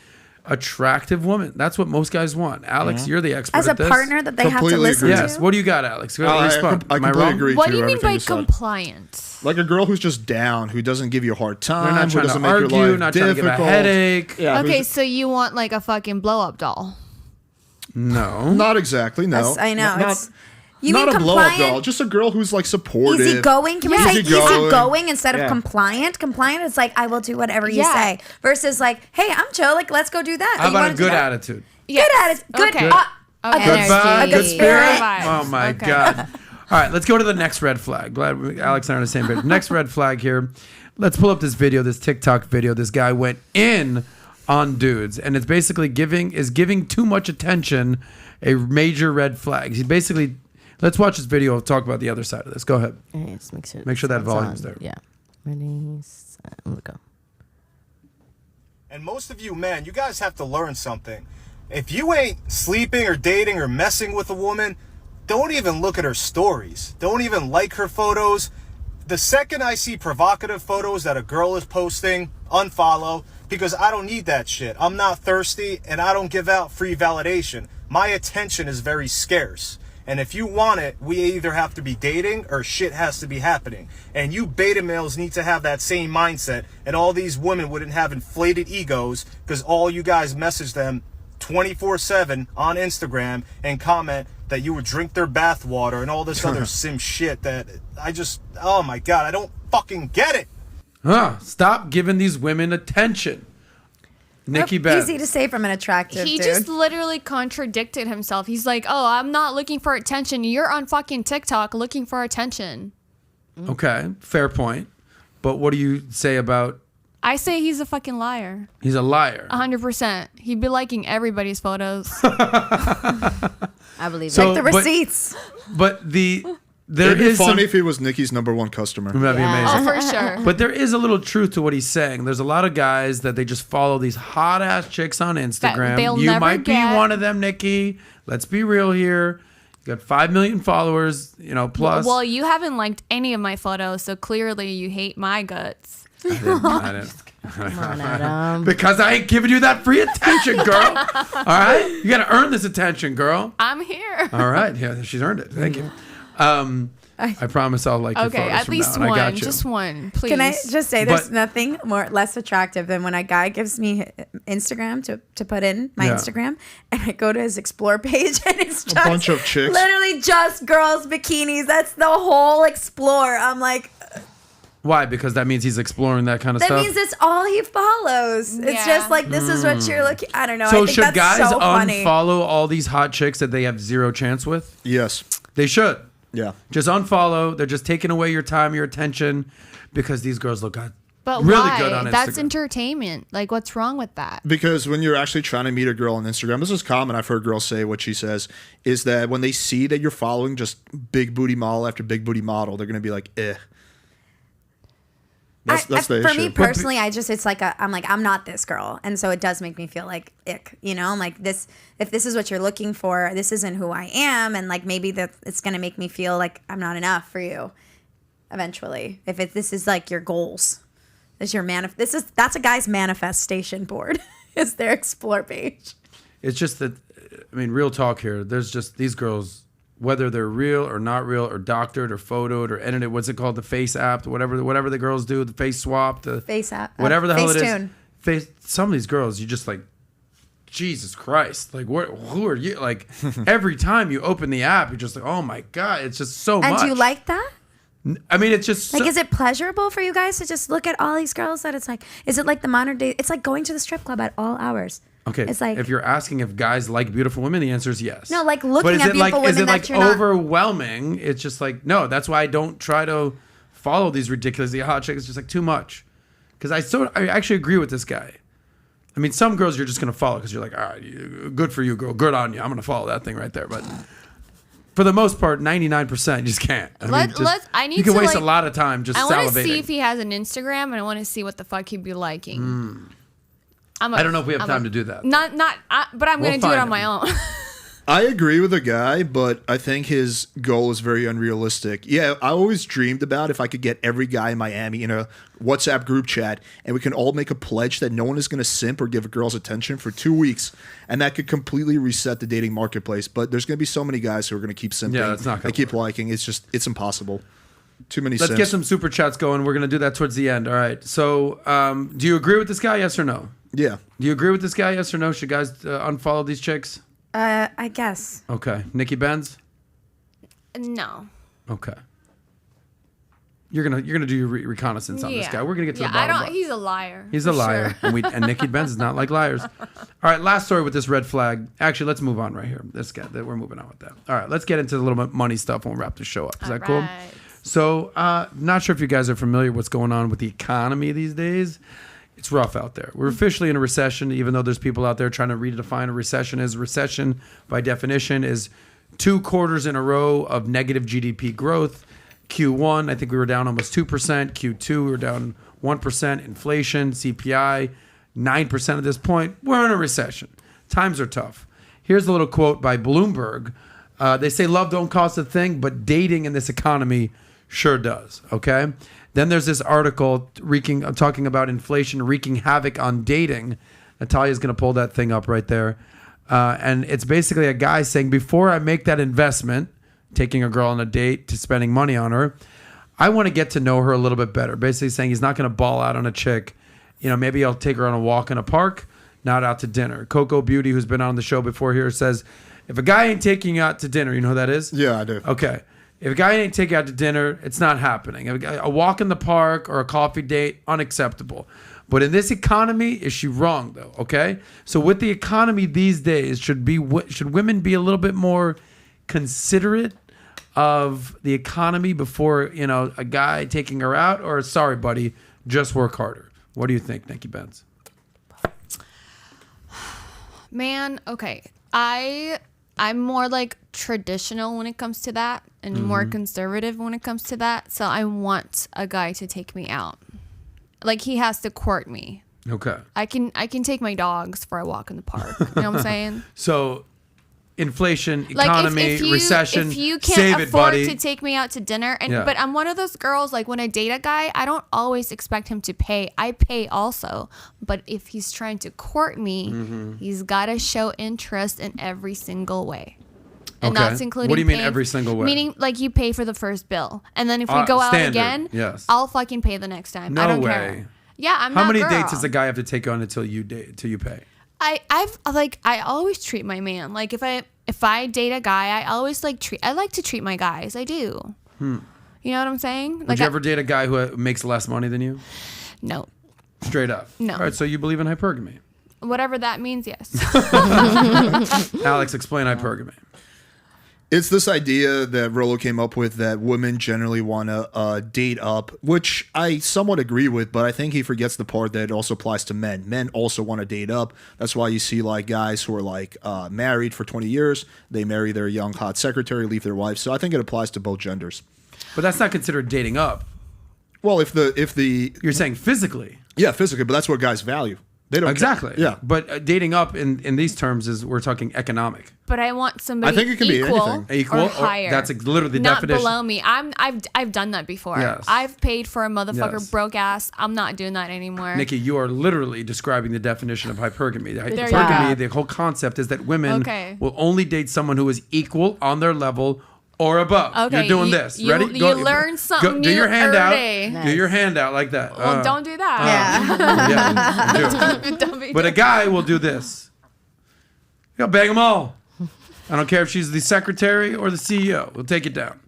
attractive woman. That's what most guys want. Alex, you're the expert as at this. a partner that they have to listen to. Yes. What do you got, Alex? I completely agree. What do you mean by compliant? Like a girl who's just down, who doesn't give you a hard time, They're not who trying doesn't to make argue, your life not difficult. trying to give a headache. Yeah, okay, so you want like a fucking blow-up doll? No, not exactly. No, I know. You not mean a blow-up doll, just a girl who's like supportive. Easygoing? Can we say easygoing instead of compliant? Compliant is like, I will do whatever you say. Versus like, hey, I'm chill. Like, let's go do that. How about a good attitude? Good attitude. Good. Okay. Good vibe. Good spirit. Vibes. Oh my God. All right, let's go to the next red flag. Glad Alex and I are on the same page. Next red flag here. Let's pull up this video, this TikTok video. This guy went in on dudes, and it's basically giving too much attention a major red flag. He basically... Let's watch this video. We'll talk about the other side of this. Go ahead. All right, just make sure that volume's there. Yeah. Ready, let go. And most of you men, you guys have to learn something. If you ain't sleeping or dating or messing with a woman, don't even look at her stories. Don't even like her photos. The second I see provocative photos that a girl is posting, unfollow, because I don't need that shit. I'm not thirsty and I don't give out free validation. My attention is very scarce. And if you want it, we either have to be dating or shit has to be happening. And you beta males need to have that same mindset. And all these women wouldn't have inflated egos because all you guys message them 24/7 on Instagram and comment that you would drink their bathwater and all this other sim shit that oh my God, I don't fucking get it. Stop giving these women attention. Nikki Benz. Easy to say from an attractive dude. He just literally contradicted himself. He's like, oh, I'm not looking for attention. You're on fucking TikTok looking for attention. Okay, fair point. But what do you say about... I say he's a fucking liar. He's a liar. 100%. He'd be liking everybody's photos. I believe so, like the receipts. But it'd be funny if he was Nikki's #1 customer. That'd be amazing. Oh, for sure. But there is a little truth to what he's saying. There's a lot of guys that they just follow these hot ass chicks on Instagram. You might be one of them, Nikki. Let's be real here. Got 5 million followers, plus. Well, you haven't liked any of my photos, so clearly you hate my guts. I didn't. Come on, Adam. Because I ain't giving you that free attention, girl. All right? You got to earn this attention, girl. I'm here. All right. Yeah, she's earned it. Thank you. I promise I'll like your photos at from least now on. I got one. you. Just one, please. Can I just say there's nothing less attractive than when a guy gives me Instagram to put in my Instagram, and I go to his explore page and it's just a bunch of chicks, literally just girls bikinis. That's the whole explore. I'm like, why? Because that means he's exploring that kind of that stuff. means that's all he follows. It's just like this is what you're looking. I don't know. So I think should that's guys so funny. unfollow all these hot chicks that they have zero chance with? Yes, they should. Yeah. Just unfollow. They're just taking away your time, your attention, because these girls look really why? good on Instagram. That's entertainment. Like, what's wrong with that? Because when you're actually trying to meet a girl on Instagram, this is common. I've heard girls say what she says is that when they see that you're following just big booty model after big booty model, they're going to be like, eh. That's the issue. For me personally, I'm not this girl, and so it does make me feel like ick. I'm like this. If this is what you're looking for, this isn't who I am, and like maybe it's gonna make me feel like I'm not enough for you. Eventually, if this is like your goals, that's a guy's manifestation board. Is their explore page. It's just that, real talk here. There's just these girls. Whether they're real or not real or doctored or photoed or edited, what's it called? The face app, whatever the girls do, the face swap, the face app, whatever the hell it Facetune. is. Some of these girls, you just like, Jesus Christ, like who are you? Like every time you open the app, you're just like, oh my God, it's just so much. And do you like that? It's just like, is it pleasurable for you guys to just look at all these girls that it's like, is it like the modern day? It's like going to the strip club at all hours. Okay, it's like, if you're asking if guys like beautiful women, the answer is yes. No, like looking at beautiful women. Is it like overwhelming? It's just like, no, that's why I don't try to follow these ridiculously hot chicks. It's just like too much. Because I actually agree with this guy. Some girls you're just going to follow because you're like, all right, good for you, girl. Good on you. I'm going to follow that thing right there. But for the most part, 99% you just can't. You can waste a lot of time just salivating. I want to see if he has an Instagram, and I want to see what the fuck he'd be liking. I don't know if we have time to do that. But I'm going to do it on my own. I agree with the guy, but I think his goal is very unrealistic. Yeah, I always dreamed about if I could get every guy in Miami in a WhatsApp group chat and we can all make a pledge that no one is going to simp or give a girl's attention for 2 weeks, and that could completely reset the dating marketplace. But there's going to be so many guys who are going to keep simping. Yeah, that's not going to keep liking. It's impossible. Too many Let's simps. get some super chats going. We're going to do that towards the end. All right. So do you agree with this guy, yes or no? Yeah. Do you agree with this guy, yes or no? Should guys unfollow these chicks? I guess. Okay. Nikki Benz? No. Okay. You're gonna do your reconnaissance on this guy. We're gonna get to the bottom. He's a liar. He's a liar, and Nikki Benz is not like liars. All right, last story with this red flag. Actually, let's move on right here. We're moving on with that. All right, let's get into the little bit money stuff when we wrap the show up. Is that cool? So, not sure if you guys are familiar with what's going on with the economy these days. It's rough out there. We're officially in a recession, even though there's people out there trying to redefine a recession. Recession, by definition, is 2 quarters in a row of negative GDP growth. Q1, I think we were down almost 2%. Q2, we were down 1%. Inflation, CPI, 9% at this point. We're in a recession. Times are tough. Here's a little quote by Bloomberg. They say love don't cost a thing, but dating in this economy sure does. Okay? Then there's this article talking about inflation wreaking havoc on dating. Natalia's going to pull that thing up right there. And it's basically a guy saying, before I make that investment, taking a girl on a date to spending money on her, I want to get to know her a little bit better. Basically saying he's not going to ball out on a chick. Maybe I'll take her on a walk in a park, not out to dinner. Coco Beauty, who's been on the show before here, says, if a guy ain't taking you out to dinner, you know who that is? Yeah, I do. Okay. If a guy ain't taking you out to dinner, it's not happening. A walk in the park or a coffee date, unacceptable. But in this economy, is she wrong though? Okay. So with the economy these days, should women be a little bit more considerate of the economy before a guy taking her out? Or sorry, buddy, just work harder? What do you think, Nikki Benz? Man, okay. I'm more like traditional when it comes to that and more conservative when it comes to that. So I want a guy to take me out. Like, he has to court me. Okay. I can take my dogs for a walk in the park. You know what I'm saying? So inflation, Like economy, recession. If you can't save it, afford buddy. to take me out to dinner, but I'm one of those girls, like when I date a guy, I don't always expect him to pay. I pay also. But if he's trying to court me, he's got to show interest in every single way. And that's including what do you mean every single way? Meaning like you pay for the first bill. And then if we go out again, I'll fucking pay the next time. I don't care. Yeah, I'm How not many girl. dates does a guy have to take on until you pay? I always treat my man. Like if I date a guy, I like to treat my guys. I do. You know what I'm saying? Would you ever date a guy who makes less money than you? No. Straight up. No. All right, so you believe in hypergamy. Whatever that means, yes. Alex, explain hypergamy. It's this idea that Rollo came up with that women generally want to date up, which I somewhat agree with, but I think he forgets the part that it also applies to men. Men also want to date up. That's why you see like guys who are like married for 20 years, they marry their young hot secretary, leave their wife. So I think it applies to both genders. But that's not considered dating up. Well, if the you're saying physically. Yeah, physically, but that's what guys value. They don't exactly. Yeah, but dating up in these terms is we're talking economic. But I want somebody. I think it can be anything. Equal or higher. That's literally the not definition. Not below me. I've done that before. Yes. I've paid for a motherfucker broke ass. I'm not doing that anymore. Nikki, you are literally describing the definition of hypergamy. There Hypergamy, the whole concept is that women will only date someone who is equal on their level or above. Okay, you're doing this. You, Ready? You learn something do new your hand out. Nice. Do your hand out like that. Well, don't do that. Yeah. But a guy will do this. He'll bang them all. I don't care if she's the secretary or the CEO. We'll take it down.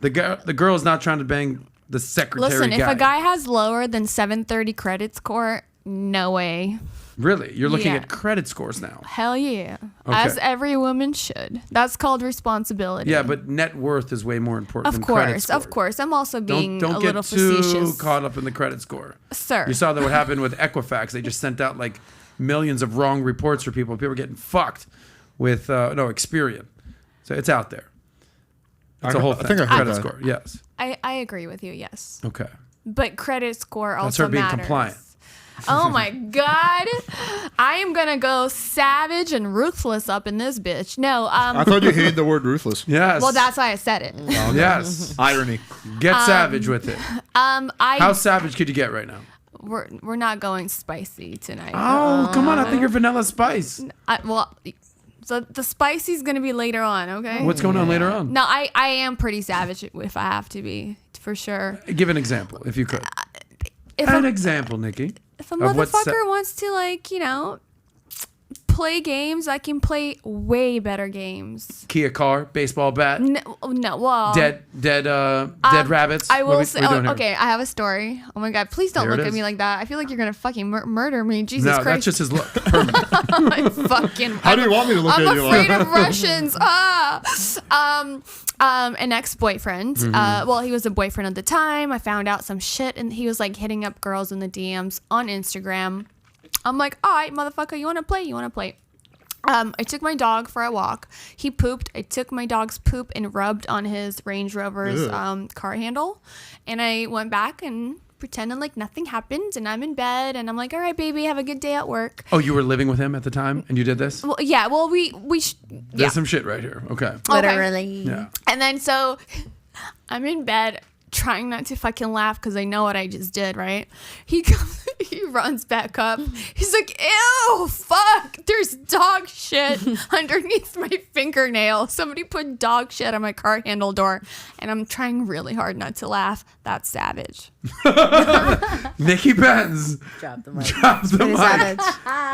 The girl's not trying to bang the secretary. Listen, guy. if a guy has lower than 730 credit score, no way. Really? You're looking at credit scores now? Hell yeah. Okay. As every woman should. That's called responsibility. Yeah, but net worth is way more important than credit score. Of course. I'm also being don't a little get too facetious. caught up in the credit score. Sir. You saw that what happened with Equifax. They just sent out like millions of wrong reports for people. People are getting fucked with, Experian. So it's out there. It's a whole thing. I think I heard credit that. score, yes. I agree with you, yes. Okay. But credit score also That's her being matters. compliant. Oh my God. I am going to go savage and ruthless up in this bitch. No. I thought you hated the word ruthless. Yes. Well, that's why I said it. Oh, yes. Irony. Get savage with it. How savage could you get right now? We're not going spicy tonight. Oh, come on. I think you're Vanilla Spice. So the spicy's going to be later on, okay? What's going on later on? No, I am pretty savage if I have to be, for sure. Give an example, if you could. An example, Nikki. If a motherfucker wants to, play games, I can play way better games. Kia car, baseball bat. No, well. Dead rabbits. I will say, okay, I have a story. Oh my God, please don't look at me like that. I feel like you're going to fucking murder me. Jesus Christ. No, that's just his look. How do you want me to look at you? I'm afraid of Russians. An ex-boyfriend. Well, he was a boyfriend at the time. I found out some shit, and he was like hitting up girls in the DMs on Instagram. I'm like, all right, motherfucker, you want to play? You want to play? I took my dog for a walk. He pooped. I took my dog's poop and rubbed on his Range Rover's car handle. And I went back and pretended like nothing happened. And I'm in bed. And I'm like, all right, baby, have a good day at work. Oh, you were living with him at the time and you did this? Well, yeah. Well, There's some shit right here. Okay. Literally. Yeah. And then so I'm in bed trying not to fucking laugh because I know what I just did, right? He runs back up. He's like, ew, fuck, there's dog shit underneath my fingernail. Somebody put dog shit on my car handle door. And I'm trying really hard not to laugh. That's savage. Nikki Benz. Drop the mic. Savage.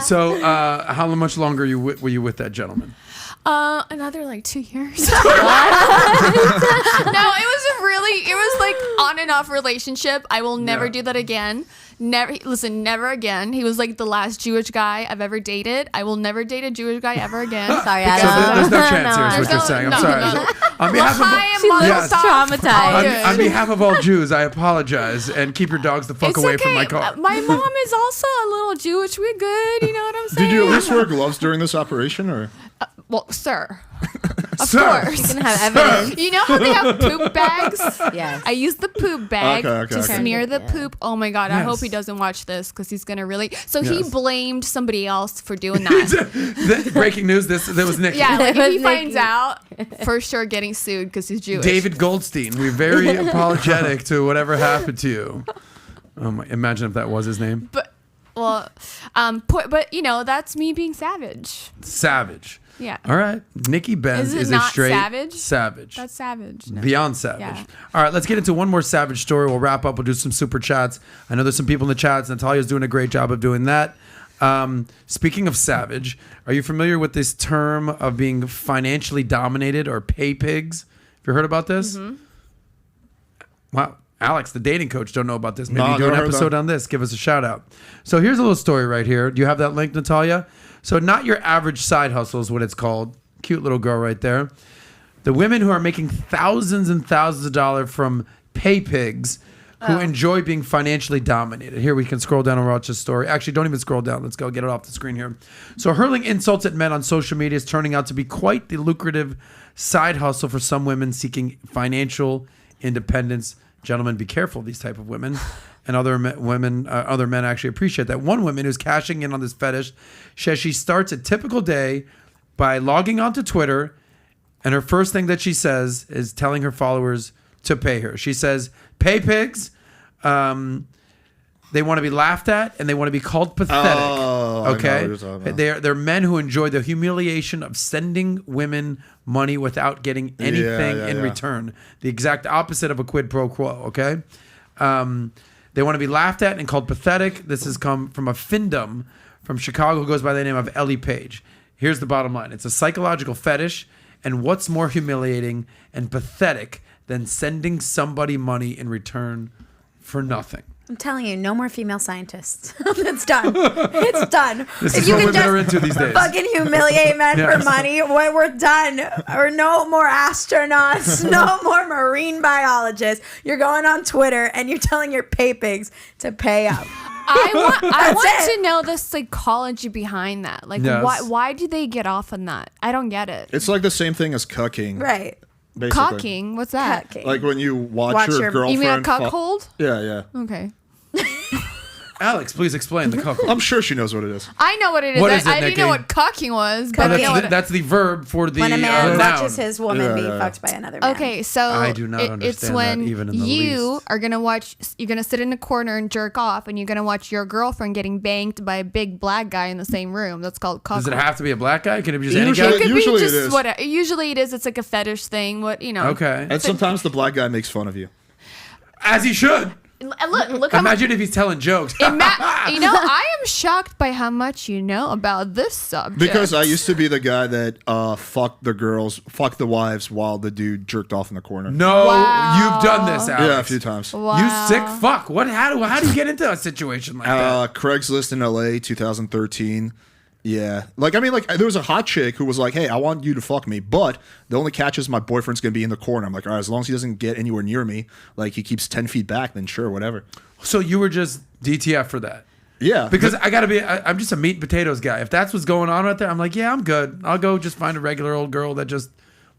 So how much longer were you with that gentleman? Another like 2 years. No, it was like on and off relationship. I will never do that again. Never again. He was like the last Jewish guy I've ever dated. I will never date a Jewish guy ever again. Sorry, So Adam. there's no chance here is what you're saying. I'm sorry. On behalf of traumatized. on behalf of all Jews, I apologize and keep your dogs the fuck It's away okay. from my car. My mom is also a little Jewish. We're good. You know what I'm saying? Did you at least wear gloves during this operation, or? Well, sir. Of course. You can have evidence. You know how they have poop bags? Yes. I use the poop bag Okay. to smear the Yeah. poop. Oh my God. I Yes. hope he doesn't watch this because he's going to really. So Yes. he blamed somebody else for doing that. Breaking news, that was Nikki. Yeah, like if he Nikki. finds out, for sure getting sued because he's Jewish. David Goldstein, we're very apologetic to whatever happened to you. Imagine if that was his name. But, well, but you know, that's me being savage. Savage. Yeah. All right. Nikki Benz Is it is a not straight savage? savage. That's savage. No. Beyond savage. Yeah. All right, let's get into one more savage story. We'll wrap up. We'll do some super chats. I know there's some people in the chats. Natalia's doing a great job of doing that. Speaking of savage, are you familiar with this term of being financially dominated or pay pigs? Have you heard about this? Mm-hmm. Wow. Alex, the dating coach, don't know about this. Maybe No, you do an never heard episode that. on this. Give us a shout out. So here's a little story right here. Do you have that link, Natalia? So not your average side hustle is what it's called. Cute little girl right there. The women who are making thousands and thousands of dollars from pay pigs who enjoy being financially dominated. Here we can scroll down and watch this story. Actually, don't even scroll down. Let's go get it off the screen here. So hurling insults at men on social media is turning out to be quite the lucrative side hustle for some women seeking financial independence. Gentlemen, be careful of these type of women. And other men actually appreciate that. One woman who's cashing in on this fetish says she starts a typical day by logging onto Twitter, and her first thing that she says is telling her followers to pay her. She says, "Pay pigs." They want to be laughed at and they want to be called pathetic. Oh, I know okay, what you're talking about. they're men who enjoy the humiliation of sending women money without getting anything in return. The exact opposite of a quid pro quo. Okay, they want to be laughed at and called pathetic. This has come from a findom from Chicago who goes by the name of Ellie Page. Here's the bottom line: it's a psychological fetish, and what's more humiliating and pathetic than sending somebody money in return for nothing? I'm telling you, no more female scientists. It's done. It's done. This is what women are into these days. Fucking humiliate men Yes. for money. We're done. Or no more astronauts. No more marine biologists. You're going on Twitter and you're telling your pay pigs to pay up. I want it. to know the psychology behind that. Like, Yes. why do they get off on that? I don't get it. It's like the same thing as cucking. Right. Basically. Cocking? What's that? Cucking. Like when you watch Watch your your- girlfriend. You mean a cuckold? Yeah. Okay. Alex, please explain the cuckold. I'm sure she knows what it is. I know what it is. What is it, I didn't Nikki? know what cocking was, but I know what That's the verb for the When a man noun. watches his woman be Yeah. fucked by another man. Okay, so I do not it's understand when that even in the you least. are gonna watch. You're gonna sit in a corner and jerk off, and you're gonna watch your girlfriend getting banged by a big black guy in the same room. That's called cock. Does it have to be a black guy? Can it be just any Usually- guy? It could Usually be it just is. whatever. Usually it is. It's like a fetish thing. What you know? Okay. And sometimes the black guy makes fun of you. As he should. Look how much. Imagine if he's telling jokes. You know, I am shocked by how much you know about this subject. Because I used to be the guy that fucked the wives while the dude jerked off in the corner. No, Wow. you've done this, Alex. Yeah, a few times. Wow. You sick fuck. What? How do you get into a situation like that? Craigslist in LA, 2013. Yeah. There was a hot chick who was like, "Hey, I want you to fuck me, but the only catch is my boyfriend's going to be in the corner." I'm like, "All right, as long as he doesn't get anywhere near me, like he keeps 10 feet back, then sure, whatever." So you were just DTF for that? Yeah. Because I'm just a meat and potatoes guy. If that's what's going on right there, I'm like, yeah, I'm good. I'll go just find a regular old girl that just,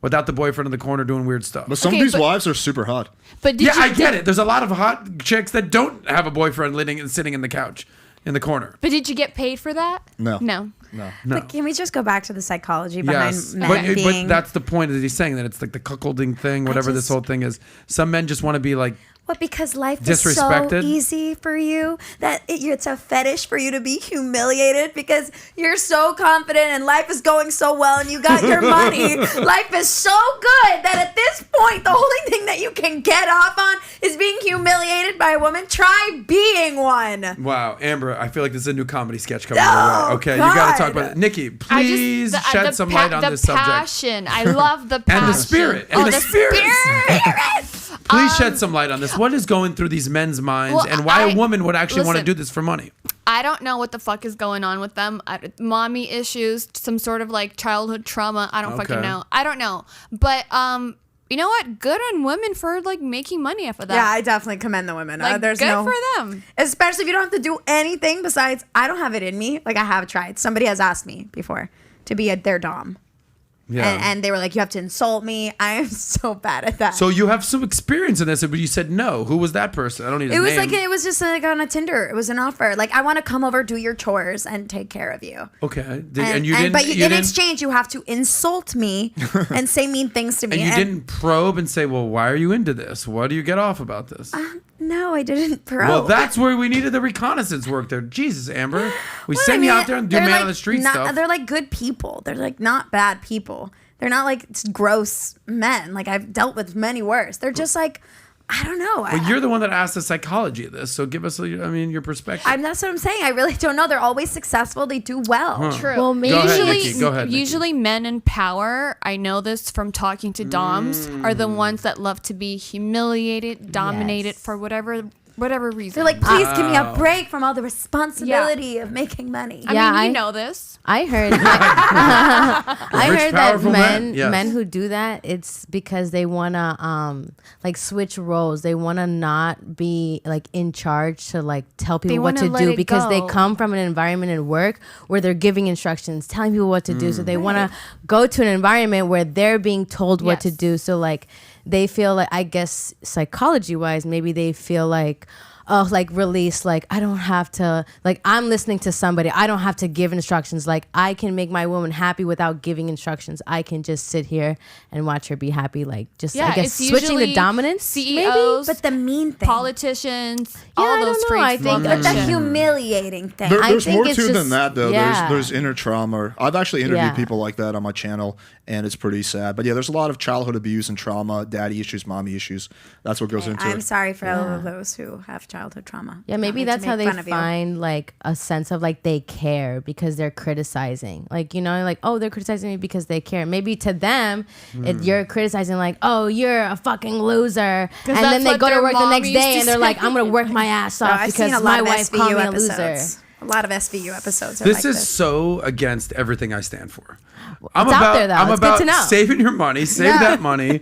without the boyfriend in the corner doing weird stuff. But some Okay, of these but- wives are super hot. But Yeah, I get it. There's a lot of hot chicks that don't have a boyfriend sitting in the couch in the corner. But did you get paid for that? No. No. No. But can we just go back to the psychology behind Yes, men but being... that's the point that he's saying, that it's like the cuckolding thing, whatever this just- whole thing is. Some men just want to be like, What, because life is so Disrespected? easy for you that it's a fetish for you to be humiliated because you're so confident and life is going so well and you got your money. Life is so good that at this point, the only thing that you can get off on is being humiliated by a woman. Try being one. wow, Amber, I feel like this is a new comedy sketch coming Oh, your way. Okay, you got to God. talk about it. Nikki, please shed some light on this the subject. passion. I love the passion. And the spirit. And Oh, the the spirit. spirit. Please shed some light on this. What is going through these men's minds, Well, and why I- a woman would actually want to listen. do this for money? I don't know what the fuck is going on with them. Mommy issues, some sort of like childhood trauma. I don't fucking Okay. know. I don't know. But you know what? Good on women for like making money off of that. Yeah, I definitely commend the women. like There's good no, for them. especially if you don't have to do anything besides. I don't have it in me. Like I have tried. Somebody has asked me before to be their dom. Yeah. And they were like, you have to insult me. I am so bad at that. So you have some experience in this, but you said no. Who was that person? I don't need his name. It was just like on a Tinder. It was an offer. Like, I want to come over, do your chores, and take care of you. Okay. But in exchange, you have to insult me and say mean things to me. And you didn't probe and say, well, why are you into this? What do you get off about this? No, I didn't probe. Well, that's where we needed the reconnaissance work there. Jesus, Amber. We send you out there and do man on the street stuff. They're like good people. They're like not bad people. They're not like gross men. Like, I've dealt with many worse. They're just like, I don't know. Well, you're the one that asked the psychology of this, so give us, your perspective. That's what I'm saying. I really don't know. They're always successful. They do well. Huh. True. Well, maybe Go ahead, Nikki. Usually men in power, I know this from talking to doms, are the ones that love to be humiliated, dominated for whatever reason. They're like, please give me a break from all the responsibility of making money. I mean, you know this. I heard that Yes. men who do that, it's because they wanna like switch roles. They wanna not be like in charge to like tell people what to do because they come from an environment in work where they're giving instructions, telling people what to do. So they wanna go to an environment where they're being told what to do. So like they feel like, I guess psychology wise, maybe they feel like, oh, like release, like I don't have to, like I'm listening to somebody, I don't have to give instructions, like I can make my woman happy without giving instructions. I can just sit here and watch her be happy, like just I guess switching the dominance. CEOs, but the mean thing, politicians, all those freaks. I think but the humiliating thing. There's more to than that though. Yeah. There's inner trauma. I've actually interviewed people like that on my channel, and it's pretty sad. But yeah, there's a lot of childhood abuse and trauma, daddy issues, mommy issues. That's what goes into it. I'm sorry for all of those who have childhood trauma. Yeah, maybe that's how they find like a sense of like they care because they're criticizing. Like, like, oh, they're criticizing me because they care. Maybe to them, you're criticizing like, oh, you're a fucking loser. And then they go to work the next day and they're like, I'm going to work my ass off because my wife called me a loser. A lot of SVU episodes. This is so against everything I stand for. I'm out there, though. I'm It's about good to know. saving your money, save that money,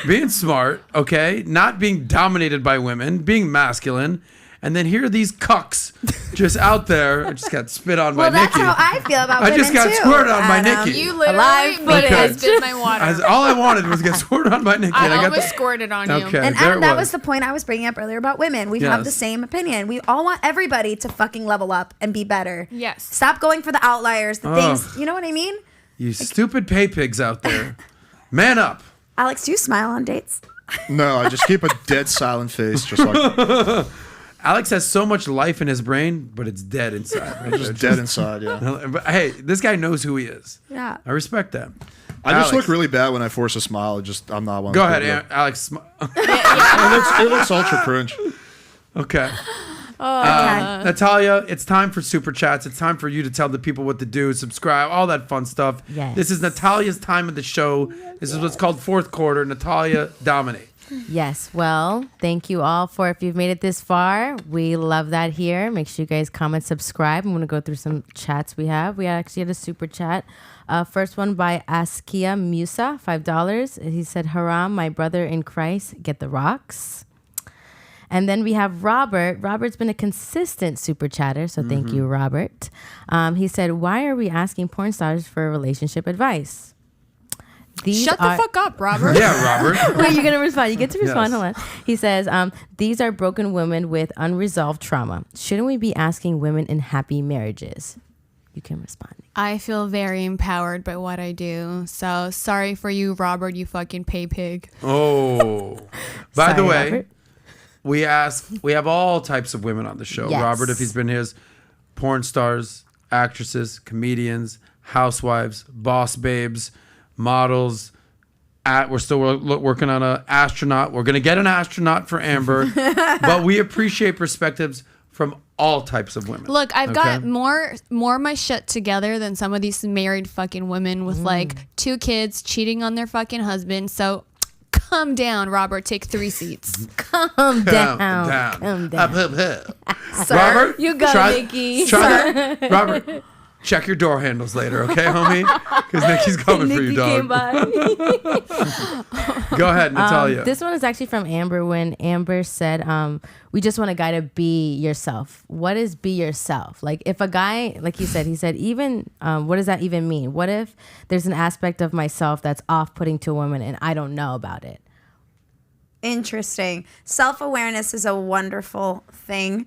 being smart, okay? Not being dominated by women, being masculine. And then here are these cucks just out there. I just got spit on by Nikki. Well, that's how I feel about women, I just got squirted on by Nikki. You literally spit my water. All I wanted was to get squirted on by Nikki. I almost squirted on you. Okay, and Adam, that was the point I was bringing up earlier about women. We have the same opinion. We all want everybody to fucking level up and be better. Yes. Stop going for the outliers, the things. You know what I mean? You stupid pay pigs out there. Man up. Alex, do you smile on dates? No, I just keep a dead silent face, just like. Alex has so much life in his brain, but it's dead inside. Just dead inside, yeah. But hey, this guy knows who he is. Yeah. I respect that. I just look really bad when I force a smile. I'm not one. Go ahead, Alex. It looks ultra cringe. Okay. Natalia, it's time for super chats. It's time for you to tell the people what to do, subscribe, all that fun stuff. Yes. This is Natalia's time of the show. This is what's called fourth quarter. Natalia, dominate. Yes. Well, thank you all for if you've made it this far. We love that here. Make sure you guys comment, subscribe. I'm going to go through some chats we have. We actually had a super chat. First one by Askia Musa, $5. He said, Haram, my brother in Christ, get the rocks. And then we have Robert. Robert's been a consistent super chatter, so thank you, Robert. He said, why are we asking porn stars for relationship advice? Shut the fuck up, Robert. Yeah, Robert. Wait, you're going to respond. You get to respond. Yes. Hold on. He says, these are broken women with unresolved trauma. Shouldn't we be asking women in happy marriages? You can respond. I feel very empowered by what I do. So sorry for you, Robert, you fucking pay pig. Oh. By the way, Robert. we have all types of women on the show. Yes. Robert, if he's been his, porn stars, actresses, comedians, housewives, boss babes, models. We're still working on an astronaut. We're going to get an astronaut for Amber, but we appreciate perspectives from all types of women. Look, I've got more of my shit together than some of these married fucking women with like 2 kids cheating on their fucking husband. So calm down, Robert. Take 3 seats. Calm down. Robert, You go, Nikki. Robert, check your door handles later, okay, homie? Because Nikki's coming for you, dog. Came by. Go ahead, Natalia. This one is actually from Amber. When Amber said, "We just want a guy to be yourself." What is be yourself? Like if a guy, like he said, even what does that even mean? What if there's an aspect of myself that's off-putting to a woman and I don't know about it? Interesting. Self-awareness is a wonderful thing.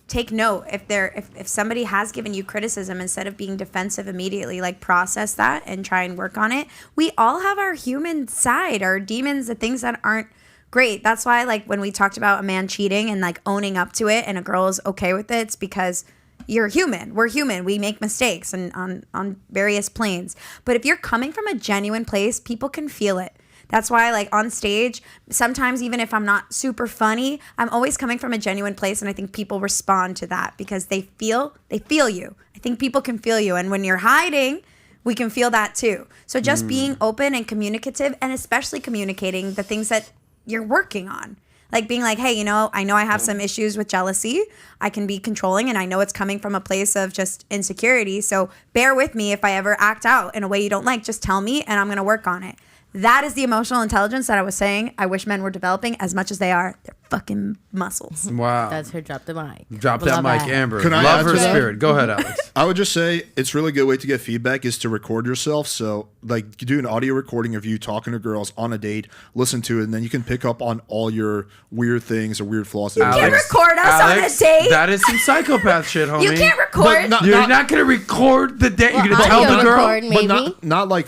Take note if somebody has given you criticism, instead of being defensive immediately, like process that and try and work on it. We all have our human side, our demons, the things that aren't great. That's why, like, when we talked about a man cheating and like owning up to it and a girl is okay with it, it's because you're human. We're human. We make mistakes and on various planes. But if you're coming from a genuine place, people can feel it. That's why, like, on stage, sometimes even if I'm not super funny, I'm always coming from a genuine place, and I think people respond to that because they feel you. I think people can feel you, and when you're hiding, we can feel that too. So just being open and communicative, and especially communicating the things that you're working on. Like being like, hey, I know I have some issues with jealousy. I can be controlling, and I know it's coming from a place of just insecurity. So bear with me if I ever act out in a way you don't like. Just tell me, and I'm going to work on it. That is the emotional intelligence that I was saying I wish men were developing as much as they are. They're fucking muscles. Wow. That's her drop the mic. Drop that mic, Amber. Can I Love add her to that? spirit. Go ahead, Alex. I would just say it's a really good way to get feedback is to record yourself. So like you do an audio recording of you talking to girls on a date, listen to it, and then you can pick up on all your weird things or weird flaws. You can't record us on a date. That is some psychopath shit, homie. You can't record. You're not going to record the date. You're going to tell the girl. Record, maybe. But not like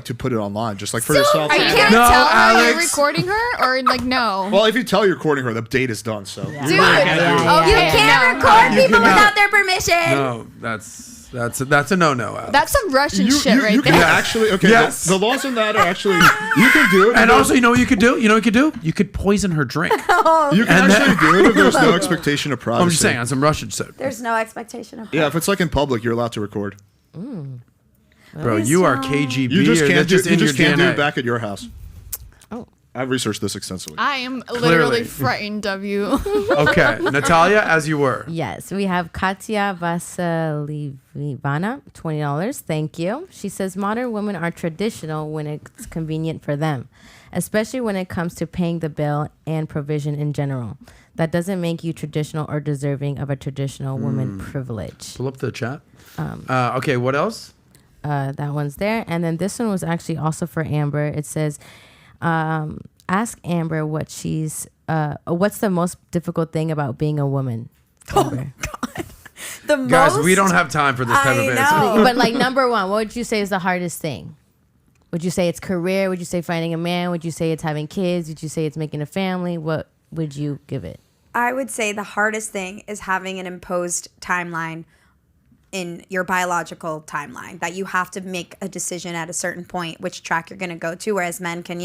to put it online, just like for yourself. Are you Yeah. gonna No, tell her Alex. you're recording her, or like no? Well, if you tell you're recording her, the date is done. So Dude, yeah. you Okay, can't no. record You people cannot. without their permission. No, that's a no-no, Alex. That's some Russian shit right you there. can actually okay. Yes. The laws on that are actually you can do it. And also, you know what you could do? You could poison her drink. you can actually do it if there's no expectation of privacy. I'm just saying on some Russian shit. There's no expectation of Yeah, if it's like in public, you're allowed to record. Bro, you are KGB. You just or can't that's do, just you in just your can't do DNA. it back at your house. Oh. I've researched this extensively. I am Clearly. literally frightened of you. Okay, Natalia, as you were. Yes, we have Katya Vasilievana, $20. Thank you. She says modern women are traditional when it's convenient for them, especially when it comes to paying the bill and provision in general. That doesn't make you traditional or deserving of a traditional woman privilege. Pull up the chat. Okay, what else? That one's there. And then this one was actually also for Amber. It says, ask Amber what's the most difficult thing about being a woman. Amber. Guys, we don't have time for this type of answer. But like number one, what would you say is the hardest thing? Would you say it's career? Would you say finding a man? Would you say it's having kids? Would you say it's making a family? What would you give it? I would say the hardest thing is having an imposed timeline in your biological timeline that you have to make a decision at a certain point which track you're going to go to, whereas men can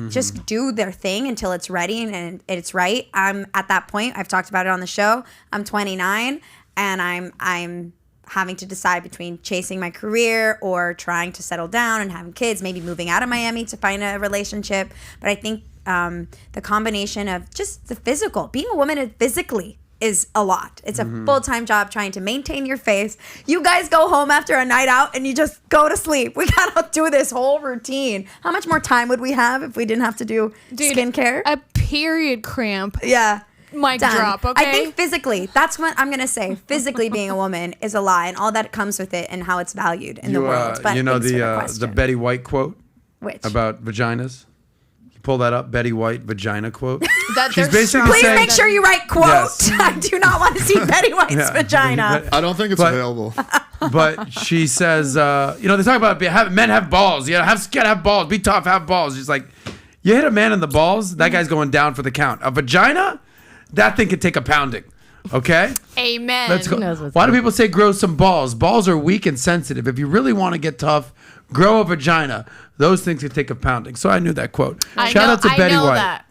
just do their thing until it's ready and it's right. I'm at that point. I've talked about it on the show. I'm 29 and I'm having to decide between chasing my career or trying to settle down and having kids, maybe moving out of Miami to find a relationship. But I think the combination of just the physical, being a woman physically is a lot. It's a full-time job trying to maintain your face. You guys go home after a night out and you just go to sleep. We gotta do this whole routine. How much more time would we have if we didn't have to do skincare? A period cramp. Yeah. Mic Done. drop, okay? I think physically, that's what I'm gonna say. Physically being a woman is a lie and all that comes with it and how it's valued in the world. But you know thanks for the question. Betty White quote Which? about vaginas? Pull that up, Betty White vagina quote. That She's they're basically Please saying, make sure you write quote. Yes. I do not want to see Betty White's Yeah. vagina. I don't think it's available. But she says, they talk about men have balls. Gotta have balls. Be tough, have balls. She's like, you hit a man in the balls, that guy's going down for the count. A vagina, that thing could take a pounding. Okay? Amen. Let's go. Who knows what's Why do people say grow some balls? Balls are weak and sensitive. If you really want to get tough, grow a vagina. Those things could take a pounding. So I knew that quote. Shout out to Betty White. That.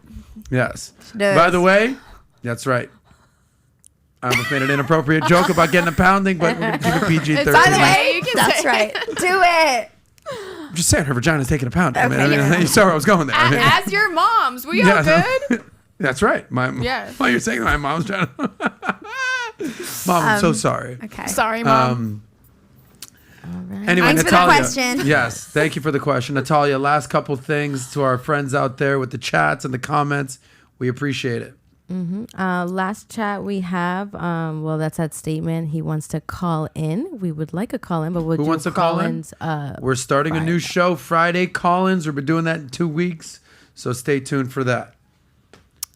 Yes. does. By the way, that's right. I almost made an inappropriate joke about getting a pounding, but we're going to keep it PG-13. By the way, You can that's say right. Do it. I'm just saying her vagina's taking a pounding. Okay, I mean, yeah. you saw where I was going there. I mean, As your moms, we are good. That's right. Yeah. While you're saying that, my mom's trying to... Mom, I'm so sorry. Okay. Sorry, mom. right. Anyway, Thanks for the Natalia. question. Yes, thank you for the question. Natalia, last couple things to our friends out there with the chats and the comments. We appreciate it. Last chat we have, that's that statement. He wants to call in. We would like a call in, but we'll Who do wants to call in? call-ins. We're starting a new show Friday, call-ins. We've been doing that in 2 weeks, so stay tuned for that.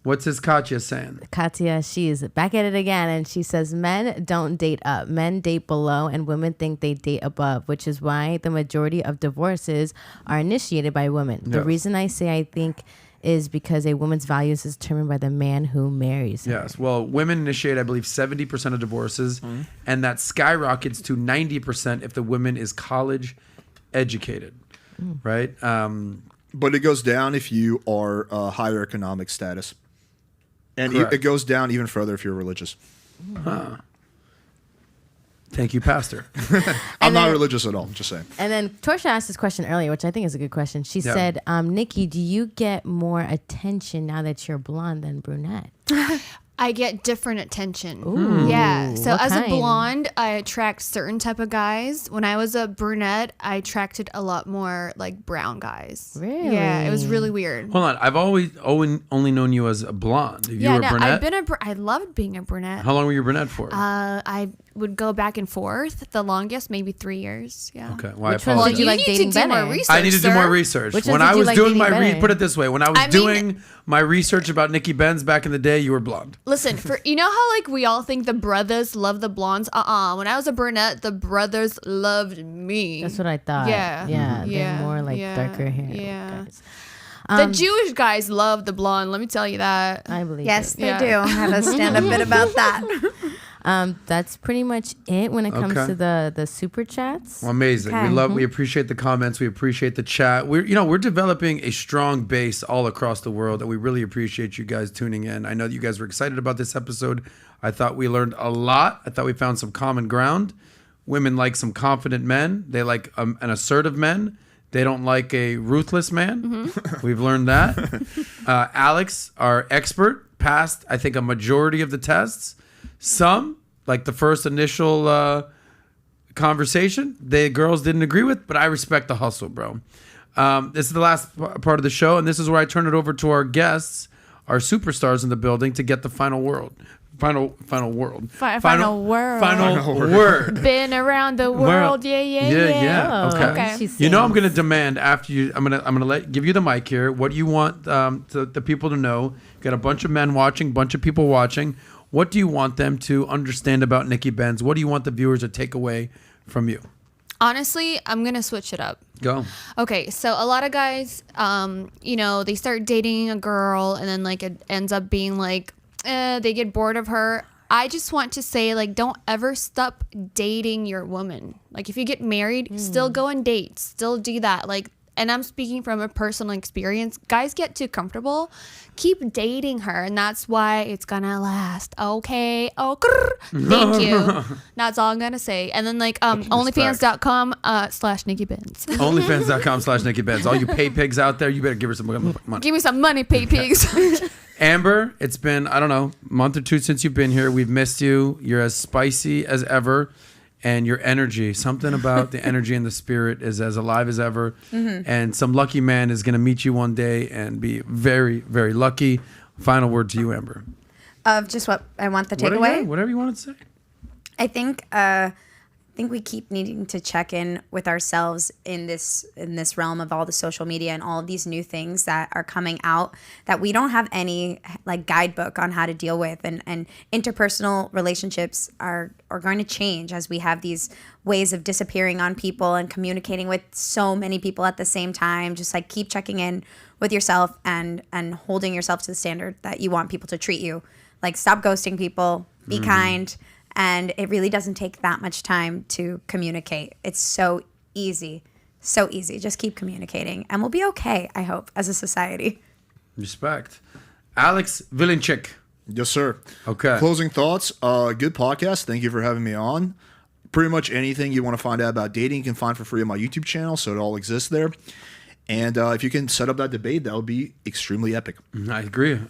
What's his Katya saying? Katya, she is back at it again, and she says men don't date up. Men date below, and women think they date above, which is why the majority of divorces are initiated by women. The reason I say I think is because a woman's values is determined by the man who marries her. Yes. Well, women initiate, I believe, 70% of divorces, and that skyrockets to 90% if the woman is college educated, right? But it goes down if you are higher economic status. And Correct. it goes down even further if you're religious. Thank you, Pastor. I'm not religious at all, just saying. And then Torsha asked this question earlier, which I think is a good question. She said, Nikki, do you get more attention now that you're blonde than brunette? I get different attention. Ooh, yeah. So what as kind? a blonde, I attract certain type of guys. When I was a brunette, I attracted a lot more like brown guys. Really? Yeah, it was really weird. Hold on. I've always only known you as a blonde. You Yeah, were no, brunette? I've been I loved being a brunette. How long were you brunette for? I would go back and forth. The longest, maybe 3 years. Yeah. Okay. Well, Which I ones apologize. did you like need dating to do better? more research. I need to do sir. more research. Which When ones I did you was like doing dating my better? put it this way, when I was I mean- doing my research about Nikki Benz back in the day, you were blonde. Listen, you know how like we all think the brothers love the blondes? When I was a brunette, the brothers loved me. That's what I thought. Yeah. Yeah. Yeah, They're more like yeah, darker hair. yeah. guys. The Jewish guys love the blonde. Let me tell you that. I believe Yes, it. they Yeah. do. Have a stand-up bit about that. That's pretty much it when it comes Okay. to the super chats. Well, amazing. Okay. We appreciate the comments. We appreciate the chat. We're developing a strong base all across the world, and we really appreciate you guys tuning in. I know that you guys were excited about this episode. I thought we learned a lot. I thought we found some common ground. Women like some confident men. They like an assertive man. They don't like a ruthless man. We've learned that. Alex, our expert, passed, I think, a majority of the tests. Some, like the first initial conversation, the girls didn't agree with, but I respect the hustle, bro. This is the last part of the show, and this is where I turn it over to our guests, our superstars in the building, to get the final word. Final word. Final word. Final word. Been around the world. Yeah. Yeah. Oh, Okay. she You know, I'm sings. gonna demand after you. I'm gonna give you the mic here. What do you want the people to know? Got a bunch of men watching, bunch of people watching. What do you want them to understand about Nikki Benz? What do you want the viewers to take away from you? Honestly, I'm going to switch it up. Go. Okay, so a lot of guys, they start dating a girl and then like it ends up being like, they get bored of her. I just want to say, like, don't ever stop dating your woman. Like, if you get married, still go and date. Still do that. like, and I'm speaking from a personal experience. Guys get too comfortable. Keep dating her, and that's why it's gonna last. Okay. Oh, thank you. That's all I'm gonna say. And then like onlyfans.com/Nikki Benz. Onlyfans.com/Nikki Benz. All you pay pigs out there, you better give her some money. Give me some money, pay pigs. Amber, it's been, I don't know, a month or two since you've been here. We've missed you. You're as spicy as ever. And your energy, something about the energy and the spirit is as alive as ever. And some lucky man is going to meet you one day and be very, very lucky. Final word to you, Amber. Of just what I want the takeaway. Whatever you want to say. I think we keep needing to check in with ourselves in this realm of all the social media and all of these new things that are coming out that we don't have any like guidebook on how to deal with, and interpersonal relationships are going to change as we have these ways of disappearing on people and communicating with so many people at the same time. Just like keep checking in with yourself and holding yourself to the standard that you want people to treat you. Like stop ghosting people, be kind. And it really doesn't take that much time to communicate. It's so easy. So easy. Just keep communicating. And we'll be okay, I hope, as a society. Respect. Alex Vilenchik. Yes, sir. Okay. Closing thoughts. Good podcast. Thank you for having me on. Pretty much anything you want to find out about dating, you can find for free on my YouTube channel. So it all exists there. And if you can set up that debate, that would be extremely epic. I agree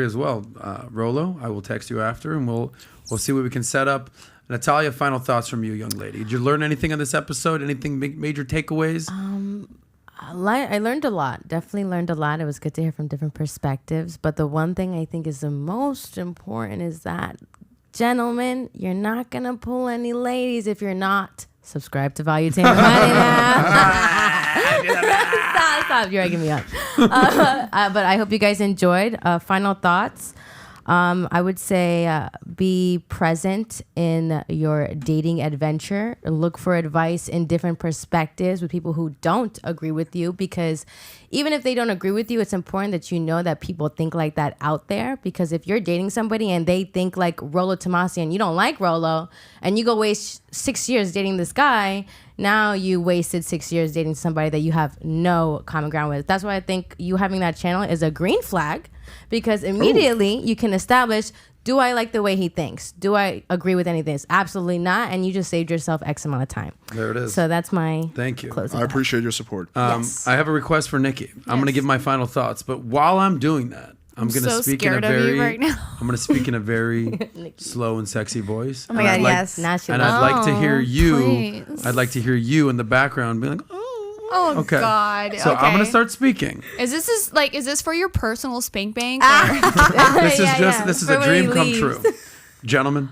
as well. Rolo, I will text you after, and we'll see what we can set up. Natalia, final thoughts from you, young lady. Did you learn anything on this episode? Anything major takeaways? I learned a lot. Definitely learned a lot. It was good to hear from different perspectives. But the one thing I think is the most important is that, gentlemen, you're not going to pull any ladies if you're not subscribed to Value Tame Money now. Stop. You're egging me up. But I hope you guys enjoyed. Final thoughts. I would say be present in your dating adventure. Look for advice in different perspectives with people who don't agree with you, because even if they don't agree with you, it's important that you know that people think like that out there. Because if you're dating somebody and they think like Rolo Tomasi and you don't like Rolo, and you go waste 6 years dating this guy, now you wasted 6 years dating somebody that you have no common ground with. That's why I think you having that channel is a green flag, because immediately you can establish, do I like the way he thinks? Do I agree with anything? Absolutely not. And you just saved yourself X amount of time. There it is. So that's my Thank you. I appreciate your support. Yes. I have a request for Nikki. I'm going to give my final thoughts, but while I'm doing that, I'm going to speak in a very right now. I'm going to speak in a very slow and sexy voice. Oh my God, yes. And I'd like to hear you. Please. I'd like to hear you in the background be like, Oh okay. God. So okay. I'm gonna start speaking. Is this for your personal spank bank? This is For a when dream he come leaves. true. Gentlemen.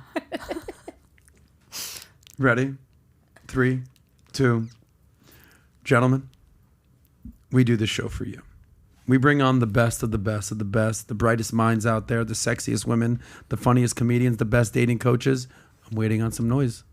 Ready? 3, 2. Gentlemen, we do this show for you. We bring on the best of the best of the best, the brightest minds out there, the sexiest women, the funniest comedians, the best dating coaches. I'm waiting on some noise.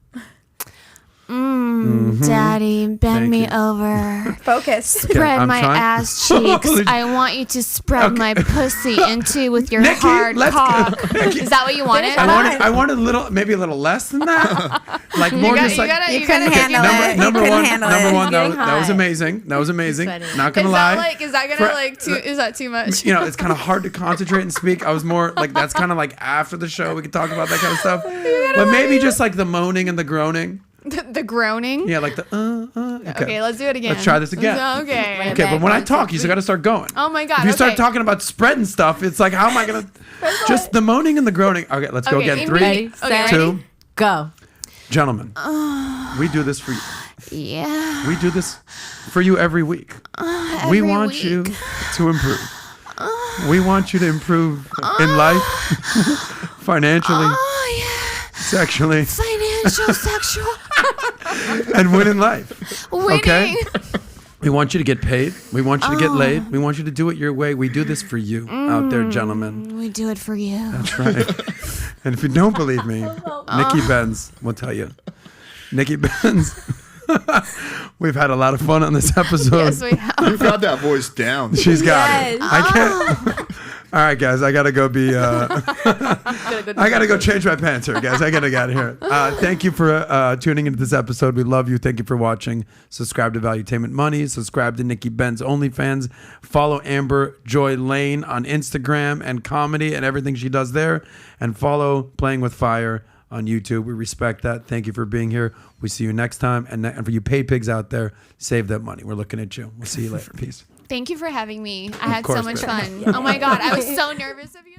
Daddy, bend Thank me you. over. Focus. Spread I'm my trying- ass cheeks. I want you to spread my pussy into with your Nikki, hard let's cock. go. Nikki. Is that what you wanted? I wanted a little, maybe a little less than that. Like more just like. You couldn't handle it. Number You couldn't one, handle number it. one. Getting That was hot. amazing. That was amazing. Sweating. Not gonna lie. Is that is that too much? You know, it's kind of hard to concentrate and speak. I was more like, that's kind of like after the show we could talk about that kind of stuff. But maybe just like the moaning and the groaning. The groaning. Yeah, like the Okay, let's do it again. Let's try this again. Okay. Okay, but when I talk, you still got to start going. Oh my God. If you start okay. talking about spreading stuff, it's like, how am I gonna? Just the moaning and the groaning. Okay, let's go Okay, again. in 3, ready? Okay, 2. ready? Go. Gentlemen, we do this for you. Yeah. We do this for you every week. We Every want week. you to improve. We want you to improve in life, financially, Oh yeah. sexually, Financial, sexual. and win in life. Winning. Okay? We want you to get paid. We want you to get laid. We want you to do it your way. We do this for you out there, gentlemen. We do it for you. That's right. And if you don't believe me, Nikki Benz will tell you. Nikki Benz. We've had a lot of fun on this episode. Yes, we have. You've got that voice down. She's got Yes. it. I can't. All right, guys. I gotta go be. I gotta go change my pants here, guys. I gotta get out of here. Thank you for tuning into this episode. We love you. Thank you for watching. Subscribe to Valuetainment Money. Subscribe to Nikki Benz OnlyFans. Follow Amber Joy Lane on Instagram and comedy and everything she does there. And follow Playing with Fire on YouTube. We respect that. Thank you for being here. We see you next time. And for you pay pigs out there, save that money. We're looking at you. We'll see you later. Peace. Thank you for having me. I had so course, much babe. fun. Oh my God. I was so nervous of you.